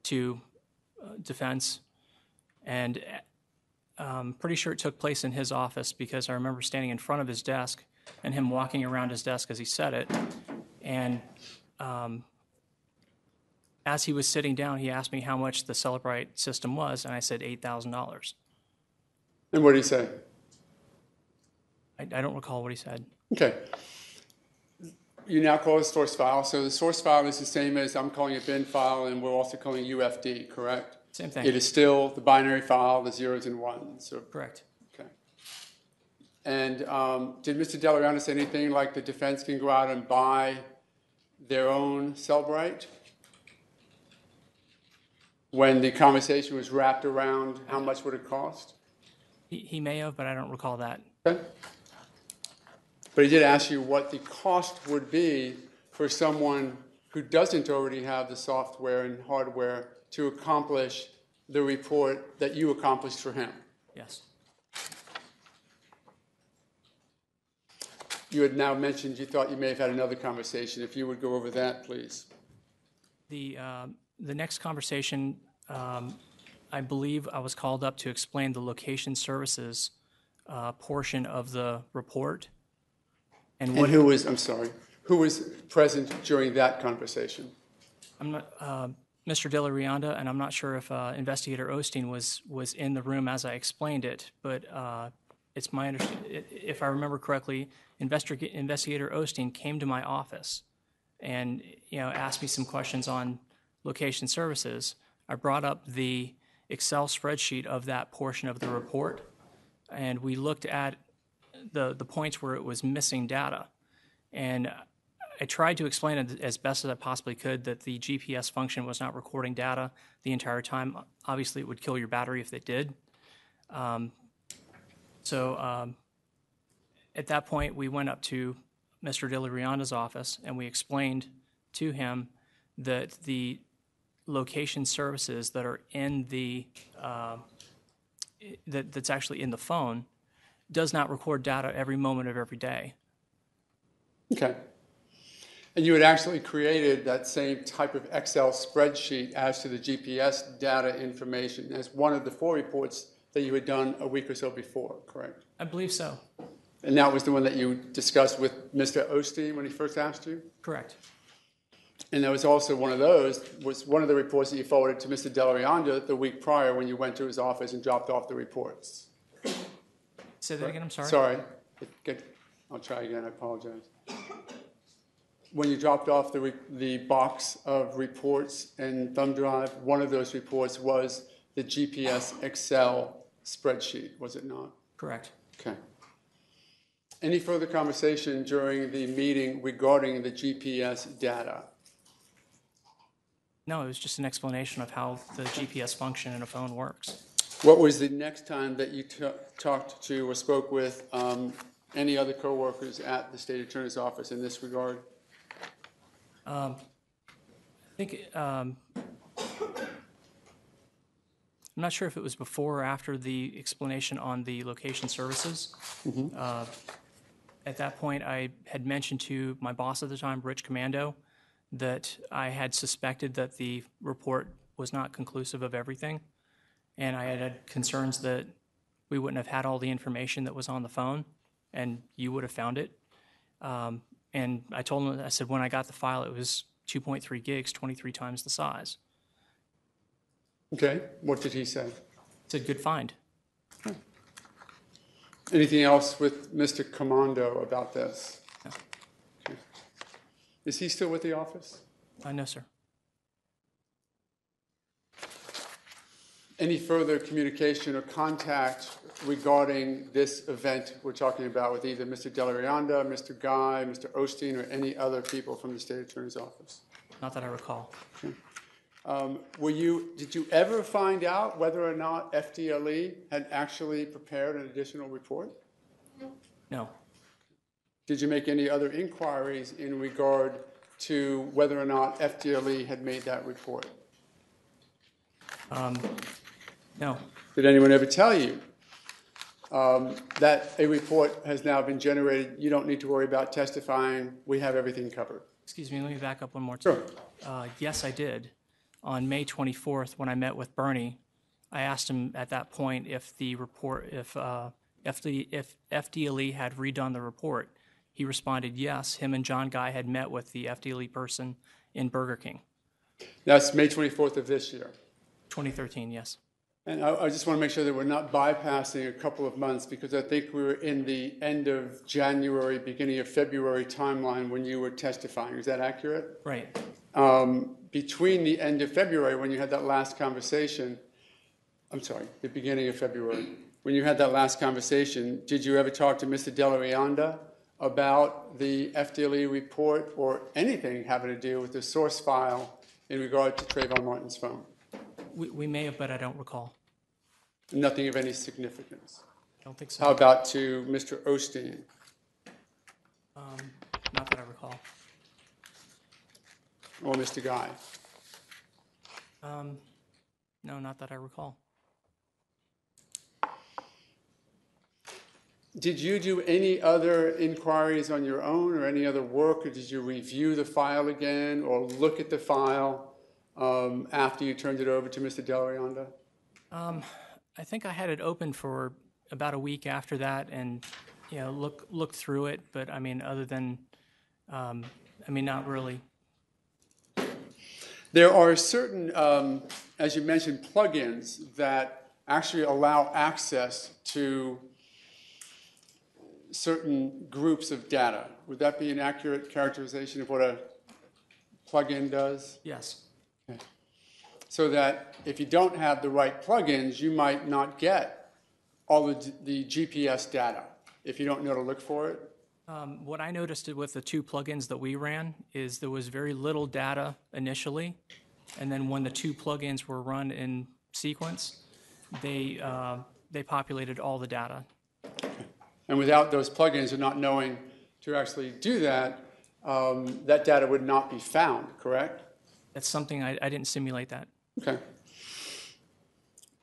to defense, and I'm pretty sure it took place in his office because I remember standing in front of his desk and him walking around his desk as he said it, and as he was sitting down, he asked me how much the Celebrite system was, and I said $8,000. And what did he say? I don't recall what he said. Okay. You now call it source file. So the source file is the same as I'm calling it bin file, and we're also calling it UFD, correct? Same thing. It is still the binary file, the zeros and ones. So, Correct. okay. And did Mr. DeLaronda say anything like the defense can go out and buy their own Celebrite? When the conversation was wrapped around how much would it cost? He may have, but I don't recall that. Okay. But he did ask you what the cost would be for someone who doesn't already have the software and hardware to accomplish the report that you accomplished for him. Yes. You had now mentioned you thought you may have had another conversation. If you would go over that, please. The next conversation, I believe I was called up to explain the location services portion of the report. And who was, I'm sorry, who was present during that conversation? I'm not, Mr. DeLaronda, and I'm not sure if Investigator Osteen was in the room as I explained it, but it's my understanding, if I remember correctly, Investigator Osteen came to my office and asked me some questions on location services. I brought up the Excel spreadsheet of that portion of the report, and we looked at the points where it was missing data. And I tried to explain it as best as I possibly could that the GPS function was not recording data the entire time. Obviously, it would kill your battery if it did. So at that point, we went up to Mr. DeLaronda's office, and we explained to him that the location services that are in the that's actually in the phone does not record data every moment of every day. Okay. And you had actually created that same type of Excel spreadsheet as to the GPS data information as one of the 4 reports that you had done a week or so before, correct? I believe so. And that was the one that you discussed with Mr. Osteen when he first asked you? Correct. And there was also one of those, was one of the reports that you forwarded to Mr. DeLaronda the week prior when you went to his office and dropped off the reports. Say that again, I'm sorry. Sorry. I'll try again, I apologize. When you dropped off the box of reports and thumb drive, one of those reports was the GPS Excel spreadsheet, was it not? Correct. Okay. Any further conversation during the meeting regarding the GPS data? No, it was just an explanation of how the GPS function in a phone works. What was the next time that you talked to or spoke with any other coworkers at the state attorney's office in this regard? I think I'm not sure if it was before or after the explanation on the location services. Mm-hmm. At that point, I had mentioned to my boss at the time, Rich Commando, that I had suspected that the report was not conclusive of everything, and I had concerns that we wouldn't have had all the information that was on the phone, and you would have found it. And I told him, I said, when I got the file, it was 2.3 gigs, 23 times the size. Okay, what did he say? It's a good find. Anything else with Mr. Commando about this? No. Okay. Is he still with the office? No, sir. Any further communication or contact regarding this event we're talking about with either Mr. Delarianda, Mr. Guy, Mr. Osteen, or any other people from the State Attorney's Office? Not that I recall. Okay. Did you ever find out whether or not FDLE had actually prepared an additional report? No. Did you make any other inquiries in regard to whether or not FDLE had made that report? No. Did anyone ever tell you that a report has now been generated, you don't need to worry about testifying, we have everything covered? Excuse me, let me back up one more time. Sure. Yes, I did. On May 24th, when I met with Bernie, I asked him at that point if the report, if FDLE had redone the report. He responded yes. Him and John Guy had met with the FDLE person in Burger King. That's May 24th of this year. 2013, yes. And I just want to make sure that we're not bypassing a couple of months, because I think we were in the end of January, beginning of February timeline when you were testifying. Is that accurate? Right. Between the end of February, when you had that last conversation, the beginning of February, when you had that last conversation, did you ever talk to Mr. Delarianda about the FDLE report or anything having to do with the source file in regard to Trayvon Martin's phone? We may have, but I don't recall. Nothing of any significance. I don't think so. How about to Mr. Osteen? Not that I recall. Or Mr. Guy? No, not that I recall. Did you do any other inquiries on your own or any other work, or did you review the file again or look at the file after you turned it over to Mr. Delarianda? I think I had it open for about a week after that, and looked through it. But I mean, other than, not really. There are certain, as you mentioned, plugins that actually allow access to certain groups of data. Would that be an accurate characterization of what a plugin does? Yes. Okay. So that if you don't have the right plugins, you might not get all the GPS data if you don't know to look for it. What I noticed with the two plugins that we ran is there was very little data initially, and then when the two plugins were run in sequence, they populated all the data. And without those plugins and not knowing to actually do that, that data would not be found, correct? That's something I didn't simulate that. Okay.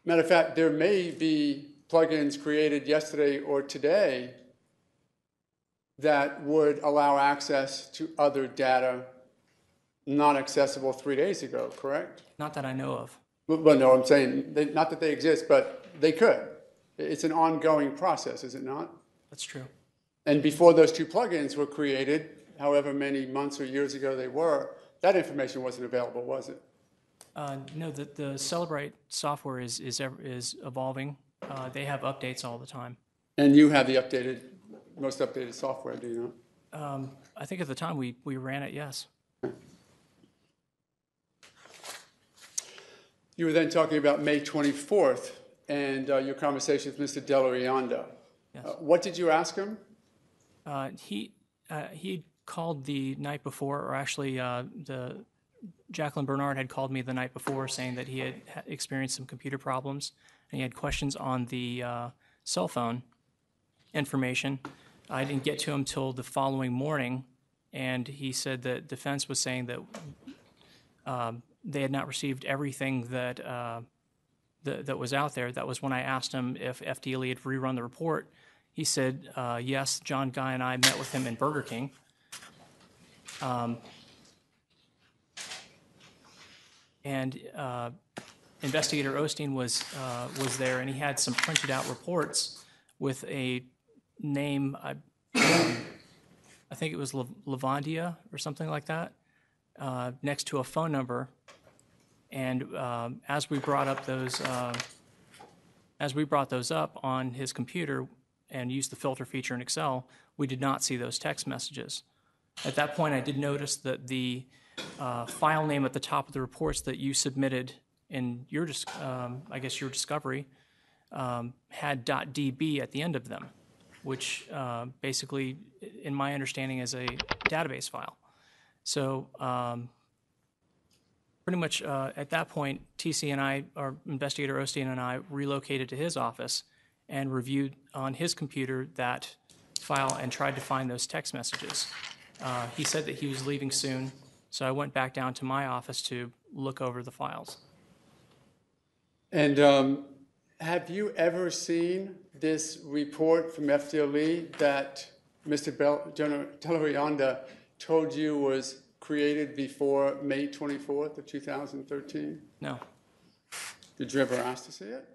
Matter of fact, there may be plugins created yesterday or today that would allow access to other data not accessible 3 days ago, correct? Not that I know of. Well, no, I'm saying, not that they exist, but they could. It's an ongoing process, is it not? That's true. And before those two plugins were created, however many months or years ago they were, that information wasn't available, was it? No, the Celebrate software is evolving. They have updates all the time. And you have the most updated software, do you not? I think at the time we ran it, yes. You were then talking about May 24th and your conversation with Mr. Delarianda. Yes. What did you ask him? He called the night before, or actually Jacqueline Bernard had called me the night before saying that he had experienced some computer problems and he had questions on the cell phone information. I didn't get to him till the following morning, and he said that defense was saying that they had not received everything that that was out there. That was when I asked him if FDLE had rerun the report. He said, yes, John Guy and I met with him in Burger King. And Investigator Osteen was there, and he had some printed out reports with a name, I think it was Lavandia or something like that, next to a phone number. And as we brought those up on his computer and used the filter feature in Excel, we did not see those text messages. At that point, I did notice that the file name at the top of the reports that you submitted in your, I guess, your discovery had .db at the end of them, which basically, in my understanding, is a database file. So pretty much at that point, TC and I, or Investigator Osteen and I, relocated to his office and reviewed on his computer that file and tried to find those text messages. He said that he was leaving soon, so I went back down to my office to look over the files. And have you ever seen this report from FDLE that Mr. Delarianda told you was created before May 24th of 2013? No. Did you ever ask to see it?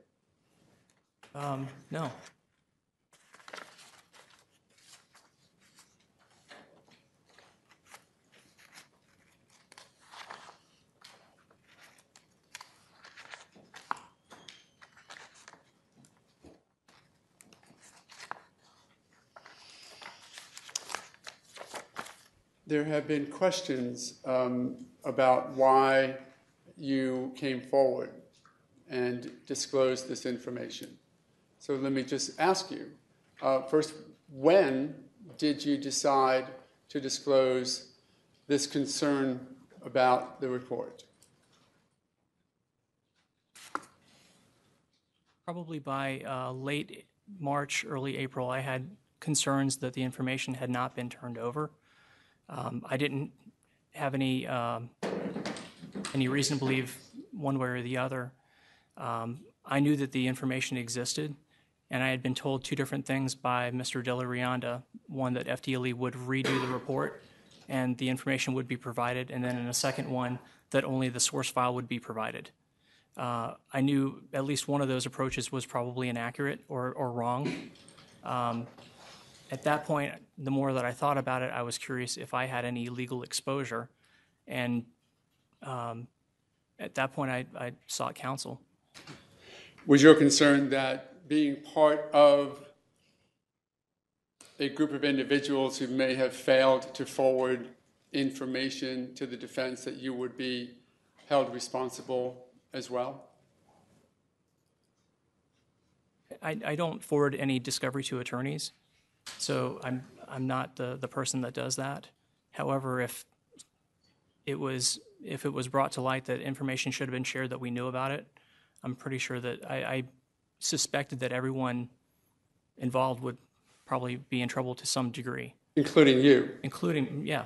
No. There have been questions about why you came forward and disclosed this information. So let me just ask you, first, when did you decide to disclose this concern about the report? Probably by late March, early April, I had concerns that the information had not been turned over. I didn't have any reason to believe one way or the other. I knew that the information existed, and I had been told two different things by Mr. Delarianda. One, that FDLE would redo the report and the information would be provided, and then in a second one, that only the source file would be provided. I knew at least one of those approaches was probably inaccurate or wrong. At that point, the more that I thought about it, I was curious if I had any legal exposure. And at that point, I sought counsel. Was your concern that being part of a group of individuals who may have failed to forward information to the defense that you would be held responsible as well? I don't forward any discovery to attorneys. So I'm not the person that does that. However, if it was brought to light that information should have been shared that we knew about it, I'm pretty sure that I suspected that everyone involved would probably be in trouble to some degree. Including you? Including, yeah.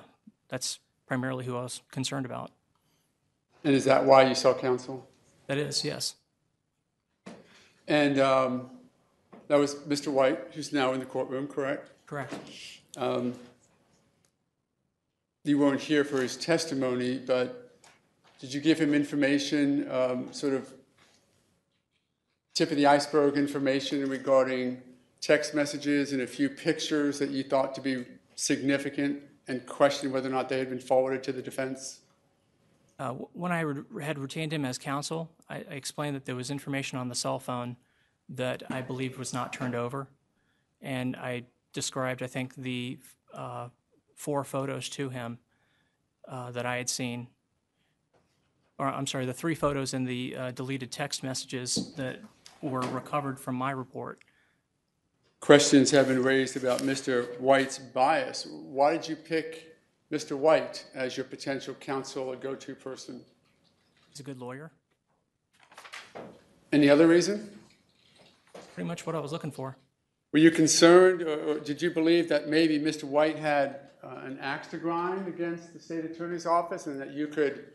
That's primarily who I was concerned about. And is that why you sought counsel? That is, yes. And that was Mr. White, who's now in the courtroom, correct? Correct. You weren't here for his testimony, but did you give him information, sort of tip of the iceberg information regarding text messages and a few pictures that you thought to be significant and questioned whether or not they had been forwarded to the defense? When I had retained him as counsel, I explained that there was information on the cell phone that I believed was not turned over. And I described, I think, the 4 photos to him that I had seen. Or, I'm sorry, the 3 photos in the deleted text messages that were recovered from my report. Questions have been raised about Mr. White's bias. Why did you pick Mr. White as your potential counsel or go-to person? He's a good lawyer. Any other reason? Pretty much what I was looking for. Were you concerned, or did you believe that maybe Mr. White had an axe to grind against the state attorney's office and that you could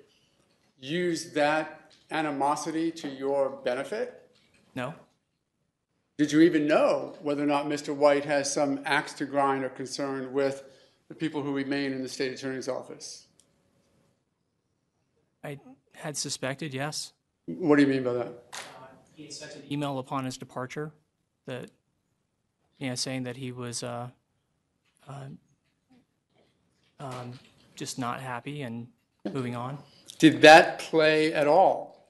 use that animosity to your benefit? No. Did you even know whether or not Mr. White has some axe to grind or concern with the people who remain in the state attorney's office? I had suspected, yes. What do you mean by that? He had sent an email upon his departure that, saying that he was just not happy and moving on. Did that play at all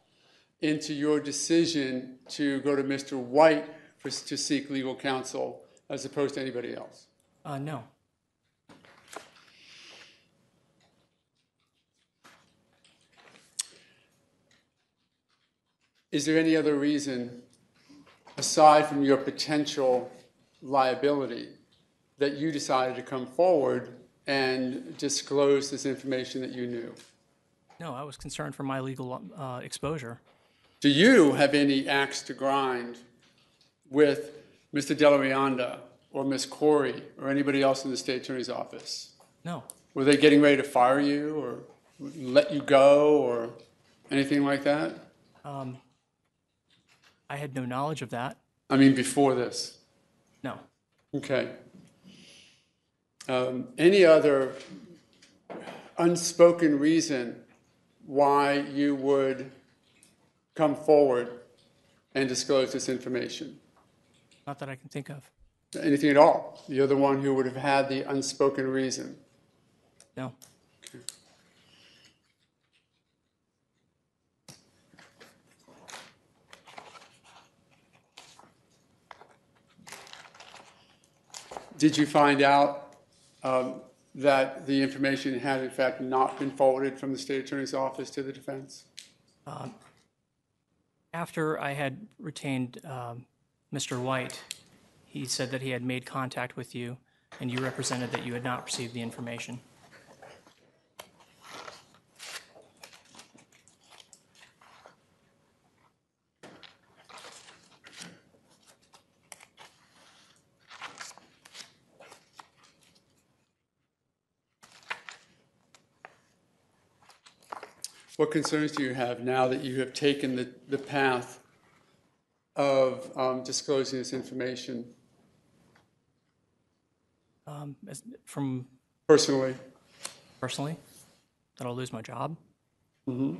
into your decision to go to Mr. White to seek legal counsel as opposed to anybody else? No. Is there any other reason, aside from your potential liability, that you decided to come forward and disclose this information that you knew? No, I was concerned for my legal exposure. Do you have any axe to grind with Mr. Delarianda or Ms. Corey or anybody else in the state attorney's office? No. Were they getting ready to fire you or let you go or anything like that? I had no knowledge of that. I mean, before this? No. Okay. Any other unspoken reason why you would come forward and disclose this information? Not that I can think of. Anything at all? You're the one who would have had the unspoken reason. No. Okay. Did you find out that the information had in fact not been forwarded from the state attorney's office to the defense? After I had retained Mr. White, he said that he had made contact with you, and you represented that you had not received the information. What concerns do you have now that you have taken the path of disclosing this information From personally? personally, that I'll lose my job. Mm-hmm.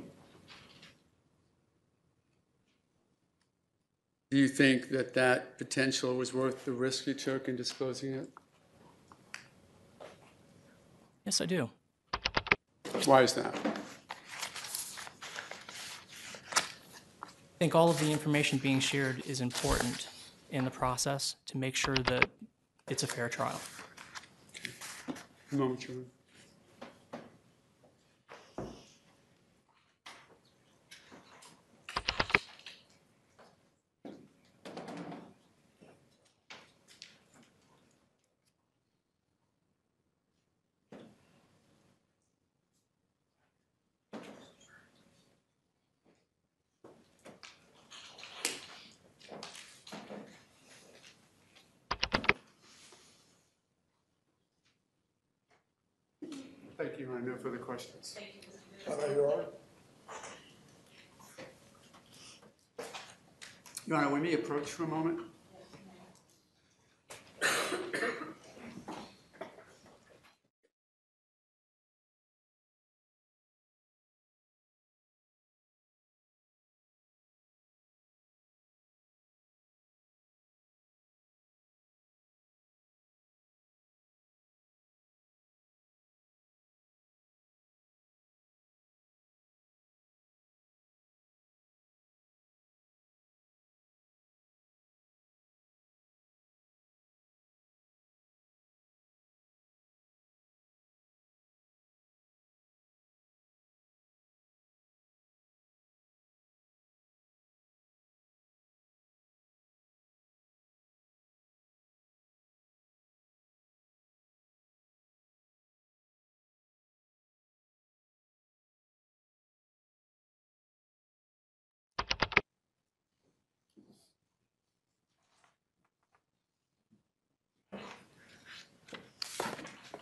Do you think that that potential was worth the risk you took in disclosing it? Yes, I do. Why is that? I think all of the information being shared is important in the process to make sure that it's a fair trial. A moment, Chairman. Thank you. I have no further questions. Your Honor. Your Honor, we may approach for a moment.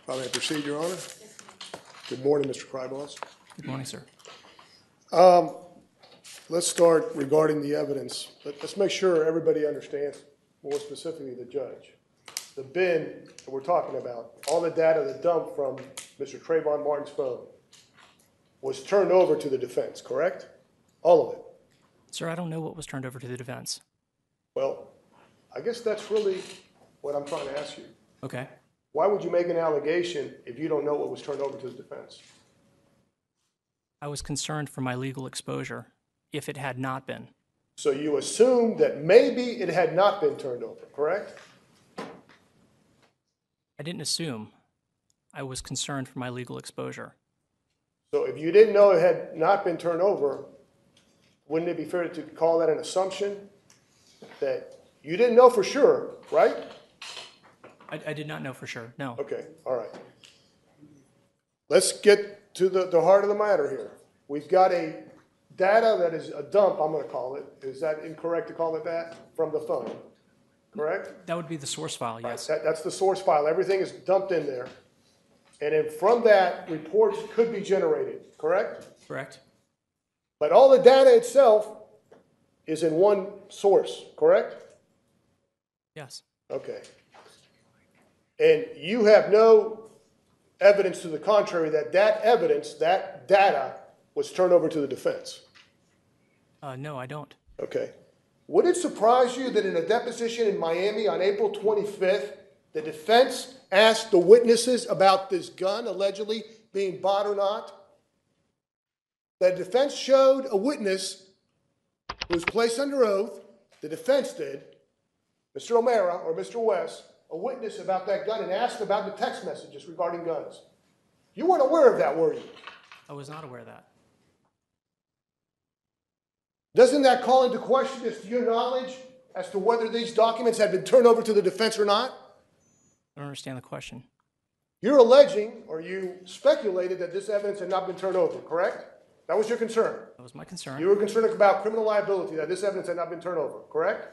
If I may proceed, Your Honor. Good morning, Mr. Kryboss. Good morning, sir. Let's start regarding the evidence. Let's make sure everybody understands, more specifically the judge. The bin that we're talking about, all the data that dumped from Mr. Trayvon Martin's phone was turned over to the defense, correct? All of it. Sir, I don't know what was turned over to the defense. Well, I guess that's really what I'm trying to ask you. Okay. Why would you make an allegation if you don't know what was turned over to the defense? I was concerned for my legal exposure if it had not been. So you assumed that maybe it had not been turned over, correct? I didn't assume. I was concerned for my legal exposure. So if you didn't know it had not been turned over, wouldn't it be fair to call that an assumption that you didn't know for sure, right? I did not know for sure, no. Okay, all right. Let's get to the heart of the matter here. We've got a data that is a dump, I'm going to call it. Is that incorrect to call it that? From the phone, correct? That would be the source file, yes. That's the source file. Everything is dumped in there. And then from that, reports could be generated, correct? Correct. But all the data itself is in one source, correct? Yes. Okay. And you have no evidence to the contrary that that evidence, that data, was turned over to the defense? No, I don't. Okay. Would it surprise you that in a deposition in Miami on April 25th, the defense asked the witnesses about this gun allegedly being bought or not? The defense showed a witness who was placed under oath, the defense did, Mr. O'Mara or Mr. West, a witness about that gun and asked about the text messages regarding guns. You weren't aware of that, were you? I was not aware of that. Doesn't that call into question as to your knowledge as to whether these documents had been turned over to the defense or not? I don't understand the question. You're alleging, or you speculated, that this evidence had not been turned over, correct? That was your concern. That was my concern. You were concerned about criminal liability, that this evidence had not been turned over, correct?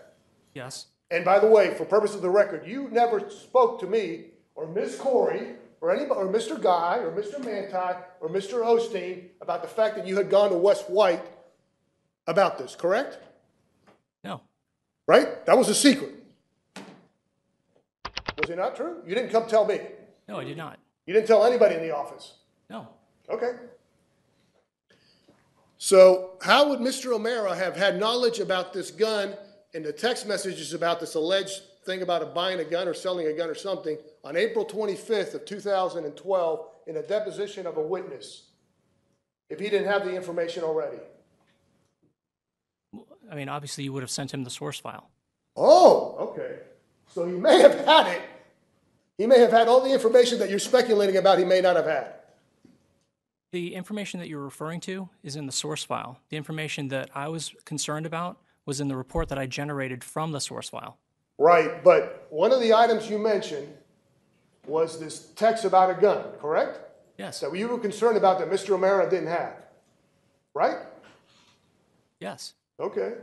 Yes. And by the way, for purpose of the record, you never spoke to me or Ms. Corey or anybody, or Mr. Guy or Mr. Manti or Mr. Osteen about the fact that you had gone to West White about this, correct? No. Right? That was a secret. Was it not true? You didn't come tell me. No, I did not. You didn't tell anybody in the office. No. Okay. So how would Mr. O'Mara have had knowledge about this gun and the text messages about this alleged thing about buying a gun or selling a gun or something on April 25th of 2012 in a deposition of a witness if he didn't have the information already? I mean, obviously you would have sent him the source file. Oh, okay. So he may have had it. He may have had all the information that you're speculating about he may not have had. The information that you're referring to is in the source file. The information that I was concerned about was in the report that I generated from the source file. Right, but one of the items you mentioned was this text about a gun, correct? Yes. That you were concerned about that Mr. O'Mara didn't have, right? Yes. Okay.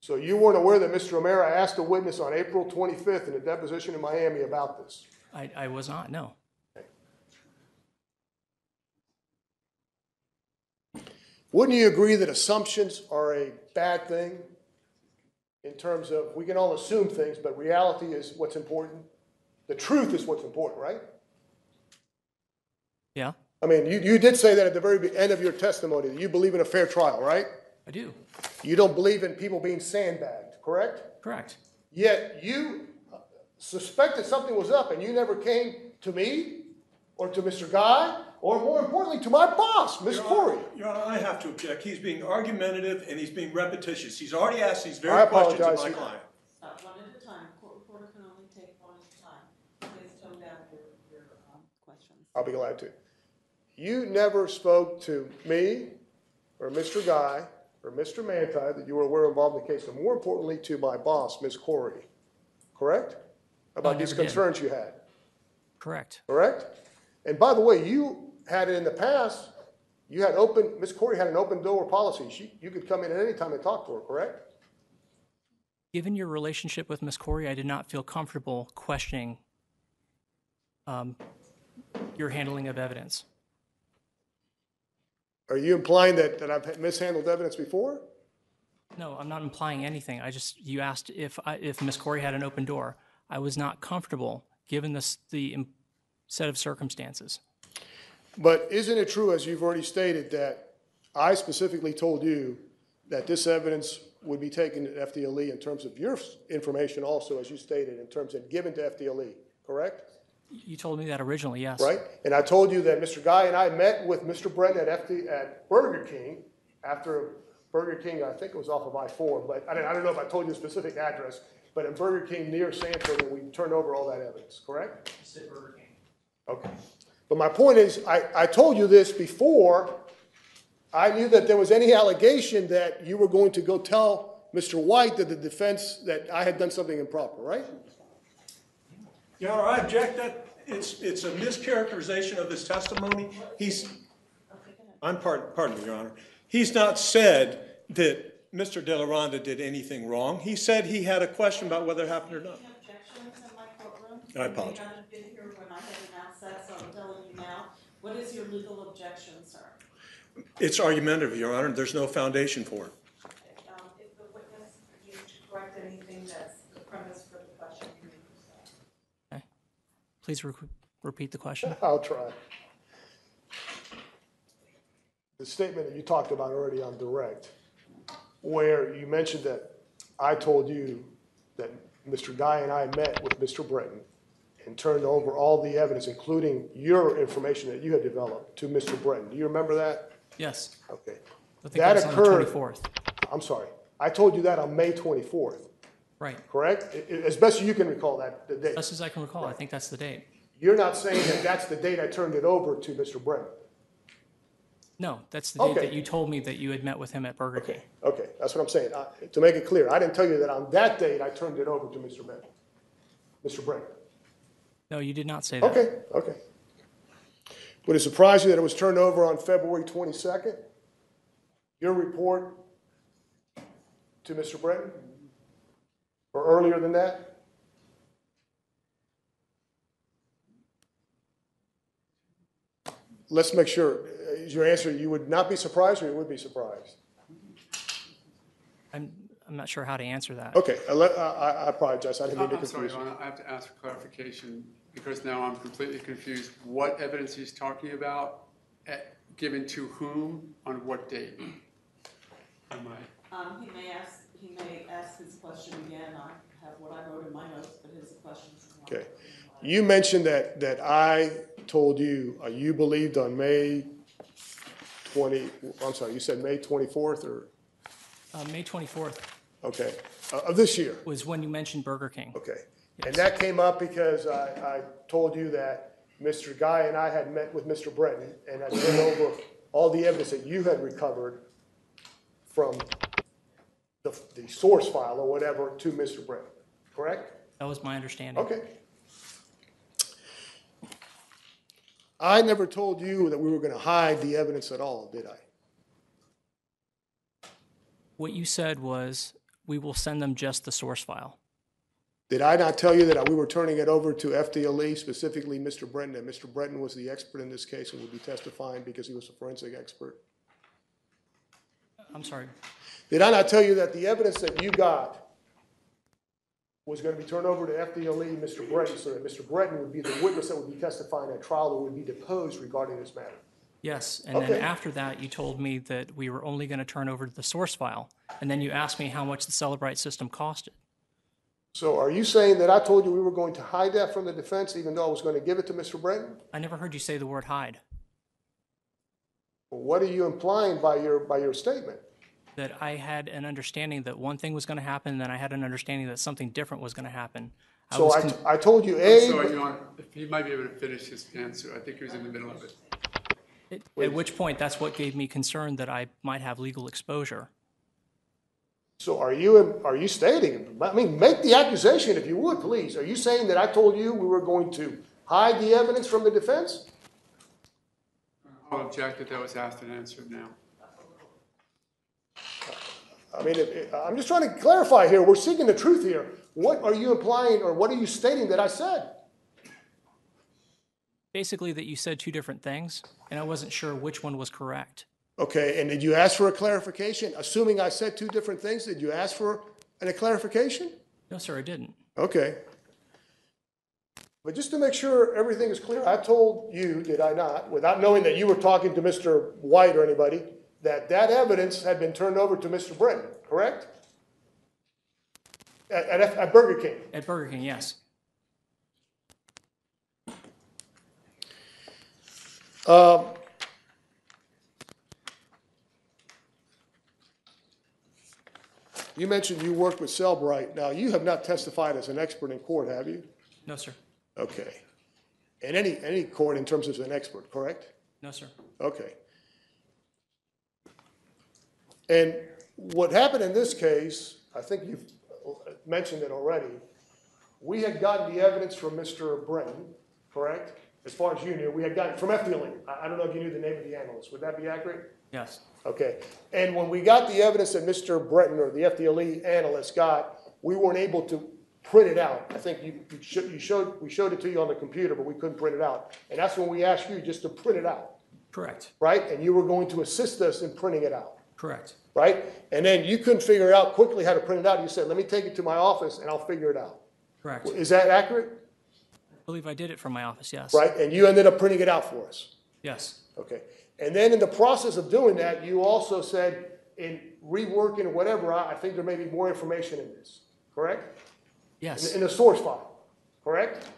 So you weren't aware that Mr. O'Mara asked a witness on April 25th in a deposition in Miami about this? I was not, no. Wouldn't you agree that assumptions are a bad thing in terms of we can all assume things, but reality is what's important? The truth is what's important, right? Yeah, I mean, you did say that at the very end of your testimony, that you believe in a fair trial, right? I do. You don't believe in people being sandbagged, correct? Correct. Yet you suspected something was up and you never came to me or to Mr. Guy or, more importantly, to my boss, Ms. Corey. Your Honor, I have to object. He's being argumentative and he's being repetitious. He's already asked these I very questions of apologize. my client. One at a time. Court reporter can only take one at a time. Please tone down your questions. I'll be glad to. You never spoke to me or Mr. Guy or Mr. Manti that you were aware involved in the case, and more importantly, to my boss, Ms. Corey, correct? About these never did. concerns you had, Correct. correct? And by the way, you had it in the past, you had Ms. Corey had an open door policy. You could come in at any time and talk to her, correct? Given your relationship with Ms. Corey, I did not feel comfortable questioning your handling of evidence. Are you implying that I've mishandled evidence before? No, I'm not implying anything. You asked if Ms. Corey had an open door. I was not comfortable given the set of circumstances. But isn't it true, as you've already stated, that I specifically told you that this evidence would be taken to FDLE in terms of your information also, as you stated, in terms of given to FDLE, correct? You told me that originally, yes. Right? And I told you that Mr. Guy and I met with Mr. Brent at Burger King after Burger King, I think it was off of I-4, but I don't know if I told you the specific address, but in Burger King near Sanford, and we turned over all that evidence, correct? You said Burger King. Okay. But my point is, I told you this before I knew that there was any allegation that you were going to go tell Mr. White that the defense, that I had done something improper, right? Your Honor, I object that it's a mischaracterization of his testimony. Pardon me, Your Honor. He's not said that Mr. De La Ronda did anything wrong. He said he had a question about whether it happened or not. Any objections in my courtroom? I apologize. You haven't been here when I had announced that, so I'm telling you now. What is your legal objection, sir? It's argumentative, Your Honor. There's no foundation for it. If the witness needs to correct anything, that's the premise for the question. Okay. Please repeat the question. I'll try. The statement that you talked about already on direct, where you mentioned that I told you that Mr. Guy and I met with Mr. Britton and turned over all the evidence, including your information that you had developed, to Mr. Britton. Do you remember that? Yes. Okay. I think that was occurred, on the 24th. I'm sorry. I told you that on May 24th, Right. correct? As best as you can recall that, the date. Best as I can recall, I think that's the date. You're not saying that that's the date I turned it over to Mr. Britton? No, that's the date Okay. that you told me that you had met with him at Burger King. Okay, that's what I'm saying. To make it clear, I didn't tell you that on that date I turned it over to Mr. Britton. No, you did not say that. Okay. Would it surprise you that it was turned over on February 22nd? Your report to Mr. Britton? Or earlier than that? Let's make sure. Is your answer you would not be surprised or you would be surprised? I'm not sure how to answer that. Okay, I apologize. I didn't mean to I'm sorry, confuse Your you. Honor, I have to ask for clarification because now I'm completely confused. What evidence he's talking about, given to whom, on what date? He may ask his question again. I have what I wrote in my notes, but his question is not. Okay. You mentioned that I told you, you believed on May 20, I'm sorry, you said May 24th or? May 24th Okay, of this year? was when you mentioned Burger King. Okay. And that came up because I told you that Mr. Guy and I had met with Mr. Britton and I turned over all the evidence that you had recovered from the source file or whatever to Mr. Britton, correct? That was my understanding. Okay. I never told you that we were going to hide the evidence at all, did I? What you said was, we will send them just the source file. Did I not tell you that we were turning it over to FDLE, specifically Mr. Britton, and Mr. Britton was the expert in this case and would be testifying because he was a forensic expert? I'm sorry. Did I not tell you that the evidence that you got was going to be turned over to FDLE, Mr. Britton, so that Mr. Britton would be the witness that would be testifying at trial or would be deposed regarding this matter? Yes, and Okay. then after that, you told me that we were only going to turn over the source file, and then you asked me how much the Celebrite system costed. So are you saying that I told you we were going to hide that from the defense even though I was going to give it to Mr. Britton? I never heard you say the word hide. Well, what are you implying by your statement? That I had an understanding that one thing was going to happen, and then I had an understanding that something different was going to happen. So I told you, I'm sorry, Your Honor, if he might be able to finish his answer. I think he was in the middle of it. At which point, that's what gave me concern that I might have legal exposure. So are you stating, I mean, make the accusation if you would, please. Are you saying that I told you we were going to hide the evidence from the defense? I'll object that was asked and answered now. I mean, I'm just trying to clarify here. We're seeking the truth here. What are you implying or what are you stating that I said? Basically, that you said two different things, and I wasn't sure which one was correct. Okay, and did you ask for a clarification? Assuming I said two different things, did you ask for a clarification? No, sir, I didn't. Okay. But just to make sure everything is clear, I told you, did I not, without knowing that you were talking to Mr. White or anybody, that evidence had been turned over to Mr. Britton, correct? At Burger King. At Burger King, yes. You mentioned you worked with Cellbrite. Now, you have not testified as an expert in court, have you? No, sir. Okay. In any court in terms of an expert, correct? No, sir. Okay. And what happened in this case, I think you've mentioned it already, we had gotten the evidence from Mr. Britton, correct? As far as you knew, we had gotten from FDLE. I don't know if you knew the name of the analyst. Would that be accurate? Yes. Okay. And when we got the evidence that Mr. Britton or the FDLE analyst got, we weren't able to print it out. I think we showed it to you on the computer, but we couldn't print it out. And that's when we asked you just to print it out. Correct. Right? And you were going to assist us in printing it out. Correct. Right? And then you couldn't figure out quickly how to print it out. You said, let me take it to my office and I'll figure it out. Correct. Is that accurate? I believe I did it from my office, yes. Right? And you ended up printing it out for us. Yes. Okay. And then in the process of doing that, you also said in reworking or whatever, I think there may be more information in this. Correct? Yes. In the source file. Correct?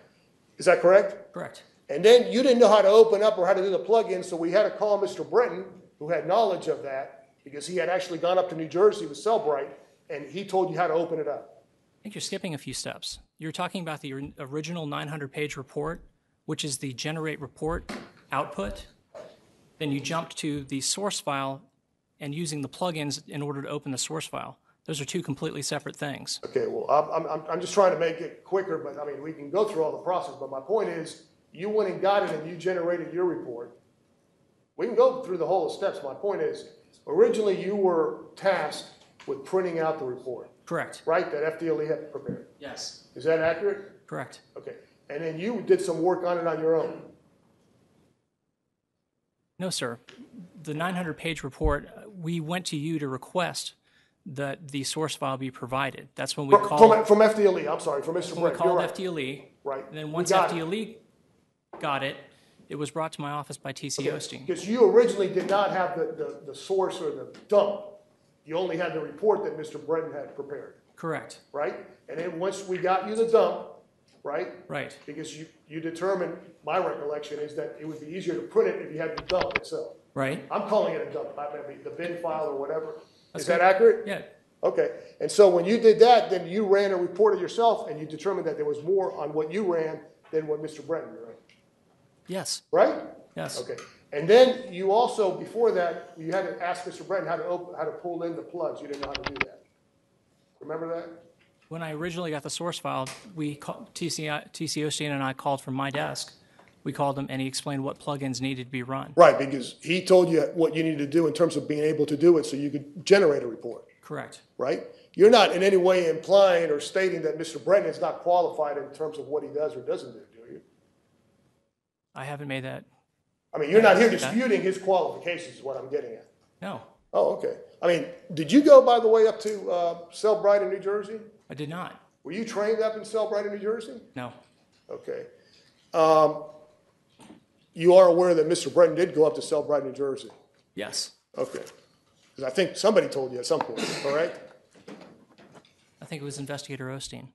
Is that correct? Correct. And then you didn't know how to open up or how to do the plugin, so we had to call Mr. Britton, who had knowledge of that, because he had actually gone up to New Jersey with Cellbrite, and he told you how to open it up. I think you're skipping a few steps. You're talking about the original 900-page report, which is the generate report output. Then you jumped to the source file and using the plugins in order to open the source file. Those are two completely separate things. Okay, well, I'm just trying to make it quicker, but I mean, we can go through all the process, but my point is, you went and got it and you generated your report. We can go through the whole steps. My point is, originally you were tasked with printing out the report. Correct. Right, that FDLE had prepared. Yes. Is that accurate? Correct. Okay, and then you did some work on it on your own. No, sir. The 900-page report, we went to you to request that the source file be provided. That's when we called... From FDLE, I'm sorry, from Mr. When we Brett. called FDLE. Right. And then once FDLE got it, it was brought to my office by TC Osteen. Because you originally did not have the source or the dump. You only had the report that Mr. Bretton had prepared. Correct. Right? And then once we got you the dump, right? Right. Because you determined, my recollection is that it would be easier to print it if you had the dump itself. Right. I'm calling it a dump, maybe the bin file or whatever. That's Is that good. accurate? Yeah. Okay. And so when you did that, then you ran a report of yourself and you determined that there was more on what you ran than what Mr. Bretton ran. Yes. Right? Yes. Okay. And then you also, before that, you had to ask Mr. Bretton how to pull in the plugs. You didn't know how to do that. Remember that? When I originally got the source file, TC Osteen and I called from my desk. We called him and he explained what plugins needed to be run. Right, because he told you what you needed to do in terms of being able to do it so you could generate a report. Correct. Right? You're not in any way implying or stating that Mr. Bretton is not qualified in terms of what he does or doesn't do you? I haven't made that. I mean, you're not here disputing his qualifications is what I'm getting at. No. Oh, okay. I mean, did you go, by the way, up to Cellbrite in New Jersey? I did not. Were you trained up in Cellbrite in New Jersey? No. Okay. You are aware that Mr. Bretton did go up to Cellbrite, New Jersey? Yes. Okay. Because I think somebody told you at some point, correct? I think it was Investigator Osteen.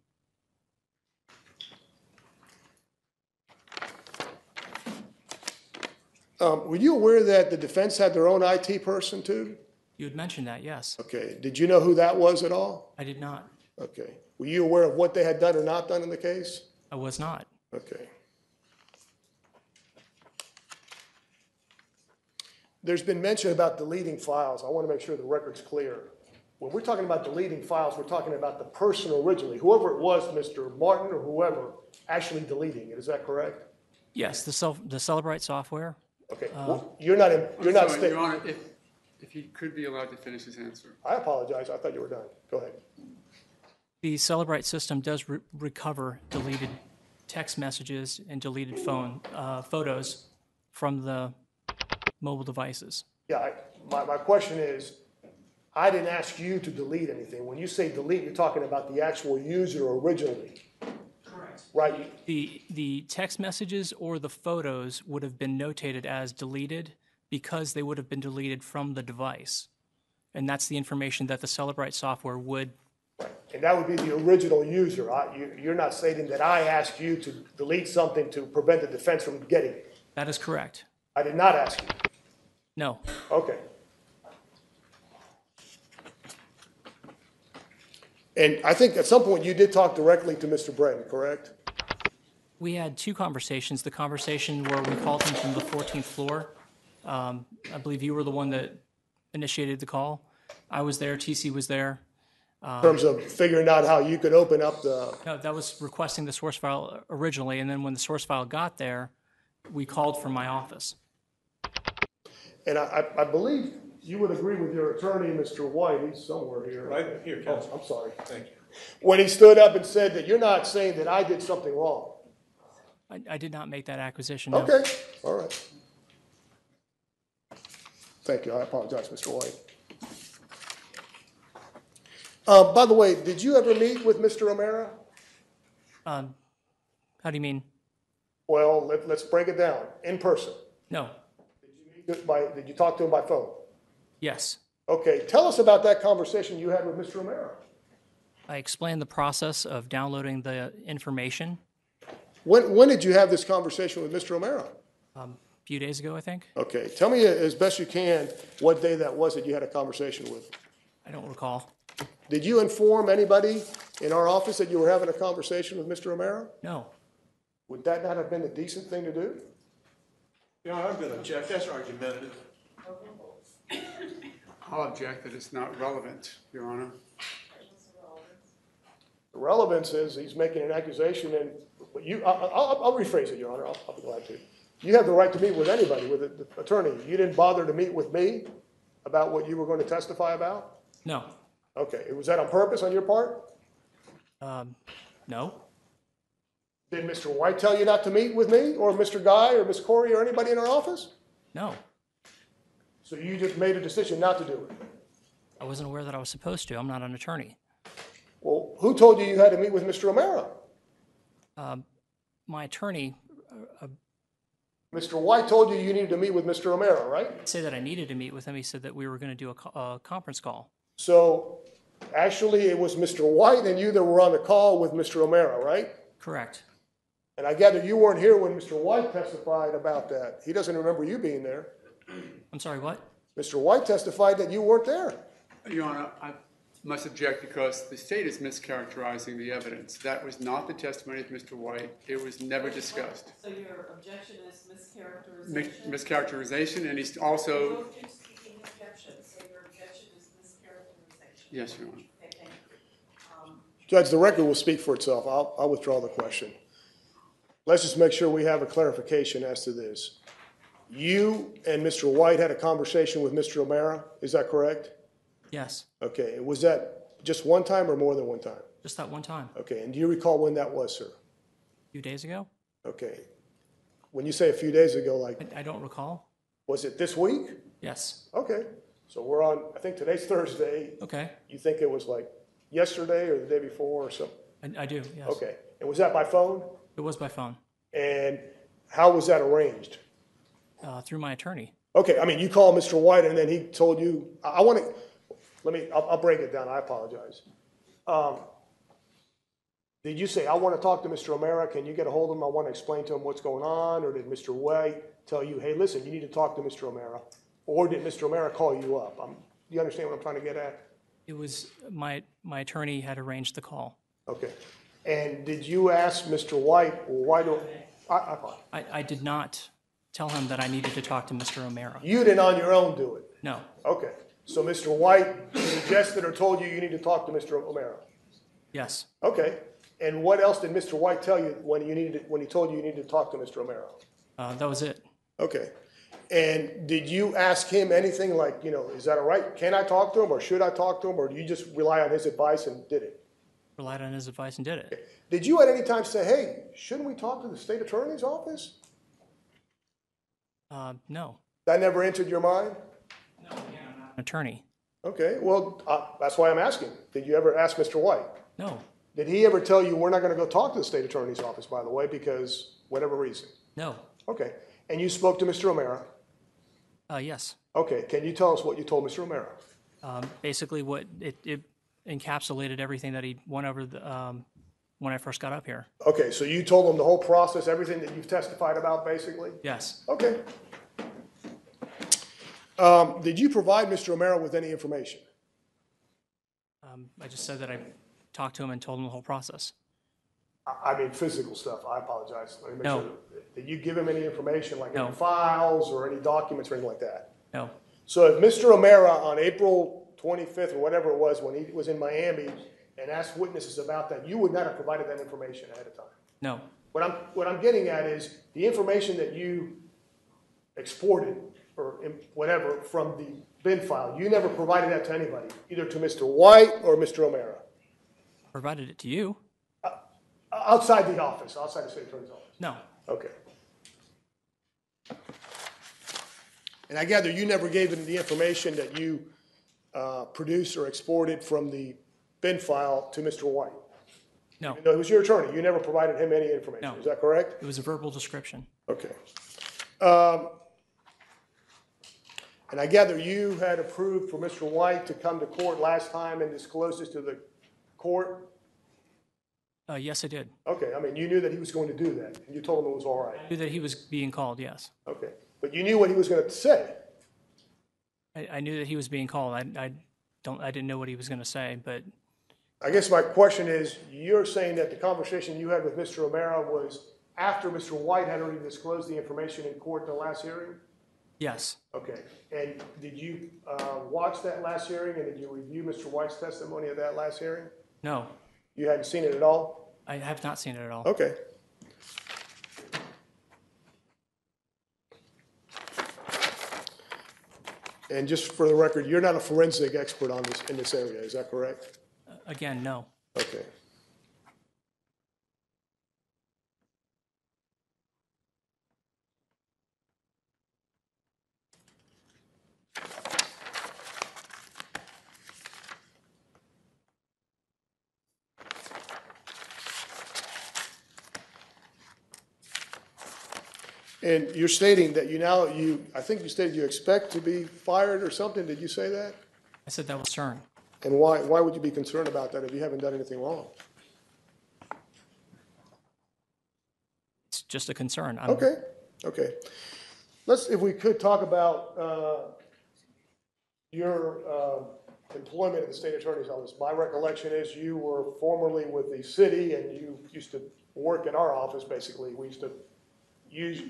Were you aware that the defense had their own IT person too? You had mentioned that, yes. Okay. Did you know who that was at all? I did not. Okay. Were you aware of what they had done or not done in the case? I was not. Okay. There's been mention about deleting files. I want to make sure the record's clear. When we're talking about deleting files, we're talking about the person originally, whoever it was, Mr. Martin or whoever, actually deleting it. Is that correct? Yes, the Cellbrite software. Okay. Well, you're not Sorry, Your Honor, if he could be allowed to finish his answer. I apologize. I thought you were done. Go ahead. The Cellbrite system does recover deleted text messages and deleted photos from the mobile devices. Yeah, my question is, I didn't ask you to delete anything. When you say delete, you're talking about the actual user originally. Correct. Right. The text messages or the photos would have been notated as deleted because they would have been deleted from the device. And that's the information that the Celebrite software would. And that would be the original user. You're not stating that I asked you to delete something to prevent the defense from getting it. That is correct. I did not ask you. No. Okay. And I think at some point you did talk directly to Mr. Bratton, correct? We had two conversations. The conversation where we called him from the 14th floor. I believe you were the one that initiated the call. I was there. TC was there. In terms of figuring out how you could open up the... No, that was requesting the source file originally, and then when the source file got there, we called from my office. And I believe you would agree with your attorney, Mr. White. He's somewhere here. Right here, counsel. Oh, I'm sorry. Thank you. When he stood up and said that you're not saying that I did something wrong. I did not make that acquisition. No. Okay, all right. Thank you. I apologize, Mr. White. By the way, did you ever meet with Mr. O'Mara? How do you mean? Well, let's break it down. In person. No. Did you talk to him by phone? Yes. Okay, tell us about that conversation you had with Mr. O'Mara. I explained the process of downloading the information. When did you have this conversation with Mr. O'Mara? A few days ago, I think. Okay, tell me as best you can what day that was that you had a conversation with. I don't recall. Did you inform anybody in our office that you were having a conversation with Mr. O'Mara? No. Would that not have been a decent thing to do? Yeah, I'm going to object. That's argumentative. I'll object that it's not relevant, Your Honor. The relevance is he's making an accusation, and I'll rephrase it, Your Honor. I'll be glad to. You have the right to meet with anybody, with the attorney. You didn't bother to meet with me about what you were going to testify about? No. Okay. Was that on purpose on your part? No. Did Mr. White tell you not to meet with me or Mr. Guy or Ms. Corey or anybody in our office? No. So you just made a decision not to do it? I wasn't aware that I was supposed to. I'm not an attorney. Well, who told you you had to meet with Mr. O'Mara? My attorney Mr. White told you you needed to meet with Mr. O'Mara, right? didn't say that I needed to meet with him. He said that we were going to do a conference call. So actually it was Mr. White and you that were on the call with Mr. O'Mara, right? Correct. And I gather you weren't here when Mr. White testified about that. He doesn't remember you being there. I'm sorry, what? Mr. White testified that you weren't there. Your Honor, I must object because the state is mischaracterizing the evidence. That was not the testimony of Mr. White. It was never discussed. So your objection is mischaracterization? Mischaracterization, and he's also... Both are speaking objections, so your objection is mischaracterization? Yes, Your Honor. Okay, thank you. Judge, the record will speak for itself. I'll withdraw the question. Let's just make sure we have a clarification as to this. You and Mr. White had a conversation with Mr. O'Mara, is that correct? Yes. Okay, and was that just one time or more than one time? Just that one time. Okay, and do you recall when that was, sir? A few days ago? Okay. When you say a few days ago, like, I don't recall. was it this week? Yes. Okay, so we're on, I think today's Thursday. Okay. You think it was like yesterday or the day before or something? I do, yes. Okay, and was that by phone? It was by phone. And how was that arranged? Through my attorney. Okay, I mean, you called Mr. White and then he told you, I want to, I'll break it down, I apologize. Did you say, I want to talk to Mr. O'Mara, can you get a hold of him, I want to explain to him what's going on? Or did Mr. White tell you, hey, listen, you need to talk to Mr. O'Mara? Or did Mr. O'Mara call you up? You understand what I'm trying to get at? It was, my attorney had arranged the call. Okay, and did you ask Mr. White, well, why do, I did not tell him that I needed to talk to Mr. O'Mara. You didn't on your own do it? No. Okay, so Mr. White suggested or told you you need to talk to Mr. O'Mara? Yes. Okay, and what else did Mr. White tell you when he told you you needed to talk to Mr. O'Mara? That was it. Okay, and did you ask him anything like, is that all right? Can I talk to him or should I talk to him? Or do you just rely on his advice and did it? Relied on his advice and did it. Okay. Did you at any time say, hey, shouldn't we talk to the state attorney's office? No. That never entered your mind? No, again, I'm not an attorney. Okay, well, that's why I'm asking. Did you ever ask Mr. White? No. Did he ever tell you, we're not going to go talk to the state attorney's office, by the way, because whatever reason? No. Okay, and you spoke to Mr. O'Mara? Yes. Okay, can you tell us what you told Mr. Romero? Basically, what it encapsulated everything that he went over when I first got up here. Okay, so you told him the whole process, everything that you've testified about, basically? Yes. Okay. Did you provide Mr. Romero with any information? I just said that I talked to him and told him the whole process. I mean, physical stuff. I apologize. Let me make No. sure. Did you give him any information, like No. any files or any documents or anything like that? No. So if Mr. Romero on April 25th or whatever it was when he was in Miami and asked witnesses about that, you would not have provided that information ahead of time? No. What I'm getting at is the information that you exported or whatever from the bin file, you never provided that to anybody, either to Mr. White or Mr. Romero? Provided it to you? Outside the office, outside the state attorney's office? No. Okay. And I gather you never gave him the information that you produced or exported from the bin file to Mr. White? No. Even though he was your attorney, you never provided him any information? No. Is that correct? It was a verbal description. Okay. And I gather you had approved for Mr. White to come to court last time and disclose this to the court? Yes, I did. Okay, I mean, you knew that he was going to do that, and you told him it was all right? I knew that he was being called, yes. Okay, but you knew what he was going to say? I knew that he was being called. I didn't know what he was going to say, but I guess my question is, you're saying that the conversation you had with Mr. Romero was after Mr. White had already disclosed the information in court in the last hearing? yes. Okay, and did you watch that last hearing, and did you review Mr. White's testimony at that last hearing? No. You hadn't seen it at all? I have not seen it at all. Okay. And just for the record, you're not a forensic expert on this, in this area, is that correct? Again, no. Okay. And you're stating that I think you stated you expect to be fired or something. Did you say that? I said that was CERN. And why would you be concerned about that if you haven't done anything wrong? It's just a concern. Okay, okay. If we could talk about your employment at the state attorney's office. My recollection is you were formerly with the city and you used to work in our office, basically. We used to use,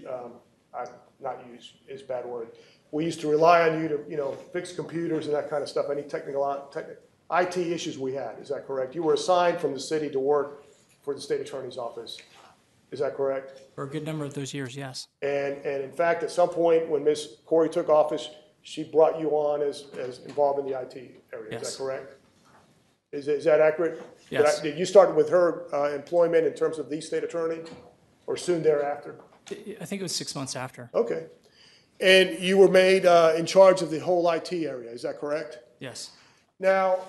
not use is a bad word. We used to rely on you to, fix computers and that kind of stuff, any technical IT issues we had. Is that correct? You were assigned from the city to work for the state attorney's office. Is that correct? For a good number of those years, yes. And in fact, at some point when Ms. Corey took office, she brought you on as involved in the IT area. Yes. Is that correct? Is that accurate? Yes. Did you start with her employment in terms of the state attorney or soon thereafter? I think it was 6 months after. Okay. And you were made in charge of the whole IT area. Is that correct? Yes. Now,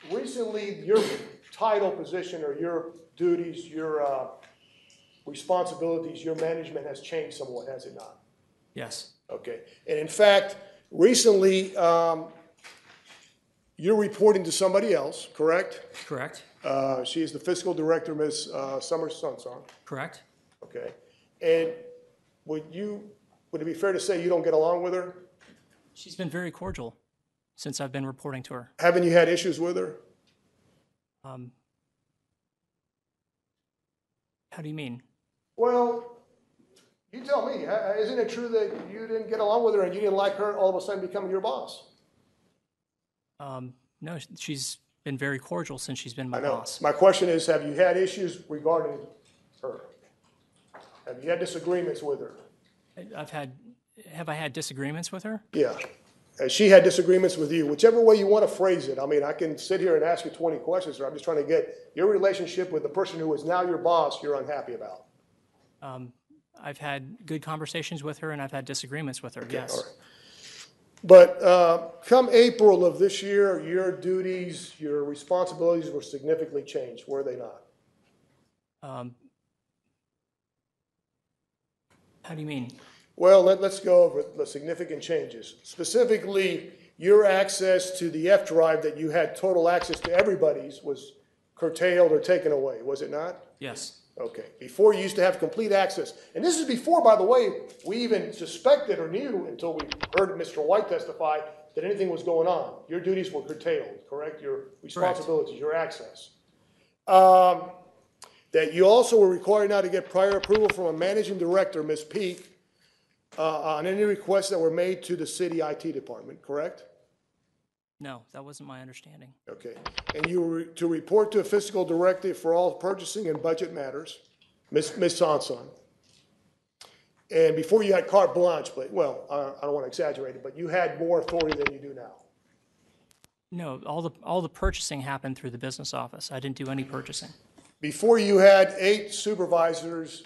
recently, your title position or your duties, your responsibilities, your management has changed somewhat, has it not? Yes. Okay. And in fact, recently, you're reporting to somebody else, correct? Correct. She is the fiscal director, Ms. Summers Sunson. Correct. Okay. And would it be fair to say you don't get along with her? She's been very cordial since I've been reporting to her. Haven't you had issues with her? How do you mean? Well, you tell me. Isn't it true that you didn't get along with her and you didn't like her all of a sudden becoming your boss? No, she's been very cordial since she's been my I know. boss. My question is, have you had issues regarding her? Have you had disagreements with her? Have I had disagreements with her? Yeah. Has she had disagreements with you? Whichever way you want to phrase it. I mean, I can sit here and ask you 20 questions, or I'm just trying to get your relationship with the person who is now your boss you're unhappy about. I've had good conversations with her, and I've had disagreements with her, yes. All right. But come April of this year, your duties, your responsibilities were significantly changed, were they not? How do you mean? Well, let's go over the significant changes. Specifically, your access to the F drive that you had total access to everybody's was curtailed or taken away, was it not? Yes. Okay. Before, you used to have complete access. And this is before, by the way, we even suspected or knew until we heard Mr. White testify that anything was going on. Your duties were curtailed, correct? Your responsibilities, your access. That you also were required now to get prior approval from a managing director, Ms. Peak, on any requests that were made to the city IT department, correct? No, that wasn't my understanding. Okay. And you were to report to a fiscal director for all purchasing and budget matters, Ms. Sanson. And before you had carte blanche, but, well, I don't want to exaggerate it, but you had more authority than you do now. No, all the purchasing happened through the business office. I didn't do any purchasing. Before you had 8 supervisors,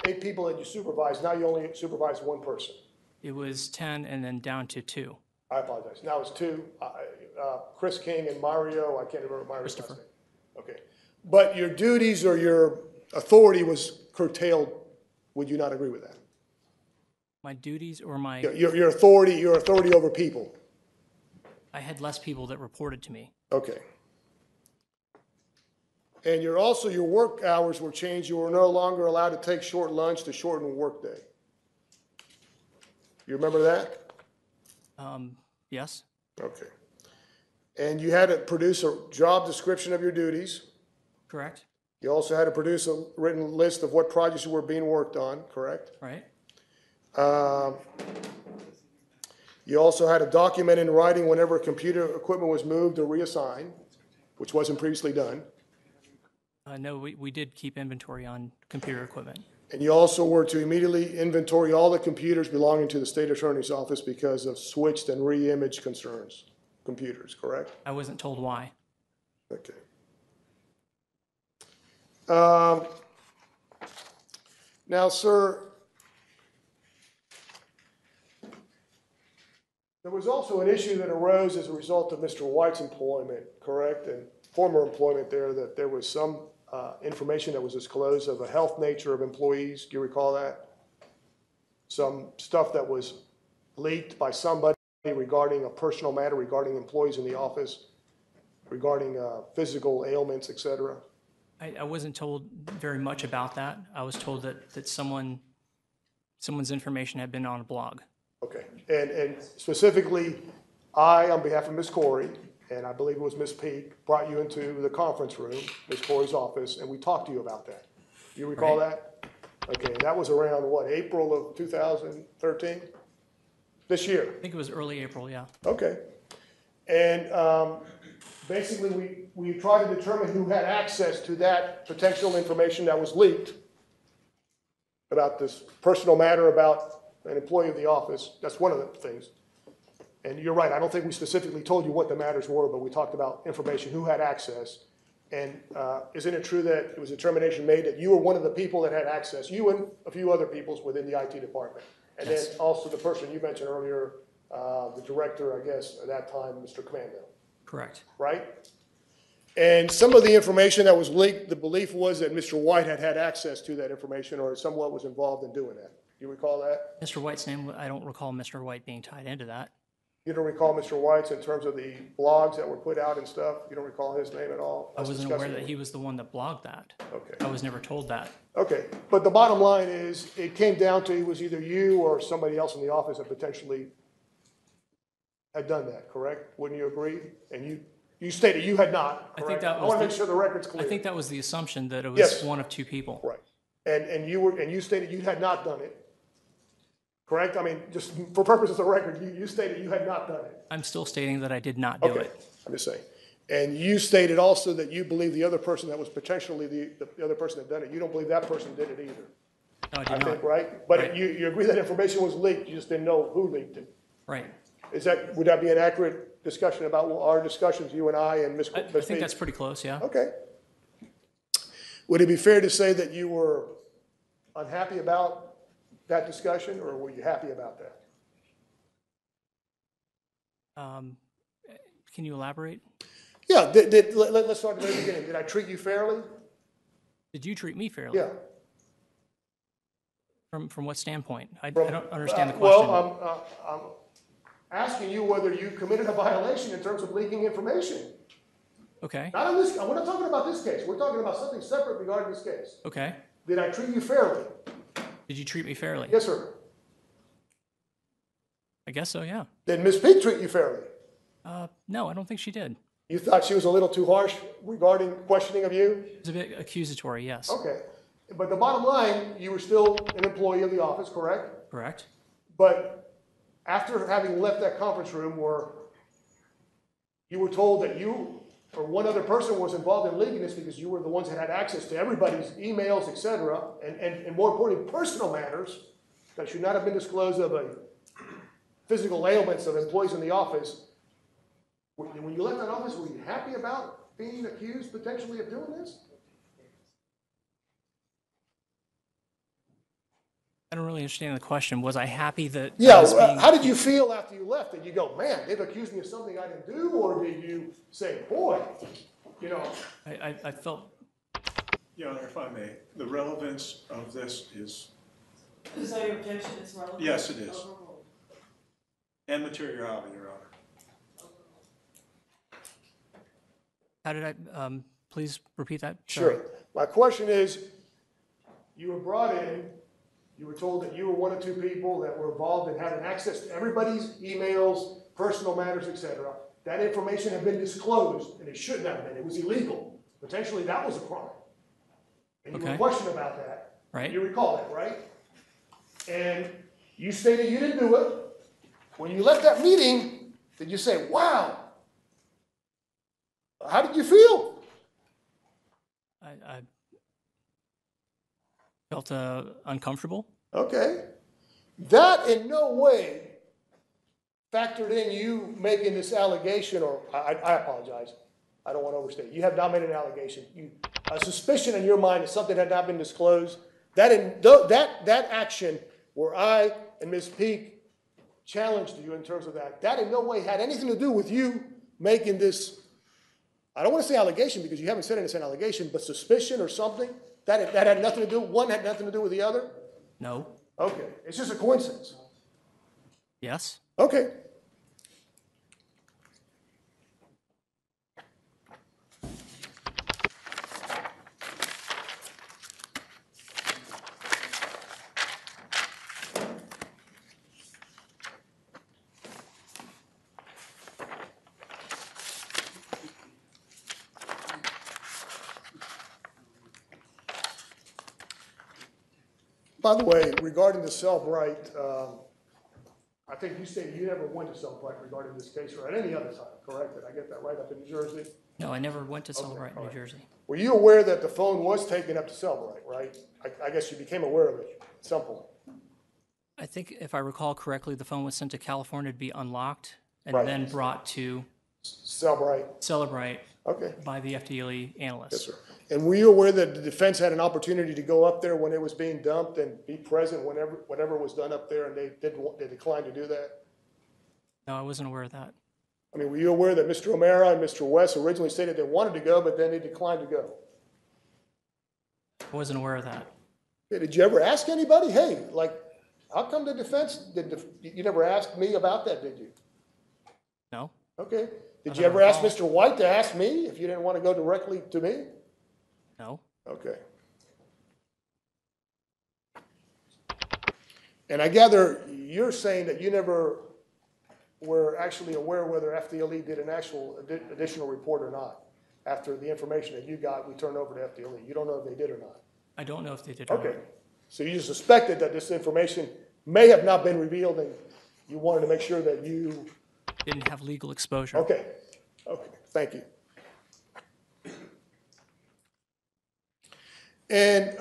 8 people that you supervised, now you only supervise 1 person. It was 10 and then down to 2. I apologize. Now it's 2, Chris King and Mario, I can't remember Mario's last name. Okay. But your duties or your authority was curtailed. Would you not agree with that? My duties or my... Your authority over people. I had less people that reported to me. Okay. And your work hours were changed. You were no longer allowed to take short lunch to shorten the workday. You remember that? Yes. Okay. And you had to produce a job description of your duties. Correct. You also had to produce a written list of what projects were being worked on, correct? Right. You also had to document in writing whenever computer equipment was moved or reassigned, which wasn't previously done. No, we did keep inventory on computer equipment. And you also were to immediately inventory all the computers belonging to the state attorney's office because of switched and re-image concerns, computers, correct? I wasn't told why. Okay. Now, sir, there was also an issue that arose as a result of Mr. White's employment, correct? And former employment there, that there was some information that was disclosed of a health nature of employees. Do you recall that? Some stuff that was leaked by somebody regarding a personal matter, regarding employees in the office, regarding physical ailments, et cetera. I wasn't told very much about that. I was told that someone's information had been on a blog. Okay. And specifically, I, on behalf of Ms. Corey, and I believe it was Ms. Peak, brought you into the conference room, Ms. Corey's office, and we talked to you about that. Do you recall that? Okay, that was around, what, April of 2013? This year? I think it was early April, yeah. Okay. And basically, we tried to determine who had access to that potential information that was leaked about this personal matter about an employee of the office. That's one of the things. And you're right, I don't think we specifically told you what the matters were, but we talked about information, who had access. And isn't it true that it was a determination made that you were one of the people that had access, you and a few other peoples within the IT department? And yes. Then also the person you mentioned earlier, the director, I guess, at that time, Mr. Commando. Correct. Right? And some of the information that was leaked, the belief was that Mr. White had access to that information or somewhat was involved in doing that. Do you recall that? Mr. White's name, I don't recall Mr. White being tied into that. You don't recall Mr. White's in terms of the blogs that were put out and stuff? You don't recall his name at all? I wasn't aware that he was the one that blogged that. Okay. I was never told that. Okay. But the bottom line is it came down to it was either you or somebody else in the office that potentially had done that, correct? Wouldn't you agree? And you stated you had not, correct? I think that was I want to make sure the record's clear. I think that was the assumption that it was Yes. one of 2 people. Right. And you stated you had not done it. Correct? I mean, just for purposes of record, you stated you had not done it. I'm still stating that I did not do it. I'm just saying. And you stated also that you believe the other person that was potentially the other person that done it, you don't believe that person did it either. No, I did I not. think, right? But Right. you agree that information was leaked, you just didn't know who leaked it. Right. Would that be an accurate discussion about our discussions, you and I and Ms. I think that's pretty close, yeah. Okay. Would it be fair to say that you were unhappy about that discussion, or were you happy about that? Can you elaborate? Yeah, let's start at the very beginning. Did I treat you fairly? Did you treat me fairly? Yeah. From what standpoint? I don't understand the question. Well, I'm asking you whether you committed a violation in terms of leaking information. Okay, Not on this, we're not talking about this case. We're talking about something separate regarding this case. okay. Did I treat you fairly? Did you treat me fairly? Yes, sir. I guess so, yeah. Did Ms. Peak treat you fairly? No, I don't think she did. You thought she was a little too harsh regarding questioning of you? It was a bit accusatory, yes. Okay. But the bottom line, you were still an employee of the office, correct? Correct? But after having left that conference room where you were told that you or one other person was involved in leaking this because you were the ones that had access to everybody's emails, et cetera, and more importantly, personal matters that should not have been disclosed of a physical ailments of employees in the office. When you left that office, were you happy about being accused potentially of doing this? I don't really understand the question. Was I happy that? Yeah, how did you feel after you left? Did you go, man, they've accused me of something I didn't do? Or did you say, boy, you know? I felt. Your Honor, if I may, the relevance of this is. Is that your objection is relevant? Yes, it is. And materiality, Your Honor. How did I, please repeat that? Sure. Sorry. My question is, you were brought in, you were told that you were one of two people that were involved in having access to everybody's emails, personal matters, etc. That information had been disclosed, and it shouldn't have been. It was illegal. Potentially, that was a crime. And you were questioned about that. Right. You recall that, right? And you stated you didn't do it. When you left that meeting, did you say, wow? How did you feel? I felt uncomfortable. Okay. That in no way factored in you making this allegation, or I apologize. I don't want to overstate. You have not made an allegation. A suspicion in your mind that something had not been disclosed. That action where I and Ms. Peak challenged you in terms of that in no way had anything to do with you making this, I don't want to say allegation because you haven't said it's an allegation, but suspicion or something? That had nothing to do, one had nothing to do with the other? No. Okay, it's just a coincidence. Yes. Okay. By the way, regarding the Cellbrite, I think you stated you never went to Cellbrite regarding this case or at any other time, correct? Did I get that right up in New Jersey? No, I never went to Cellbrite, all New right. Jersey. Were you aware that the phone was taken up to Cellbrite, right? I guess you became aware of it at some point. I think if I recall correctly, the phone was sent to California to be unlocked and Right. then brought to Cellbrite. Celebrate Okay. by the FDLE analysts. Yes, sir. And were you aware that the defense had an opportunity to go up there when it was being dumped and be present whatever was done up there, and they declined to do that? No, I wasn't aware of that. I mean, were you aware that Mr. O'Mara and Mr. West originally stated they wanted to go, but then they declined to go? I wasn't aware of that. Okay, did you ever ask anybody, hey, like, how come the defense, you never asked me about that, did you? No. Okay. Did I you don't ever ask recall. Mr. White to ask me if you didn't want to go directly to me? No. Okay. And I gather you're saying that you never were actually aware whether FDLE did an actual additional report or not. After the information that you got, we turned over to FDLE. You don't know if they did or not. I don't know if they did or Okay. not. So you suspected that this information may have not been revealed, and you wanted to make sure that you... Didn't have legal exposure. Okay. Okay. Thank you. And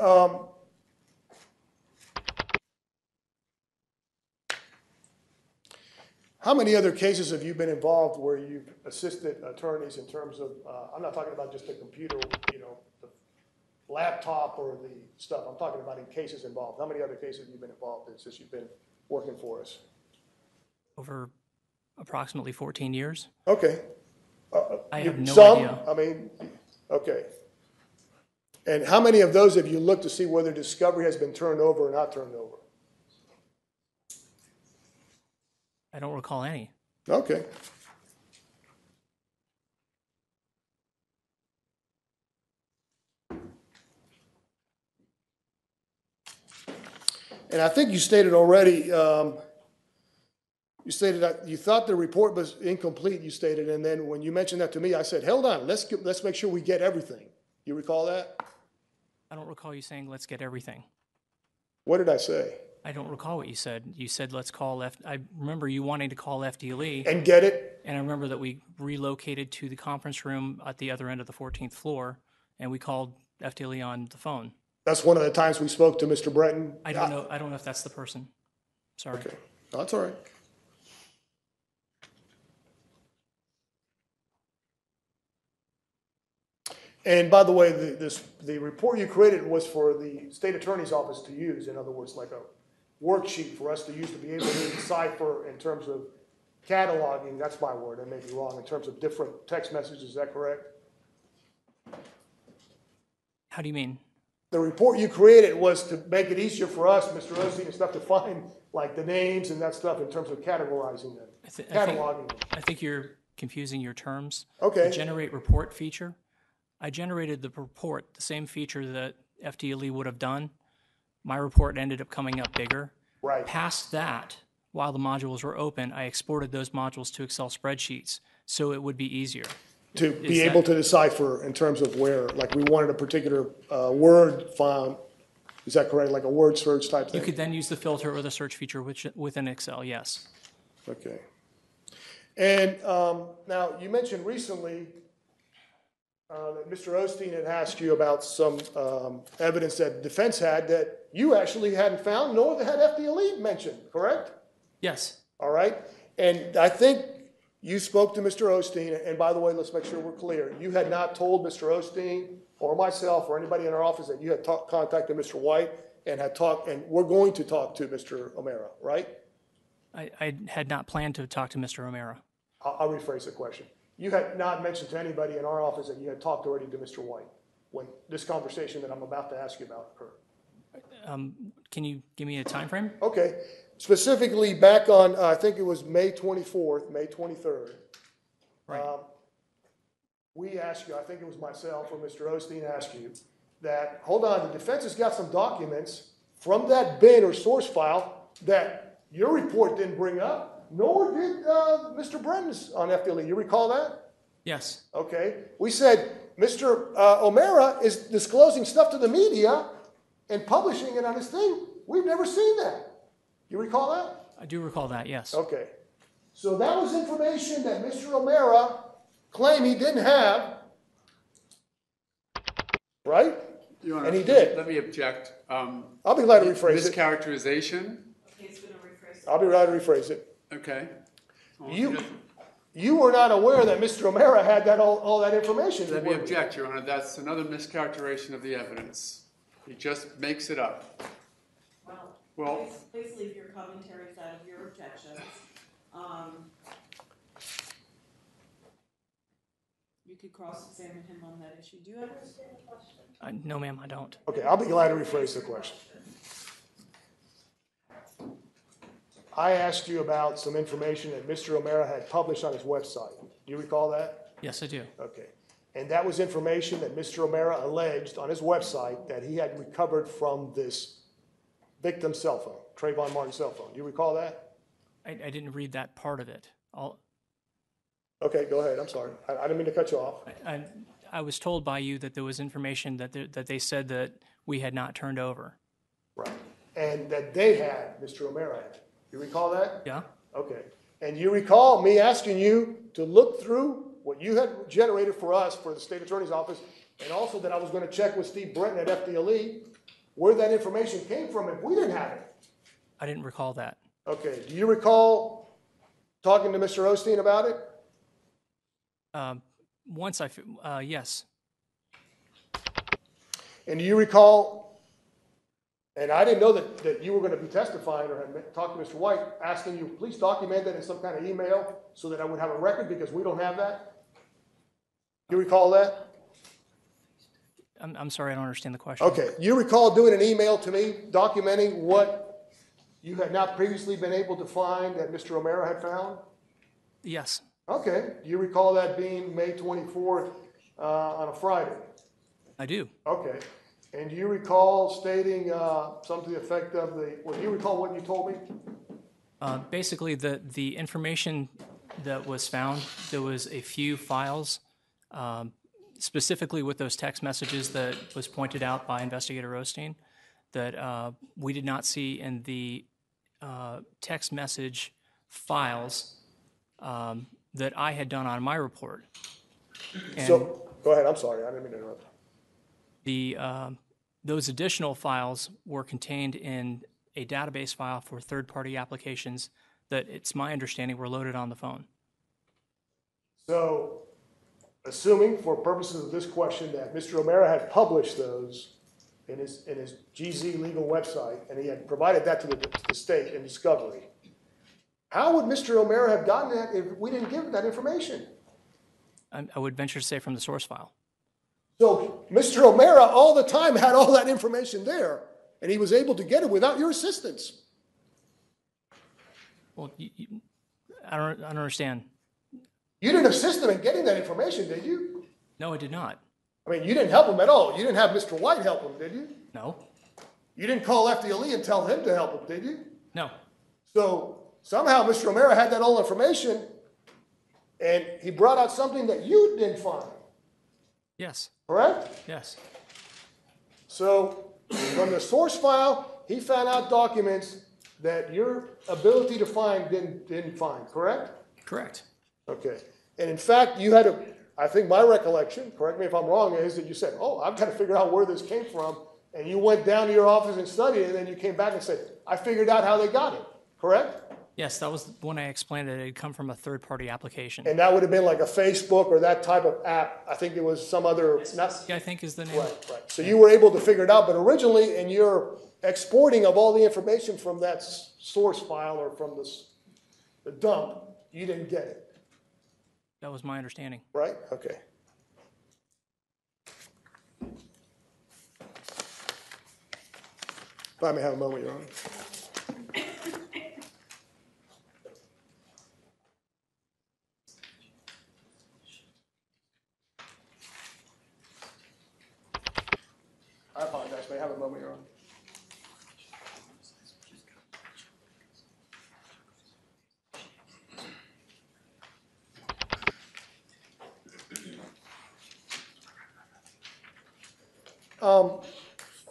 how many other cases have you been involved where you've assisted attorneys in terms of, I'm not talking about just the computer, the laptop or the stuff. I'm talking about in cases involved. How many other cases have you been involved in since you've been working for us? Over approximately 14 years. Okay. I have no Some? idea. I mean, okay. And how many of those have you looked to see whether discovery has been turned over or not turned over? I don't recall any. Okay. And I think you stated already, you stated that you thought the report was incomplete, you stated, and then when you mentioned that to me, I said, hold on, let's make sure we get everything. You recall that? I don't recall you saying, let's get everything. What did I say? I don't recall what you said. You said, let's call I remember you wanting to call FDLE. And get it? And I remember that we relocated to the conference room at the other end of the 14th floor, and we called FDLE on the phone. That's one of the times we spoke to Mr. Breton. I don't know. I don't know if that's the person. Sorry. Okay, that's all right. And by the way, the report you created was for the state attorney's office to use. In other words, like a worksheet for us to use to be able to decipher in terms of cataloging. That's my word. I may be wrong in terms of different text messages. Is that correct? How do you mean? The report you created was to make it easier for us, Mr. Osteen and stuff, to find like the names and that stuff in terms of categorizing them, cataloging them. I think you're confusing your terms. Okay. The generate report feature. I generated the report, the same feature that FDLE would have done. My report ended up coming up bigger. Right. Past that, while the modules were open, I exported those modules to Excel spreadsheets so it would be easier. To be able to decipher in terms of where, like we wanted a particular word font. Is that correct? Like a word search type thing? You could then use the filter or the search feature within Excel, yes. Okay. And now you mentioned recently that Mr. Osteen had asked you about some evidence that defense had that you actually hadn't found, nor that had FDLE mentioned, correct? Yes. All right. And I think you spoke to Mr. Osteen, and by the way, let's make sure we're clear. You had not told Mr. Osteen or myself or anybody in our office that you had contacted Mr. White and had talked, and we're going to talk to Mr. O'Mara, right? I had not planned to talk to Mr. O'Mara. I'll rephrase the question. You had not mentioned to anybody in our office that you had talked already to Mr. White when this conversation that I'm about to ask you about occurred. Can you give me a time frame? Okay. Specifically back on, I think it was May 24th, May 23rd. Right. We asked you, I think it was myself or Mr. Osteen asked you, that, hold on, the defense has got some documents from that bin or source file that your report didn't bring up, nor did Mr. Brenton's on FDLE. You recall that? Yes. Okay. We said, Mr. O'Mara is disclosing stuff to the media and publishing it on his thing. We've never seen that. You recall that? I do recall that, yes. Okay. So that was information that Mr. O'Mara claimed he didn't have, right? Your Honor, And he did. Let me object. I'll be glad to rephrase it. Mischaracterization. I'll be glad to rephrase it. Okay. You were not aware that Mr. O'Mara had that all that information. Let me object, Your Honor. That's another mischaracterization of the evidence. He just makes it up. Well, please leave your commentaries out of your objections. You could cross-examine him on that issue. Do you understand the question? No, ma'am, I don't. Okay, I'll be glad to rephrase the question. I asked you about some information that Mr. O'Mara had published on his website. Do you recall that? Yes, I do. Okay. And that was information that Mr. O'Mara alleged on his website that he had recovered from this victim's cell phone, Trayvon Martin's cell phone. Do you recall that? I didn't read that part of it. Okay, go ahead. I'm sorry. I didn't mean to cut you off. I was told by you that there was information that they said that we had not turned over. Right. And that they had, Mr. O'Mara had. You recall that? Yeah. Okay. And you recall me asking you to look through what you had generated for us for the state attorney's office, and also that I was going to check with Steve Brenton at FDLE where that information came from if we didn't have it. I didn't recall that. Okay. Do you recall talking to Mr. Osteen about it? Yes. And do you recall, and I didn't know that you were going to be testifying or had talked to Mr. White, asking you, please document that in some kind of email so that I would have a record because we don't have that? You recall that? I'm sorry, I don't understand the question. Okay. You recall doing an email to me documenting what you had not previously been able to find that Mr. O'Mara had found? Yes, Okay. Do you recall that being May 24th on a Friday? I do. Okay. And do you recall stating something to the effect of do you recall what you told me? Basically, the information that was found, there was a few files, specifically with those text messages that was pointed out by Investigator Osteen, that we did not see in the text message files that I had done on my report. And So, go ahead. I'm sorry. I didn't mean to interrupt. those additional files were contained in a database file for third-party applications that, it's my understanding, were loaded on the phone. So, assuming for purposes of this question that Mr. O'Mara had published those in his GZ legal website, and he had provided that to the state in discovery, how would Mr. O'Mara have gotten that if we didn't give that information? I would venture to say from the source file. So Mr. O'Mara all the time had all that information there, and he was able to get it without your assistance. Well, I don't understand. You didn't assist him in getting that information, did you? No, I did not. I mean, you didn't help him at all. You didn't have Mr. White help him, did you? No. You didn't call FDLE and tell him to help him, did you? No. So somehow Mr. O'Mara had that all information, and he brought out something that you didn't find. Yes. Correct? Yes. So from the source file, he found out documents that your ability to find didn't find, correct? Correct. Okay. And in fact, you had I think my recollection, correct me if I'm wrong, is that you said, oh, I've got to figure out where this came from. And you went down to your office and studied it, and then you came back and said, I figured out how they got it, correct? Yes, that was when I explained that it had come from a third-party application. And that would have been like a Facebook or that type of app. I think it was some other. I think is the name. Right. So you were able to figure it out, but originally in your exporting of all the information from that source file or from the dump, you didn't get it. That was my understanding. Right? Okay. If I may have a moment, Your Honor. I apologize. May I have a moment, Your Honor?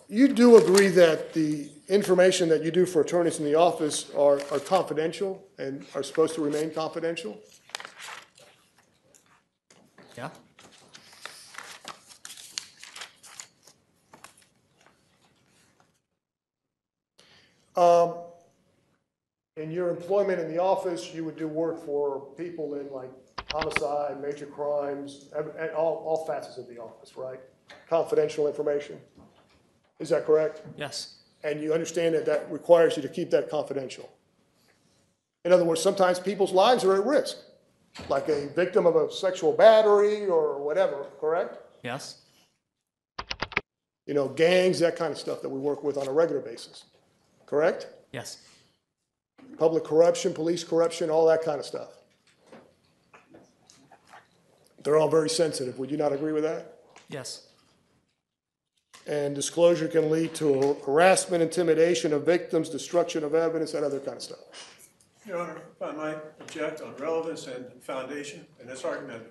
You do agree that the information that you do for attorneys in the office are confidential and are supposed to remain confidential? Yeah. In your employment in the office, you would do work for people in like homicide, major crimes, all facets of the office, right? Confidential information. Is that correct? Yes. And you understand that requires you to keep that confidential. In other words, sometimes people's lives are at risk, like a victim of a sexual battery or whatever, correct? Yes. You know, gangs, that kind of stuff that we work with on a regular basis, correct? Yes. Public corruption, police corruption, all that kind of stuff. They're all very sensitive. Would you not agree with that? Yes. And disclosure can lead to harassment, intimidation of victims, destruction of evidence, that other kind of stuff. Your Honor, if I might object on relevance and foundation in this argument.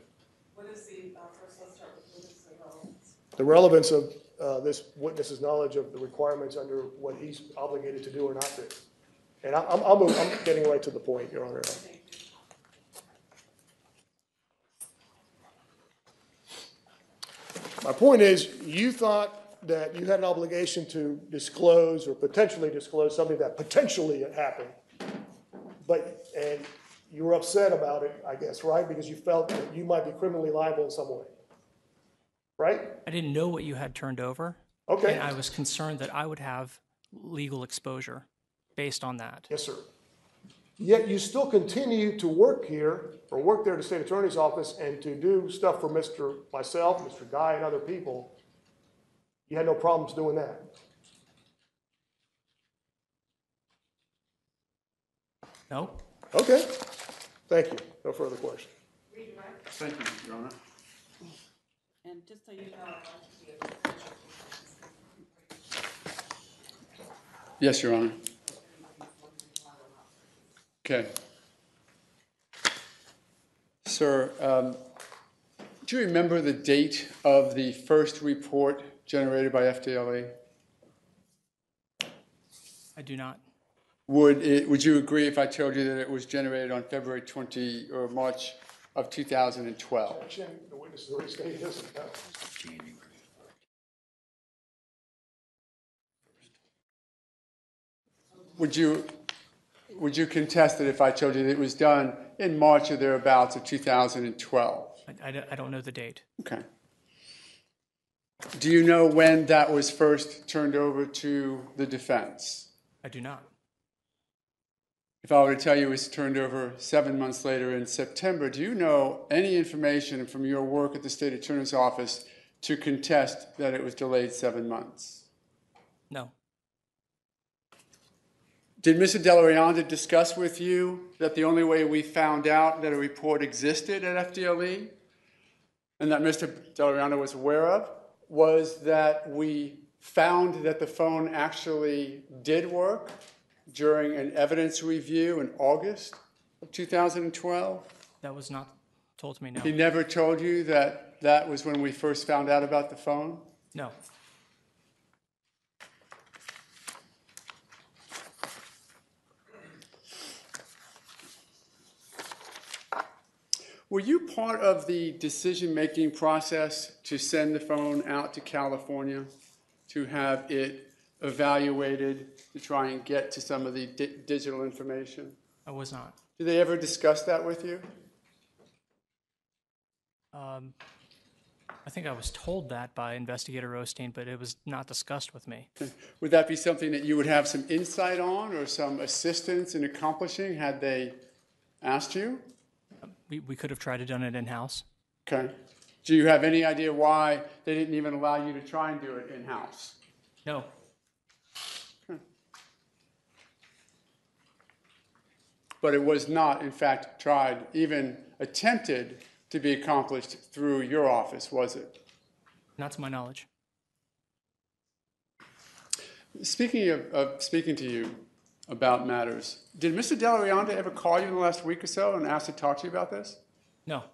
What is first let's start with what is the relevance? The relevance of this witness's knowledge of the requirements under what he's obligated to do or not do. And I'm getting right to the point, Your Honor. My point is, you thought that you had an obligation to disclose or potentially disclose something that potentially had happened, and you were upset about it, I guess, right? Because you felt that you might be criminally liable in some way, right? I didn't know what you had turned over. Okay. And I was concerned that I would have legal exposure based on that. Yes, sir. Yet you still continue to work here, or work there at the state attorney's office, and to do stuff for myself, Mr. Guy, and other people. You had no problems doing that. No? Okay, thank you. No further questions. Thank you, Your Honor. And just so you know, Yes, Your Honor. Okay. Sir, do you remember the date of the first report generated by FDLE? I do not. Would you agree if I told you that it was generated on February 20 or March of 2012? The witness has already stated this. Would you contest that if I told you that it was done in March or thereabouts of 2012? I don't know the date. Okay. Do you know when that was first turned over to the defense? I do not. If I were to tell you it was turned over 7 months later in September, do you know any information from your work at the State Attorney's Office to contest that it was delayed 7 months? No. Did Mr. Delarianda discuss with you that the only way we found out that a report existed at FDLE and that Mr. Delarianda was aware of was that we found that the phone actually did work during an evidence review in August of 2012? That was not told to me, no. He never told you that that was when we first found out about the phone? No. Were you part of the decision-making process to send the phone out to California to have it evaluated to try and get to some of the digital information? I was not. Did they ever discuss that with you? I think I was told that by Investigator Osteen, but it was not discussed with me. Would that be something that you would have some insight on or some assistance in accomplishing had they asked you? We could have tried to done it in-house. Okay. Do you have any idea why they didn't even allow you to try and do it in-house? No. But it was not, in fact, tried, even attempted to be accomplished through your office, was it? Not to my knowledge. Speaking of speaking to you about matters, did Mr. Delarianda ever call you in the last week or so and ask to talk to you about this? No.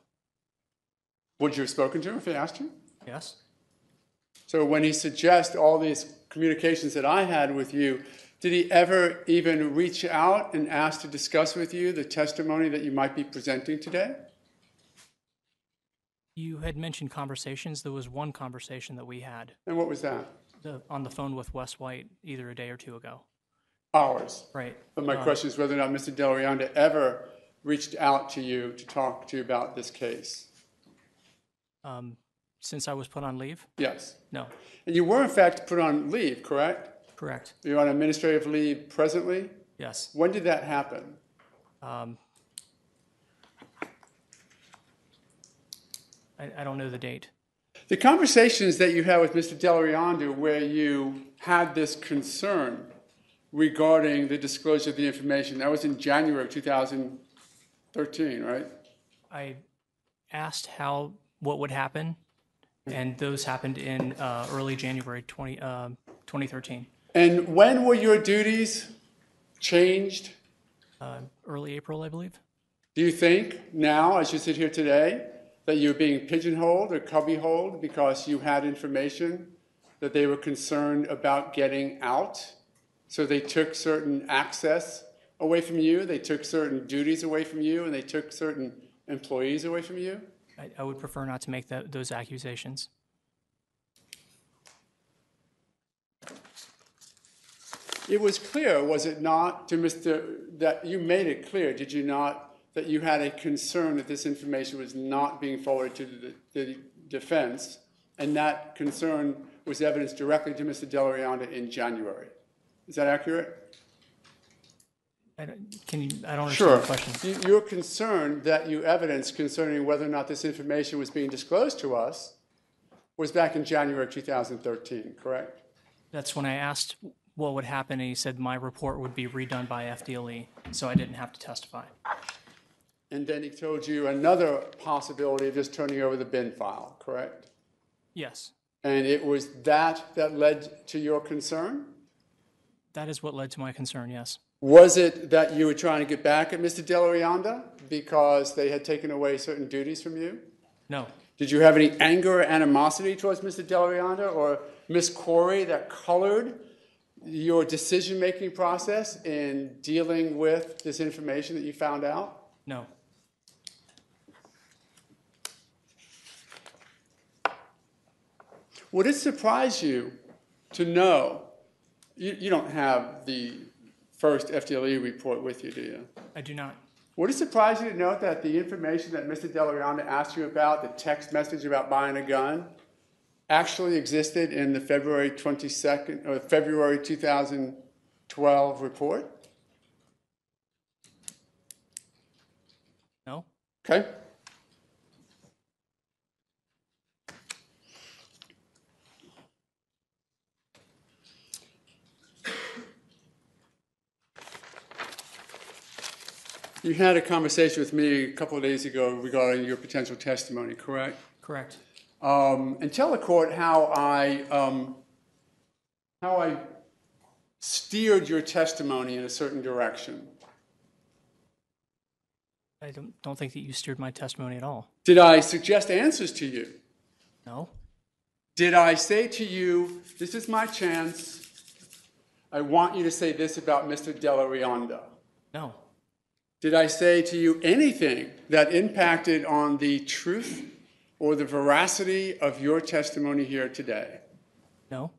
Would you have spoken to him if he asked you? Yes. So when he suggests all these communications that I had with you, did he ever even reach out and ask to discuss with you the testimony that you might be presenting today? You had mentioned conversations. There was one conversation that we had. And what was that? On the phone with Wes White either a day or two ago. Hours. Right. But my question is whether or not Mr. Delarianda ever reached out to you to talk to you about this case. Since I was put on leave? Yes. No. And you were, in fact, put on leave, correct? Correct. You're on administrative leave presently? Yes. When did that happen? I don't know the date. The conversations that you had with Mr. Delarianda where you had this concern regarding the disclosure of the information, that was in January of 2013, right? I asked what would happen, and those happened in early January 2013. And when were your duties changed? Early April, I believe. Do you think now, as you sit here today, that you're being pigeonholed or cubbyholed because you had information that they were concerned about getting out? So they took certain access away from you, they took certain duties away from you, and they took certain employees away from you? I would prefer not to make those accusations. It was clear, was it not, to that you made it clear, did you not, that you had a concern that this information was not being forwarded to the defense, and that concern was evidenced directly to Mr. Delarianda in January. Is that accurate? I don't understand the question. Your concern that you evidenced concerning whether or not this information was being disclosed to us was back in January 2013, correct? That's when I asked what would happen, and he said my report would be redone by FDLE, so I didn't have to testify. And then he told you another possibility of just turning over the bin file, correct? Yes, And it was that led to your concern? that is what led to my concern, yes. Was it that you were trying to get back at Mr. Delarianda because they had taken away certain duties from you? No, Did you have any anger or animosity towards Mr. Delarianda or Ms. Corey that colored your decision-making process in dealing with this information that you found out? no. Would it surprise you to know, you don't have the first FDLE report with you, do you? I do not. Would it surprise you to note that the information that Mr. Delarianda asked you about, the text message about buying a gun, actually existed in the February 22nd or February 2012 report? No? Okay. You had a conversation with me a couple of days ago regarding your potential testimony, correct? Correct. And tell the court how I steered your testimony in a certain direction. I don't think that you steered my testimony at all. Did I suggest answers to you? No? Did I say to you, this is my chance, I want you to say this about Mr. Delarianda? No. Did I say to you anything that impacted on the truth or the veracity of your testimony here today? No?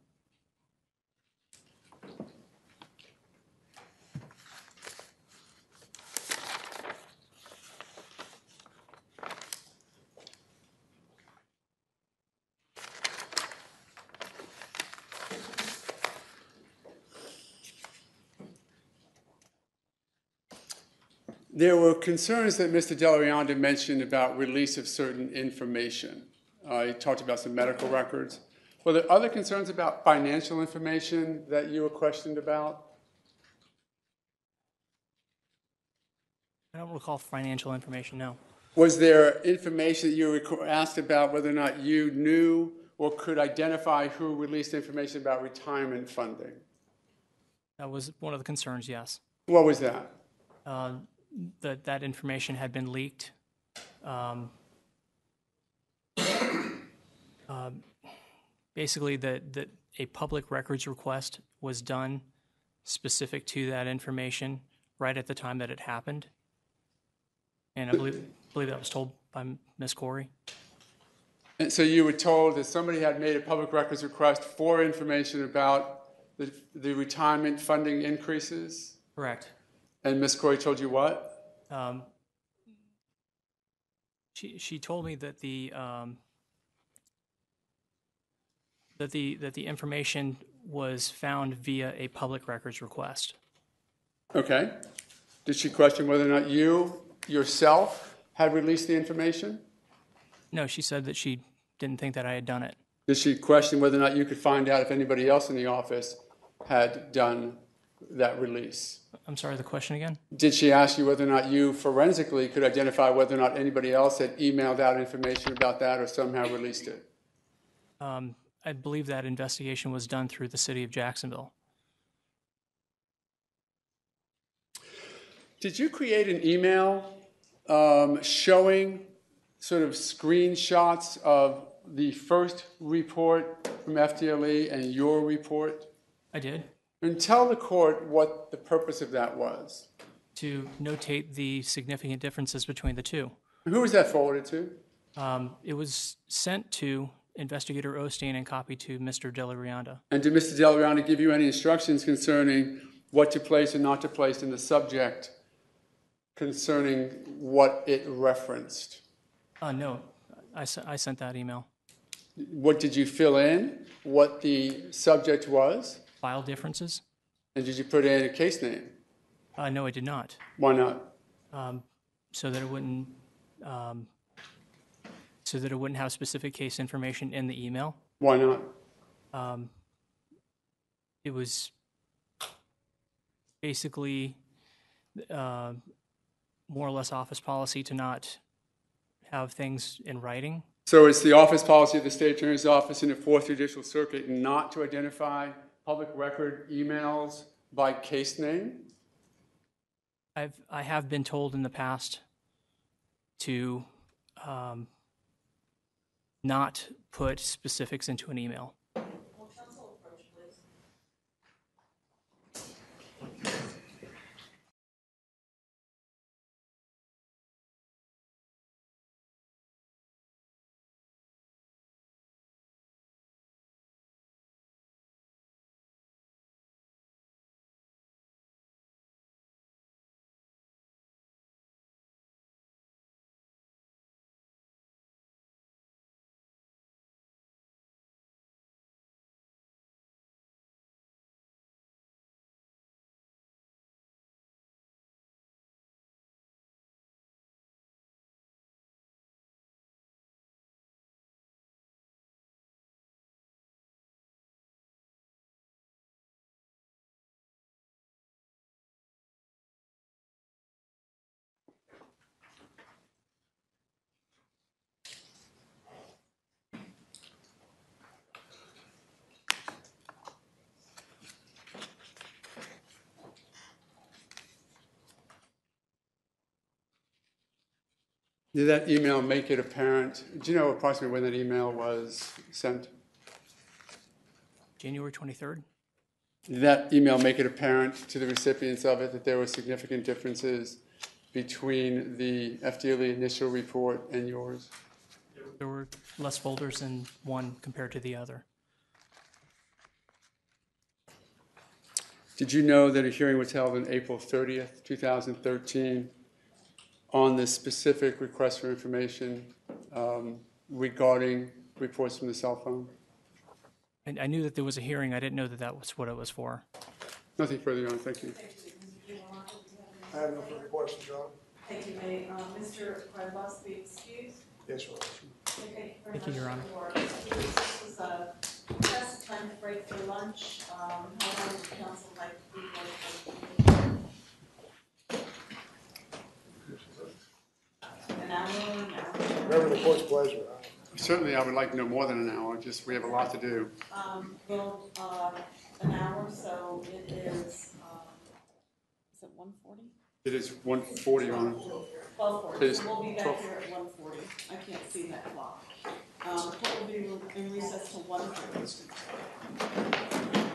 There were concerns that Mr. Delarianda mentioned about release of certain information. He talked about some medical records. Were there other concerns about financial information that you were questioned about? I don't recall financial information, no. Was there information that you were asked about whether or not you knew or could identify who released information about retirement funding? That was one of the concerns, yes. What was that? That information had been leaked. Basically, that a public records request was done specific to that information right at the time that it happened. And I believe that was told by Ms. Corey. And so you were told that somebody had made a public records request for information about the retirement funding increases? Correct. And Ms. Corey told you what? She told me that the information was found via a public records request. Okay. Did she question whether or not you yourself had released the information? No, she said that she didn't think that I had done it. Did she question whether or not you could find out if anybody else in the office had done that release? I'm sorry, the question again? Did she ask you whether or not you forensically could identify whether or not anybody else had emailed out information about that or somehow released it? I believe that investigation was done through the city of Jacksonville. Did you create an email showing sort of screenshots of the first report from FDLE and your report? I did. And tell the court what the purpose of that was. To notate the significant differences between the two. Who was that forwarded to? It was sent to Investigator Osteen and copied to Mr. Delarianda. And did Mr. Delarianda give you any instructions concerning what to place and not to place in the subject concerning what it referenced? No, I sent that email. What did you fill in? What the subject was? File differences? And did you put in a case name? No, I did not. Why not? So that it wouldn't have specific case information in the email. Why not? It was basically more or less office policy to not have things in writing. So it's the office policy of the State Attorney's Office in the Fourth Judicial Circuit not to identify public record emails by case name? I have been told in the past to not put specifics into an email. Did that email make it apparent? Do you know approximately when that email was sent? January 23rd? Did that email make it apparent to the recipients of it that there were significant differences between the FDLE initial report and yours? There were less folders in one compared to the other. Did you know that a hearing was held on April 30th, 2013 on this specific request for information regarding reports from the cell phone? And I knew that there was a hearing. I didn't know that that was what it was for. Nothing further, Your Honor. Thank you. I have no further questions, Your Honor. Thank you, May. Mr. Quadros, be excused. Yes, Your Honor. Thank you, Your Honor. This was a test time break for lunch. How long would council like to be here? An hour? Whatever the court's pleasure. Certainly, I would like no more than an hour. Just we have a lot to do. Well, an hour, so it is it 1:40? It is 1:40, Your Honor. 12:40. It is So we'll be back 12. here at 1:40. I can't see that clock. Court will be in recess till 1:40.